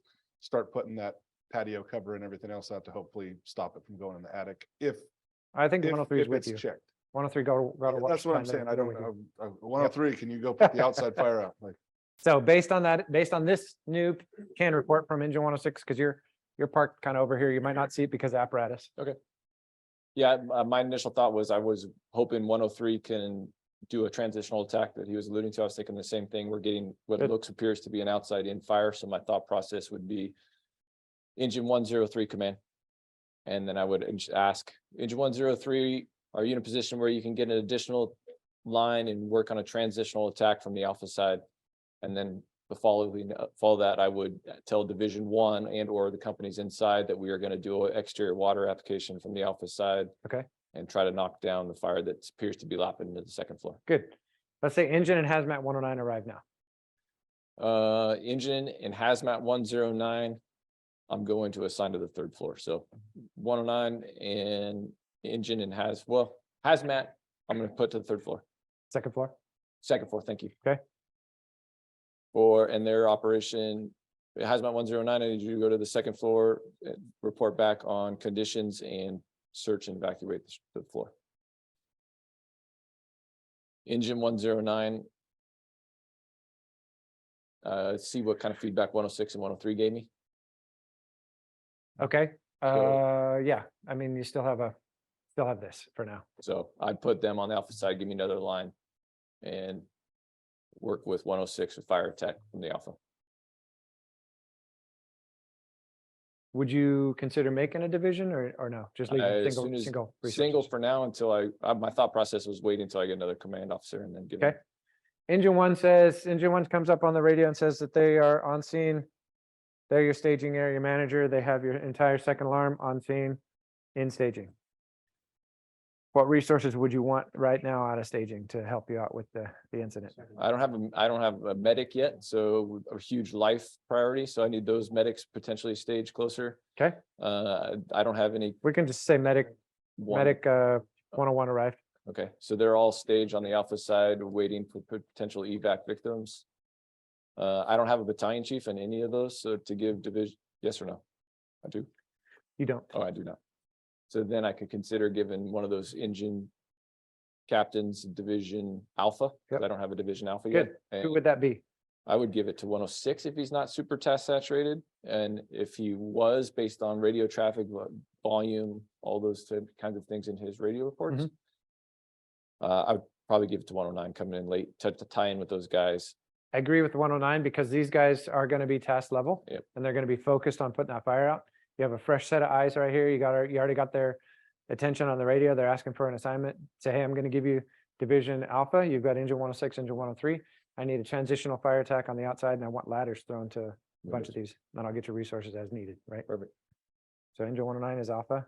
start putting that patio cover and everything else out to hopefully stop it from going in the attic. I think 103 is if with it's you. checked. 103 go to. That's what I'm saying. I don't know. 103, can you go put the outside fire out? Like, So based on this new CAN report from engine 106, because you're parked kind of over here, you might not see it because of apparatus. Okay. Yeah, my initial thought was I was hoping 103 can do a transitional attack that he was alluding to. I was thinking the same thing. We're getting what Good. appears to be an outside in fire. So my thought process would be engine 103 command. And then I would ask engine 103, are you in a position where you can get an additional line and work on a transitional attack from the alpha side? And then the follow that, I would tell Division 1 and or the companies inside that we are going to do an exterior water application from the alpha side. Okay. And try to knock down the fire that appears to be lapping into the second floor. Good. Let's say engine and hazmat 109 arrive now. Engine and hazmat 109, I'm going to assign to the third floor. So 109 and engine and hazmat, I'm going to put to the third floor. Second floor. Second floor, thank you. Okay. And their operation, hazmat 109, I need you to go to the second floor, report back on conditions and search and evacuate the floor. Engine 109. See what kind of feedback 106 and 103 gave me. Okay. Yeah. I mean, you still have a still have this for now. So I'd put them on the alpha side, give me another line. And work with 106 with fire attack from the alpha. Would you consider making a division or no? Just leave it As soon as- single Single resources? for now until my thought process was waiting until I get another command officer and then give. Okay. Engine one comes up on the radio and says that they are on scene. They're your staging area manager. They have your entire second alarm on scene in staging. What resources would you want right now out of staging to help you out with the incident? I don't have a medic yet, so a huge life priority. So I need those medics potentially staged closer. Okay, I don't have any. we can just say medic 101 arrived. Okay, so they're all staged on the alpha side, waiting for potential evac victims. I don't have a battalion chief in any of those, so to give division, yes or no? I do. You don't. Oh, I do not. So then I could consider giving one of those engine captains division alpha, because I don't have a division alpha yet. Good. Who would that be? I would give it to 106 if he's not super task saturated. And if he was, based on radio traffic volume, all those kinds of things in his radio reports. I would probably give it to 109 coming in late to tie in with those guys. I agree with 109 because these guys are going to be task level. Yep. And they're going to be focused on putting that fire out. You have a fresh set of eyes right here. You already got their attention on the radio. They're asking for an assignment. Say, hey, I'm going to give you division alpha. You've got engine 106, engine 103. I need a transitional fire attack on the outside and I want ladders thrown to a bunch of these. Then I'll get your resources as needed, right? Perfect. So engine 109 is alpha.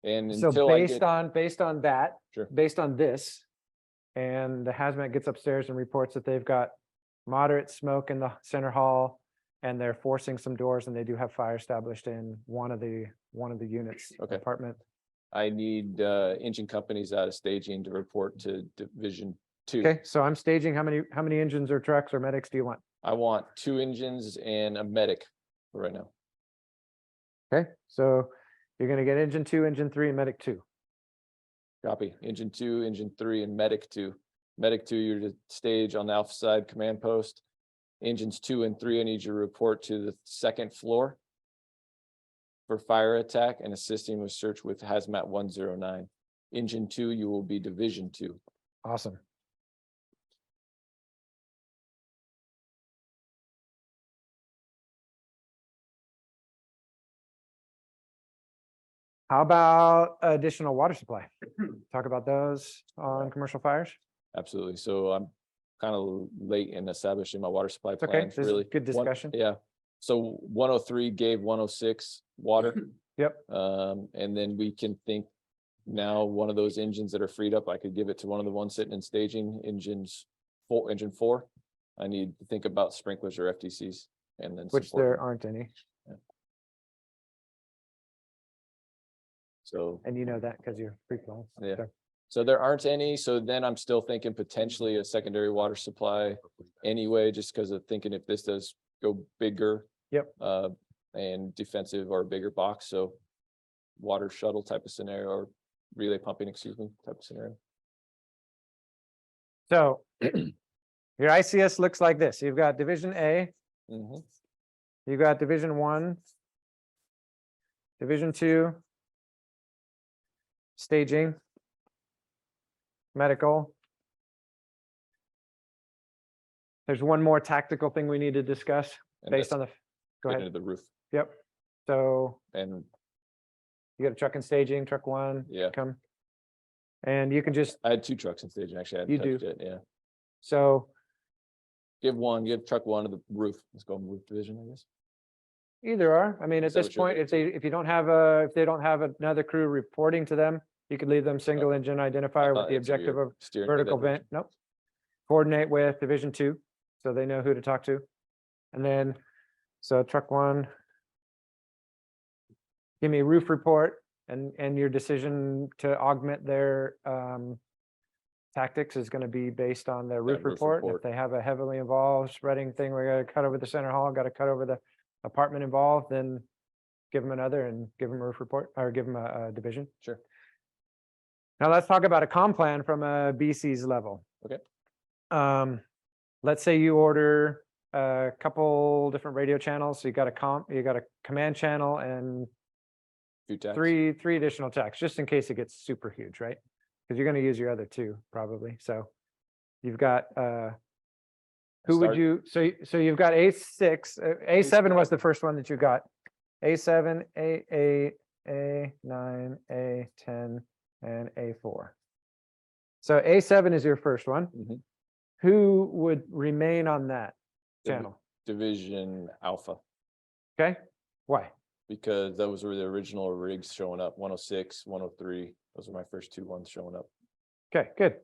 And So until based on that, Sure. based on this, and the hazmat gets upstairs and reports that they've got moderate smoke in the center hall, and they're forcing some doors, and they do have fire established in one of the units Okay. apartment. I need engine companies out of staging to report to Division 2. Okay, so I'm staging. How many engines or trucks or medics do you want? I want 2 engines and a medic for right now. Okay, so you're gonna get engine 2, engine 3, and medic 2. Copy. Engine 2, engine 3, and medic 2. Medic 2, you're to stage on the alpha side command post. Engines 2 and 3, I need you to report to the 2nd floor for fire attack and assisting with search with hazmat 109. Engine 2, you will be division 2. Awesome. How about additional water supply? Talk about those on commercial fires. Absolutely. So I'm kind of late in establishing my water supply Okay, plans, this is really. good discussion. Yeah. So 103 gave 106 water. Yep. And then we can think now one of those engines that are freed up, I could give it to one of the ones sitting in staging engine 4. I need to think about sprinklers or FTCs and then. Which support there them. aren't any. So. And you know that because you're pre-planned. Yeah. So there aren't any. So then I'm still thinking potentially a secondary water supply anyway, just because of thinking if this does go bigger. Yep. And defensive or bigger box. So water shuttle type of scenario or relay pumping, excuse me, type of scenario. So your ICS looks like this. You've got Division A, Mhm. you've got Division 1, Division 2, staging, medical. There's one more tactical thing we need to discuss And based that's on the, go getting ahead. into the roof Yep. So and you got a truck and staging, truck 1. Yeah. Come. And you can just, I had 2 trucks in staging. Actually, I You hadn't do. touched it. Yeah. so Give truck 1 to the roof. Let's go roof division, I guess. either are. I mean, at Is that this what you're point, if they don't have another crew reporting to them, you could leave them single engine identifier with the objective of vertical vent. Nope. Coordinate with Division 2, so they know who to talk to. And then, so truck 1. Give me a roof report and your decision to augment their tactics is going to be based on the roof roof report. And if report. they have a heavily involved spreading thing, we got to cut over the center hall, got to cut over the apartment involved, then give them another and give them a roof report or give them a division. Sure. Now let's talk about a comm plan from a BC's level. Okay. Let's say you order a couple different radio channels. So you got you got a command channel and Few tags. three additional tags, just in case it gets super huge, right? Because you're gonna use your other two probably. So you've got, who would Start- you, so you've got A6, A7 was the first one that you got. A7, A8, A9, A10, and A4. So A7 is your first one. Mhm. Who would remain on that Divi- channel? Division Alpha, Okay, why? because those were the original rigs showing up, 106, 103. Those are my first two ones showing up. Okay, good.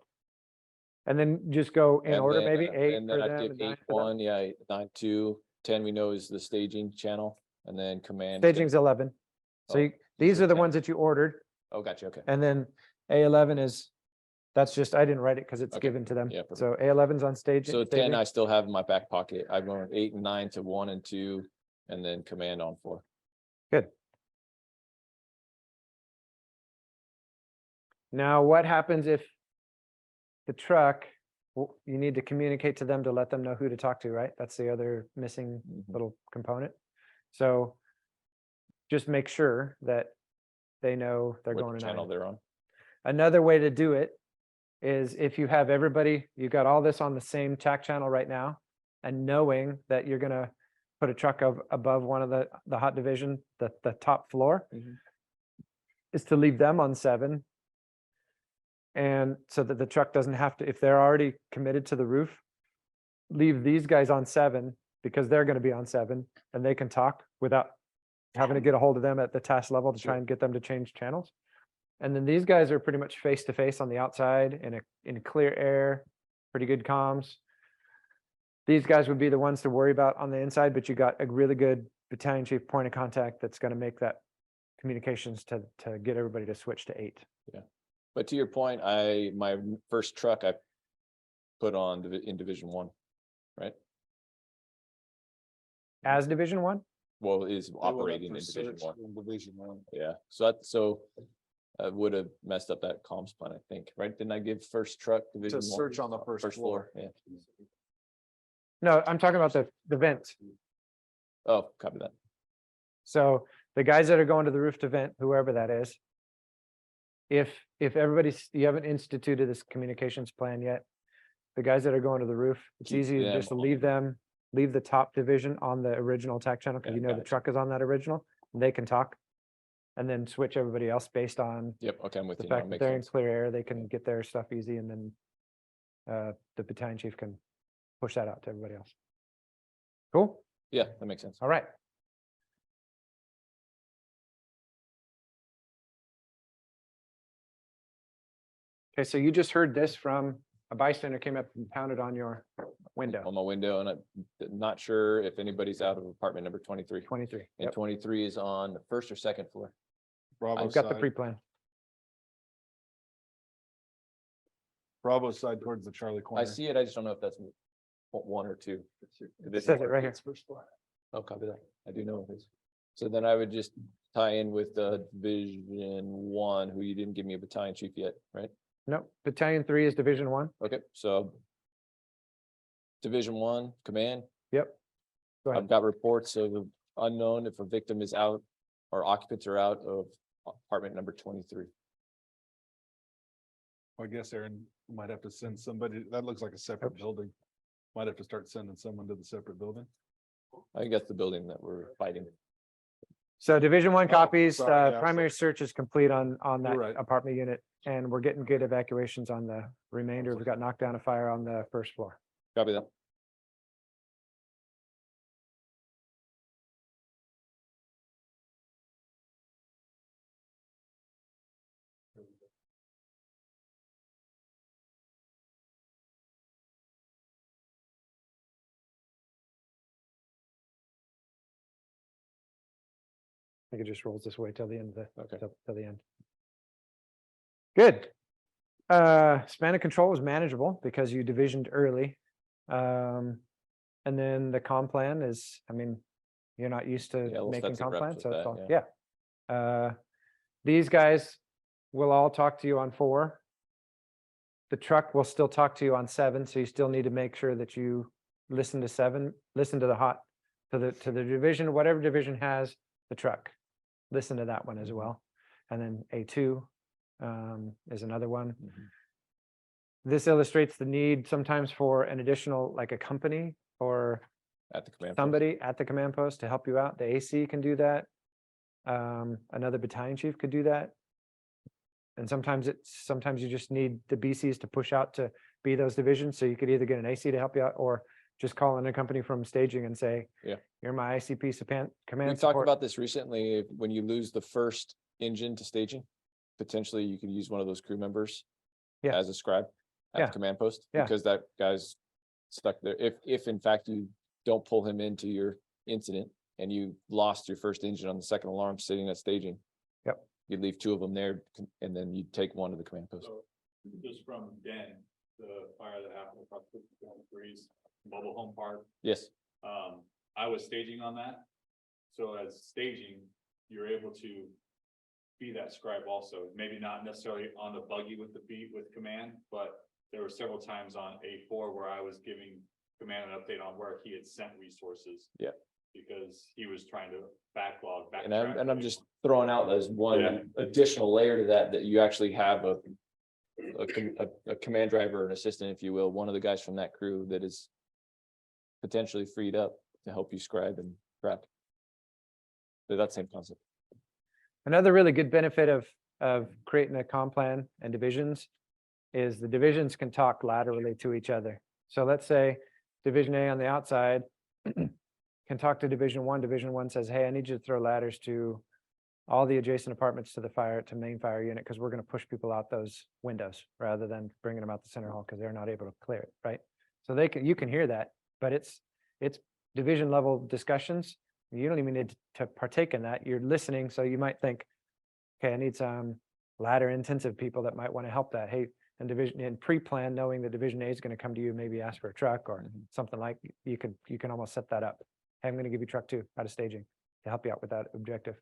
And then just go in And order, then, maybe 8 And for then I them did and 9 eight for them. one, yeah, 9-2, 10 we know is the staging channel, and then command. Staging's 11. So Oh, these are the 10. ones that you ordered. Oh, gotcha, okay. And then A11 is, that's just, I didn't write it because it's Okay. given to them. Yeah, perfect. So A11's on stage. So 10 staging. I still have in my back pocket. I've gone 8 and 9 to 1 and 2, and then command on 4. Good. Now, what happens if the truck, you need to communicate to them to let them know who to talk to, right? That's the other missing Mhm. little component. So just make sure that they know they're What going to channel 9. they're on. Another way to do it is if you have everybody, you got all this on the same TAC channel right now, and knowing that you're gonna put a truck above one of the hot division, the top floor, Mhm. is to leave them on 7. And so that the truck doesn't have to, if they're already committed to the roof, leave these guys on 7 because they're gonna be on 7 and they can talk without having to get a hold of them at the task level to try and get them to change channels. And then these guys are pretty much face to face on the outside in clear air, pretty good comms. These guys would be the ones to worry about on the inside, but you got a really good battalion chief point of contact that's gonna make that communications to get everybody to switch to 8. But to your point, my first truck I put on in Division 1, right? As Division 1? Well, is operating in Division 1. Yeah, so I would have messed up that comms plan, I think, right? Didn't I give first truck Division 1? search on the first floor. Yeah. No, I'm talking about the vent. Oh, copy that. So the guys that are going to the roof to vent, whoever that is, if everybody's, you haven't instituted this communications plan yet, the guys that are going to the roof, it's Keep easy to them just on leave the top division on the original TAC channel, because Yeah, you know the gotcha. truck is on that original, and they can talk. And then switch everybody else based on Yep, okay, I'm with the you now. fact that Makes they're in sense. clear air, they can get their stuff easy, and then the battalion chief can push that out to everybody else. Cool, Yeah, that makes sense. all right. Okay, so you just heard this from a bystander came up and pounded on your window, On my window, and I'm not sure if anybody's out of apartment number 23. 23. And Yep, 23 is on the first or second floor. Bravo I've got the side, pre-plan. Bravo side towards the Charlie I corner. see it, I just don't know if that's 1 or 2. It says it right here. Oh, copy that. I do know it is. So then I would just tie in with Division 1, who you didn't give me a battalion chief yet, right? No, battalion 3 is Division 1. Okay, so Division 1, command. Yep. Go ahead. I've got reports of unknown if a victim is out or occupants are out of apartment number 23. I guess Aaron might have to send somebody, that looks like a separate building. Might have to start sending someone to the separate building. I think that's the building that we're fighting. So Division 1 copies, sorry, yeah. primary search is complete on that You're right. apartment unit, and we're getting good evacuations on the remainder. We got knocked down a fire on the first floor. Copy that. I think it just rolls this way till the end of the, Okay. till the end. Good. Span of control was manageable because you divisioned early. And then the comp plan is, I mean, you're not used to Yeah, we'll making set some comp reps plans, with so it's that, all, yeah. These guys will all talk to you on 4. The truck will still talk to you on 7, so you still need to make sure that you listen to 7, listen to the to the division, whatever division has the truck. Listen to that one as well. And then A2 is another one. This illustrates the need sometimes for an additional, like a company or At the command. post. somebody at the command post to help you out. The AC can do that. Another battalion chief could do that. And sometimes you just need the BCs to push out to be those divisions. So you could either get an AC to help you out or just call in a company from staging and say, Yeah. You're my ICP command We talked support. about this recently, when you lose the first engine to staging, potentially you could use one of those crew members. Yeah. As a scribe at Yeah. the command post, Yeah. because that guy's stuck there. If in fact you don't pull him into your incident and you lost your first engine on the second alarm sitting at staging. Yep. You'd leave 2 of them there and then you'd take one to the command post. So just from Den, the fire that happened across the Breeze mobile home park, Yes, I was staging on that. So as staging, you're able to be that scribe also, maybe not necessarily on the buggy with the beat with command, but there were several times on A4 where I was giving command an update on where he had sent resources. Yeah. Because he was trying to backlog. and I'm backtrack. just throwing out as one Yeah. additional layer to that you actually have a command driver, an assistant, if you will, one of the guys from that crew that is potentially freed up to help you scribe and prep. But that same concept. Another really good benefit of creating a comp plan and divisions is the divisions can talk laterally to each other. So let's say Division A on the outside can talk to Division 1. Division 1 says, hey, I need you to throw ladders to all the adjacent apartments to the main fire unit, because we're going to push people out those windows rather than bringing them out the center hall because they're not able to clear it, right? So you can hear that, but it's division level discussions. You don't even need to partake in that. You're listening. So you might think, okay, I need some ladder intensive people that might want to help that. Hey, and division and pre-plan, knowing that Division A is going to come to you, maybe ask for a truck or something like you can almost set that up. Hey, I'm going to give you truck 2 out of staging to help you out with that objective.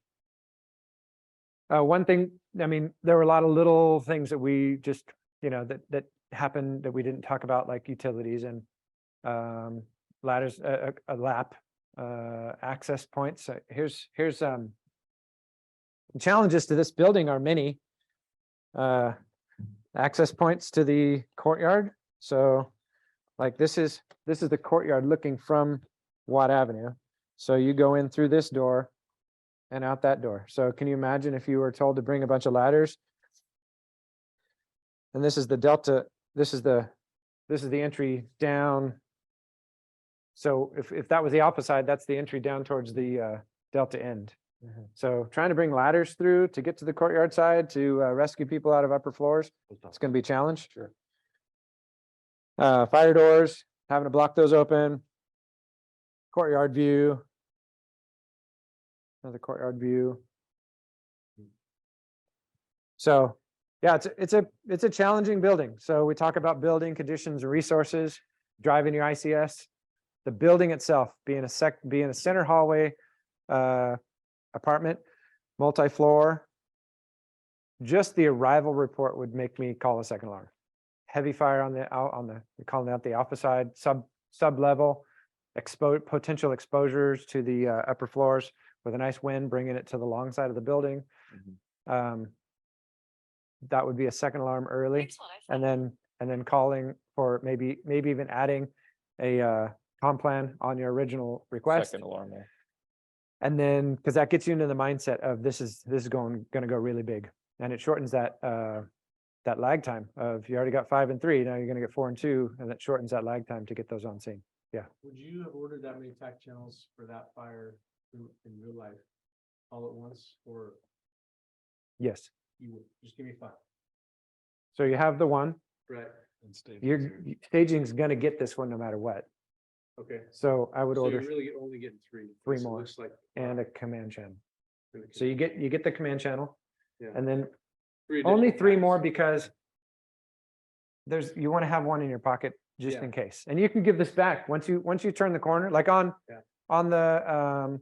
One thing, I mean, there were a lot of little things that we just, that happened that we didn't talk about, like utilities and ladders, a lap, access points. Here's the challenges to this building are many. Access points to the courtyard. So like this is the courtyard looking from Watt Avenue. So you go in through this door and out that door. So can you imagine if you were told to bring a bunch of ladders? And this is the Delta, this is the entry down. So if that was the opposite side, that's the entry down towards the Delta end. So trying to bring ladders through to get to the courtyard side to rescue people out of upper floors, it's going to be a challenge. Sure. Fire doors, having to block those open. Courtyard view. Another courtyard view. So yeah, it's a challenging building. So we talk about building conditions and resources, driving your ICS, the building itself being a center hallway apartment, multi-floor. Just the arrival report would make me call a second alarm. Heavy fire we're calling out the alpha side, sub level, potential exposures to the upper floors with a nice wind, bringing it to the long side of the building. That would be a second alarm early, and then calling for maybe even adding a comp plan on your original request. Second alarm there. And then, because that gets you into the mindset of this is going to go really big, and it shortens that lag time of you already got 5 and 3, now you're going to get 4 and 2, and that shortens that lag time to get those on scene. Yeah. Would you have ordered that many tack channels for that fire in real life all at once, or Yes. you would just give me 5? So you have the one. Right. Your staging's going to get this one no matter what. Okay. So I would So order you're really only getting 3. 3 So it more looks like and a command channel. really So you get the command channel, Yeah. and then 3 only additional 3 packs. more because you want to have one in your pocket just Yeah. in case. And you can give this back once you turn the corner, like on the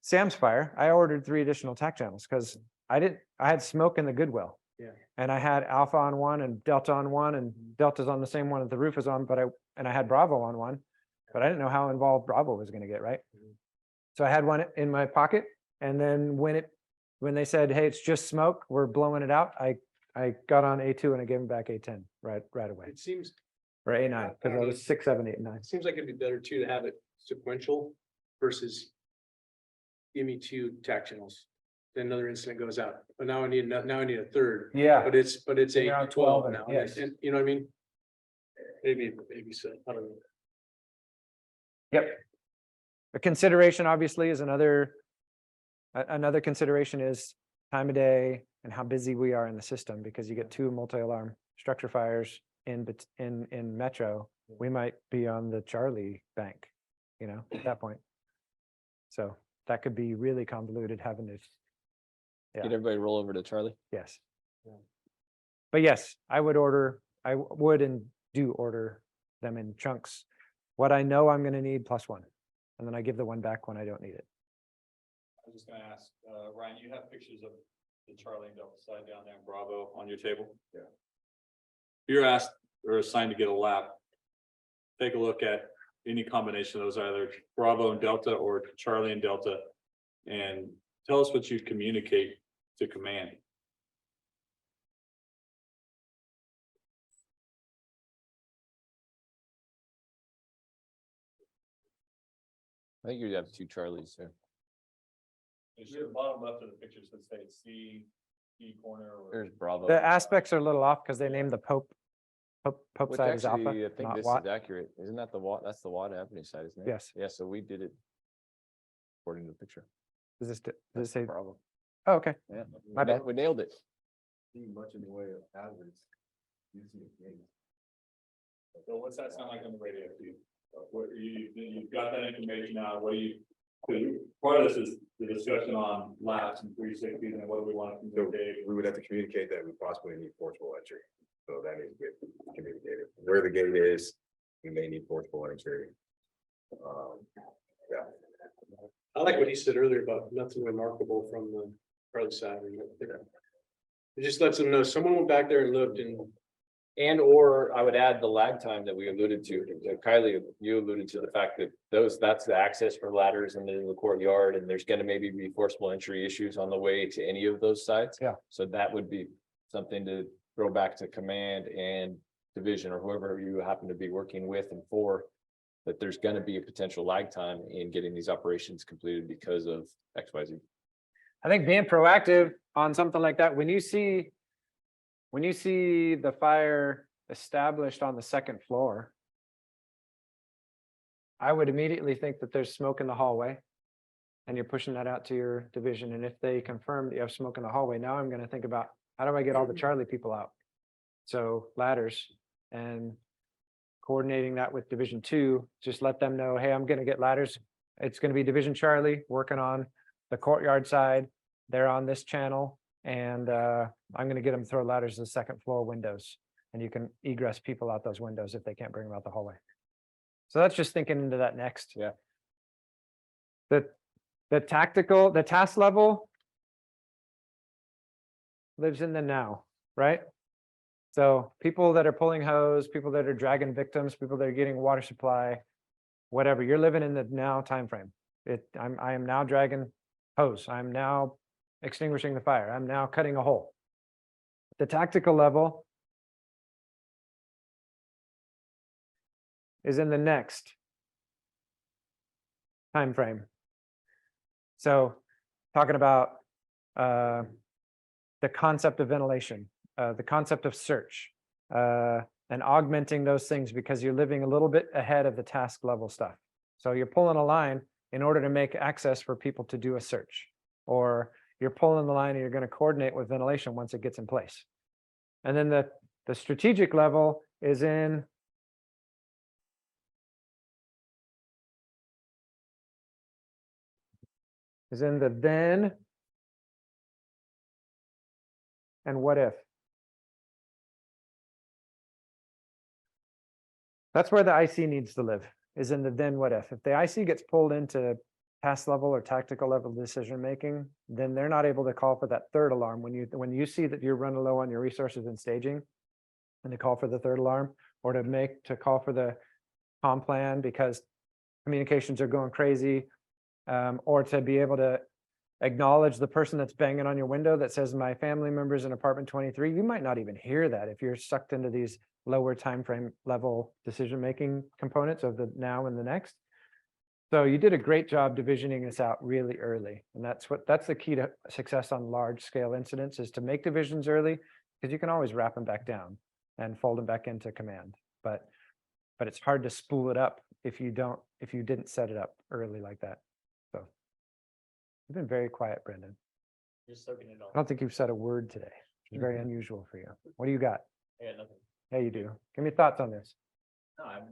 Sam's fire. I ordered 3 additional tack channels because I had smoke in the Goodwill. Yeah. And I had Alpha on one and Delta on one, and Delta's on the same one that the roof is on, but I had Bravo on one. but I didn't know how involved Bravo was gonna get, right? So I had one in my pocket, and then when they said, hey, it's just smoke, we're blowing it out, I got on A2 and I gave them back A10 right away, It seems, or A9, because I was 6, 7, 8, 9. it seems like it'd be better too to have it sequential versus give me 2 tack channels. Then another incident goes out, but now I need a third. Yeah. But it's You're on 8, 12 12 now, yes. and you know what I mean? Maybe so, I don't know. Yep. A consideration obviously is another consideration is time of day and how busy we are in the system, because you get 2 multi-alarm structure fires in Metro, we might be on the Charlie bank, you know, at that point. So that could be really convoluted having to. Get everybody roll over to Charlie. Yes. But yes, I would and do order them in chunks. What I know I'm gonna need +1, and then I give the one back when I don't need it. I was just gonna ask, Ryan, you have pictures of the Charlie and Delta side down there in Bravo on your table? Yeah. You're asked or assigned to get a lap. Take a look at any combination of those, either Bravo and Delta or Charlie and Delta, and tell us what you communicate to command. I think you'd have 2 Charlies there. You should have bottom left of the pictures that say C corner or. There's Bravo. The aspects are a little off because they named the Pope Which side is Alpha, actually, I think not this Watt. is accurate. Isn't that the Watt? That's the Watt Avenue side, isn't it? Yes. Yeah, so we did it according to the picture. Does this That's say? Bravo. Oh, okay. Yeah. My bad. We nailed it. See much in the way of hazards. So what's that sound like on the radio to you? What you've got that information now, what do you? Part of this is the discussion on laps and 360s and what do we want to do. We would have to communicate that we possibly need forceful entry. So that needs to get communicated. Where the gate is, we may need forceful entry. Yeah. I like what he said earlier about nothing remarkable from the Charlie side. It just lets them know someone went back there and looked And or I would add the lag time that we alluded to. Kylie, you alluded to the fact that that's the access for ladders and in the courtyard, and there's gonna maybe be forcible entry issues on the way to any of those sites. Yeah. So that would be something to throw back to command and division or whoever you happen to be working with and for. That there's gonna be a potential lag time in getting these operations completed because of XYZ. I think being proactive on something like that, when you see the fire established on the 2nd floor, I would immediately think that there's smoke in the hallway and you're pushing that out to your division. And if they confirm that you have smoke in the hallway, now I'm going to think about how do I get all the Charlie people out? So ladders and coordinating that with Division 2, just let them know, hey, I'm going to get ladders. It's going to be Division Charlie working on the courtyard side. They're on this channel. And I'm going to get them to throw ladders to the 2nd floor windows, and you can egress people out those windows if they can't bring them out the hallway. So that's just thinking into that next. Yeah. The task level lives in the now, right? So people that are pulling hose, people that are dragging victims, people that are getting water supply, whatever, you're living in the now timeframe. I am now dragging hose. I'm now extinguishing the fire. I'm now cutting a hole. The tactical level is in the next time frame. So talking about the concept of ventilation, the concept of search, and augmenting those things because you're living a little bit ahead of the task level stuff. So you're pulling a line in order to make access for people to do a search, or you're pulling the line and you're going to coordinate with ventilation once it gets in place. And then the strategic level is in the then and what if. That's where the IC needs to live, is in the then what if. If the IC gets pulled into task level or tactical level decision making, then they're not able to call for that 3rd alarm when you see that you're running low on your resources and staging, and to call for the 3rd alarm, or to call for the comm plan because communications are going crazy. Or to be able to acknowledge the person that's banging on your window that says my family member's in apartment 23. You might not even hear that if you're sucked into these lower time frame level decision-making components of the now and the next. So you did a great job divisioning this out really early. And that's the key to success on large scale incidents, is to make divisions early, because you can always wrap them back down and fold them back into command. But it's hard to spool it up if you didn't set it up early like that. So you've been very quiet, Brendan. Just soaking it all. I don't think you've said a word today, which is very unusual for you. What do you got? I got nothing. Yeah, you do. Give me thoughts on this. No, I'm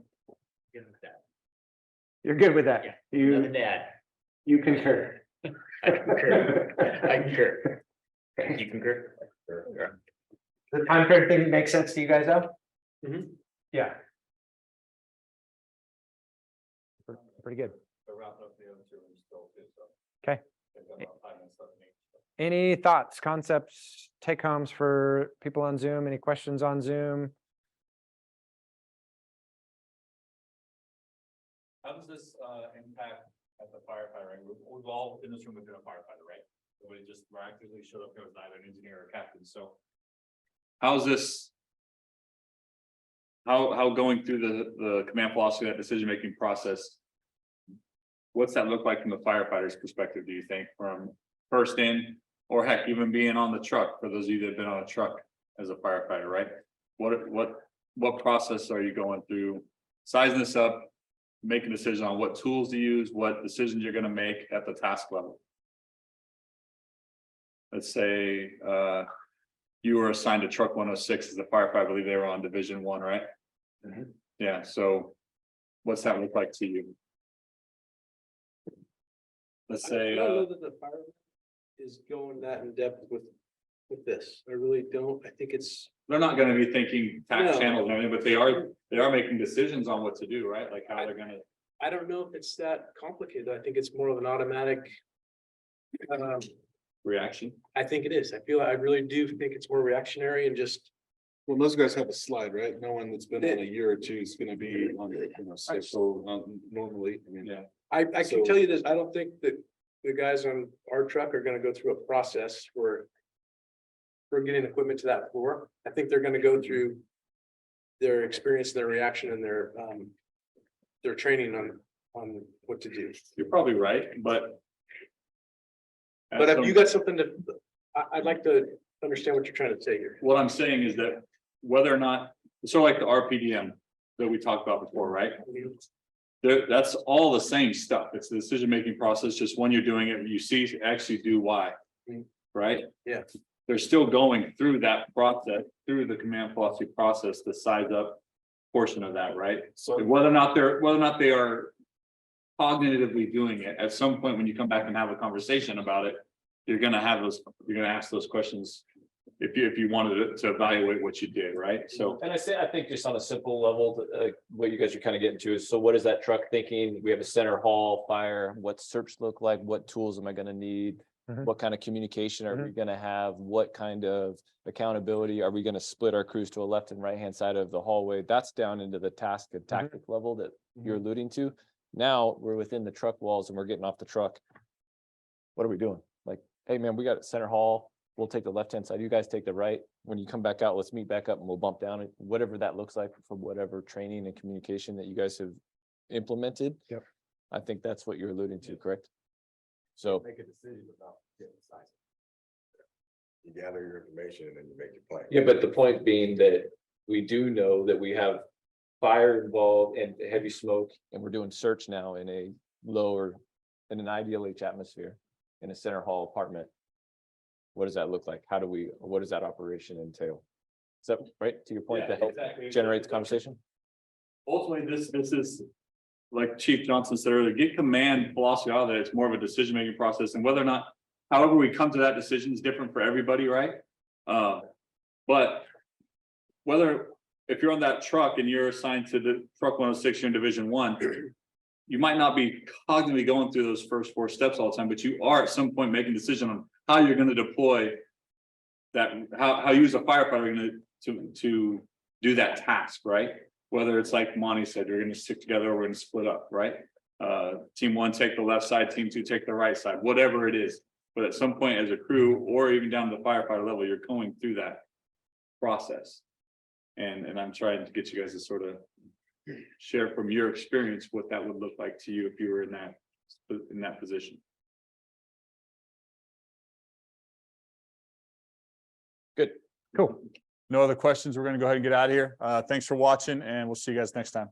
good with that. You're good with that. Another dad. You concur. I concur. I concur. You concur? The time frame thing makes sense to you guys though? Mhm. Yeah. Pretty good. Okay. Any thoughts, concepts, take homes for people on Zoom? Any questions on Zoom? How does this impact at the firefighter? We've all in this room have been a firefighter, right? Somebody just miraculously showed up, there was either an engineer or a captain, so. How's this? How going through the command philosophy, that decision-making process? What's that look like from the firefighter's perspective, do you think, from first in, or heck, even being on the truck, for those of you that have been on a truck as a firefighter, right? What process are you going through, sizing this up, make a decision on what tools to use, what decisions you're gonna make at the task level? Let's say you were assigned to truck 106 as a firefighter, I believe they were on Division 1, right? Yeah, so what's that look like to you? Let's say I don't know that the fire is going that in depth with this. I really don't. I think it's. they're not gonna be thinking tax No. channels or anything, but they are making decisions on what to do, right? Like how they're gonna. I don't know if it's that complicated. I think it's more of an automatic. Reaction. I think it is. I really do think it's more reactionary and just. Well, those guys have a slide, right? No one that's been on a year or two is gonna be on, so normally, I mean. Yeah. I can So- tell you this, I don't think that the guys on our truck are gonna go through a process where. We're getting equipment to that floor. I think they're gonna go through. Their experience, their reaction and their training on what to do. You're probably right, but. But if you got something to, I'd like to understand what you're trying to say here. What I'm saying is that whether or not, it's sort of like the RPDM that we talked about before, right? That's all the same stuff. It's the decision-making process, just when you're doing it, you see actually do why. Right? Yeah. They're still going through that process, through the command philosophy process, the size up portion of that, right? So whether or not they are cognitively doing it, at some point when you come back and have a conversation about it, you're gonna ask those questions if you wanted to evaluate what you did, right? So. And I think just on a simple level, what you guys are kind of getting to is, so what is that truck thinking? We have a center hall fire. What's search look like? What tools am I gonna need? What kind of communication are we gonna have? What kind of accountability? Are we gonna split our crews to a left and right hand side of the hallway? That's down into the task and tactic level that you're alluding to. Now we're within the truck walls and we're getting off the truck. What are we doing? Like, hey man, we got center hall. We'll take the left-hand side. You guys take the right. When you come back out, let's meet back up and we'll bump down it, whatever that looks like for whatever training and communication that you guys have implemented. Yep. I think that's what you're alluding to, correct? So. Make a decision about getting size. You gather your information and then you make your plan. Yeah, but the point being that we do know that we have fire involved and heavy smoke, and we're doing search now in a lower, in an ideal H atmosphere, in a center hall apartment. What does that look like? What does that operation entail? Is that right to your point, that help Exactly. generate the conversation? Ultimately, this is, like Chief Johnson said earlier, get command philosophy out of there. It's more of a decision-making process, and whether or not, however we come to that decision is different for everybody, right? But if you're on that truck and you're assigned to the truck 106, you're in Division 1, you might not be cognitively going through those first 4 steps all the time, but you are at some point making a decision on how you're going to deploy that, how you as a firefighter are going to do that task, right? Whether it's like Monty said, you're going to stick together or we're going to split up, right? Team one, take the left side, team two, take the right side, whatever it is. But at some point as a crew, or even down to the firefighter level, you're going through that process. And I'm trying to get you guys to sort of share from your experience what that would look like to you if you were in that position. Good. Cool. No other questions. We're going to go ahead and get out of here. Thanks for watching, and we'll see you guys next time.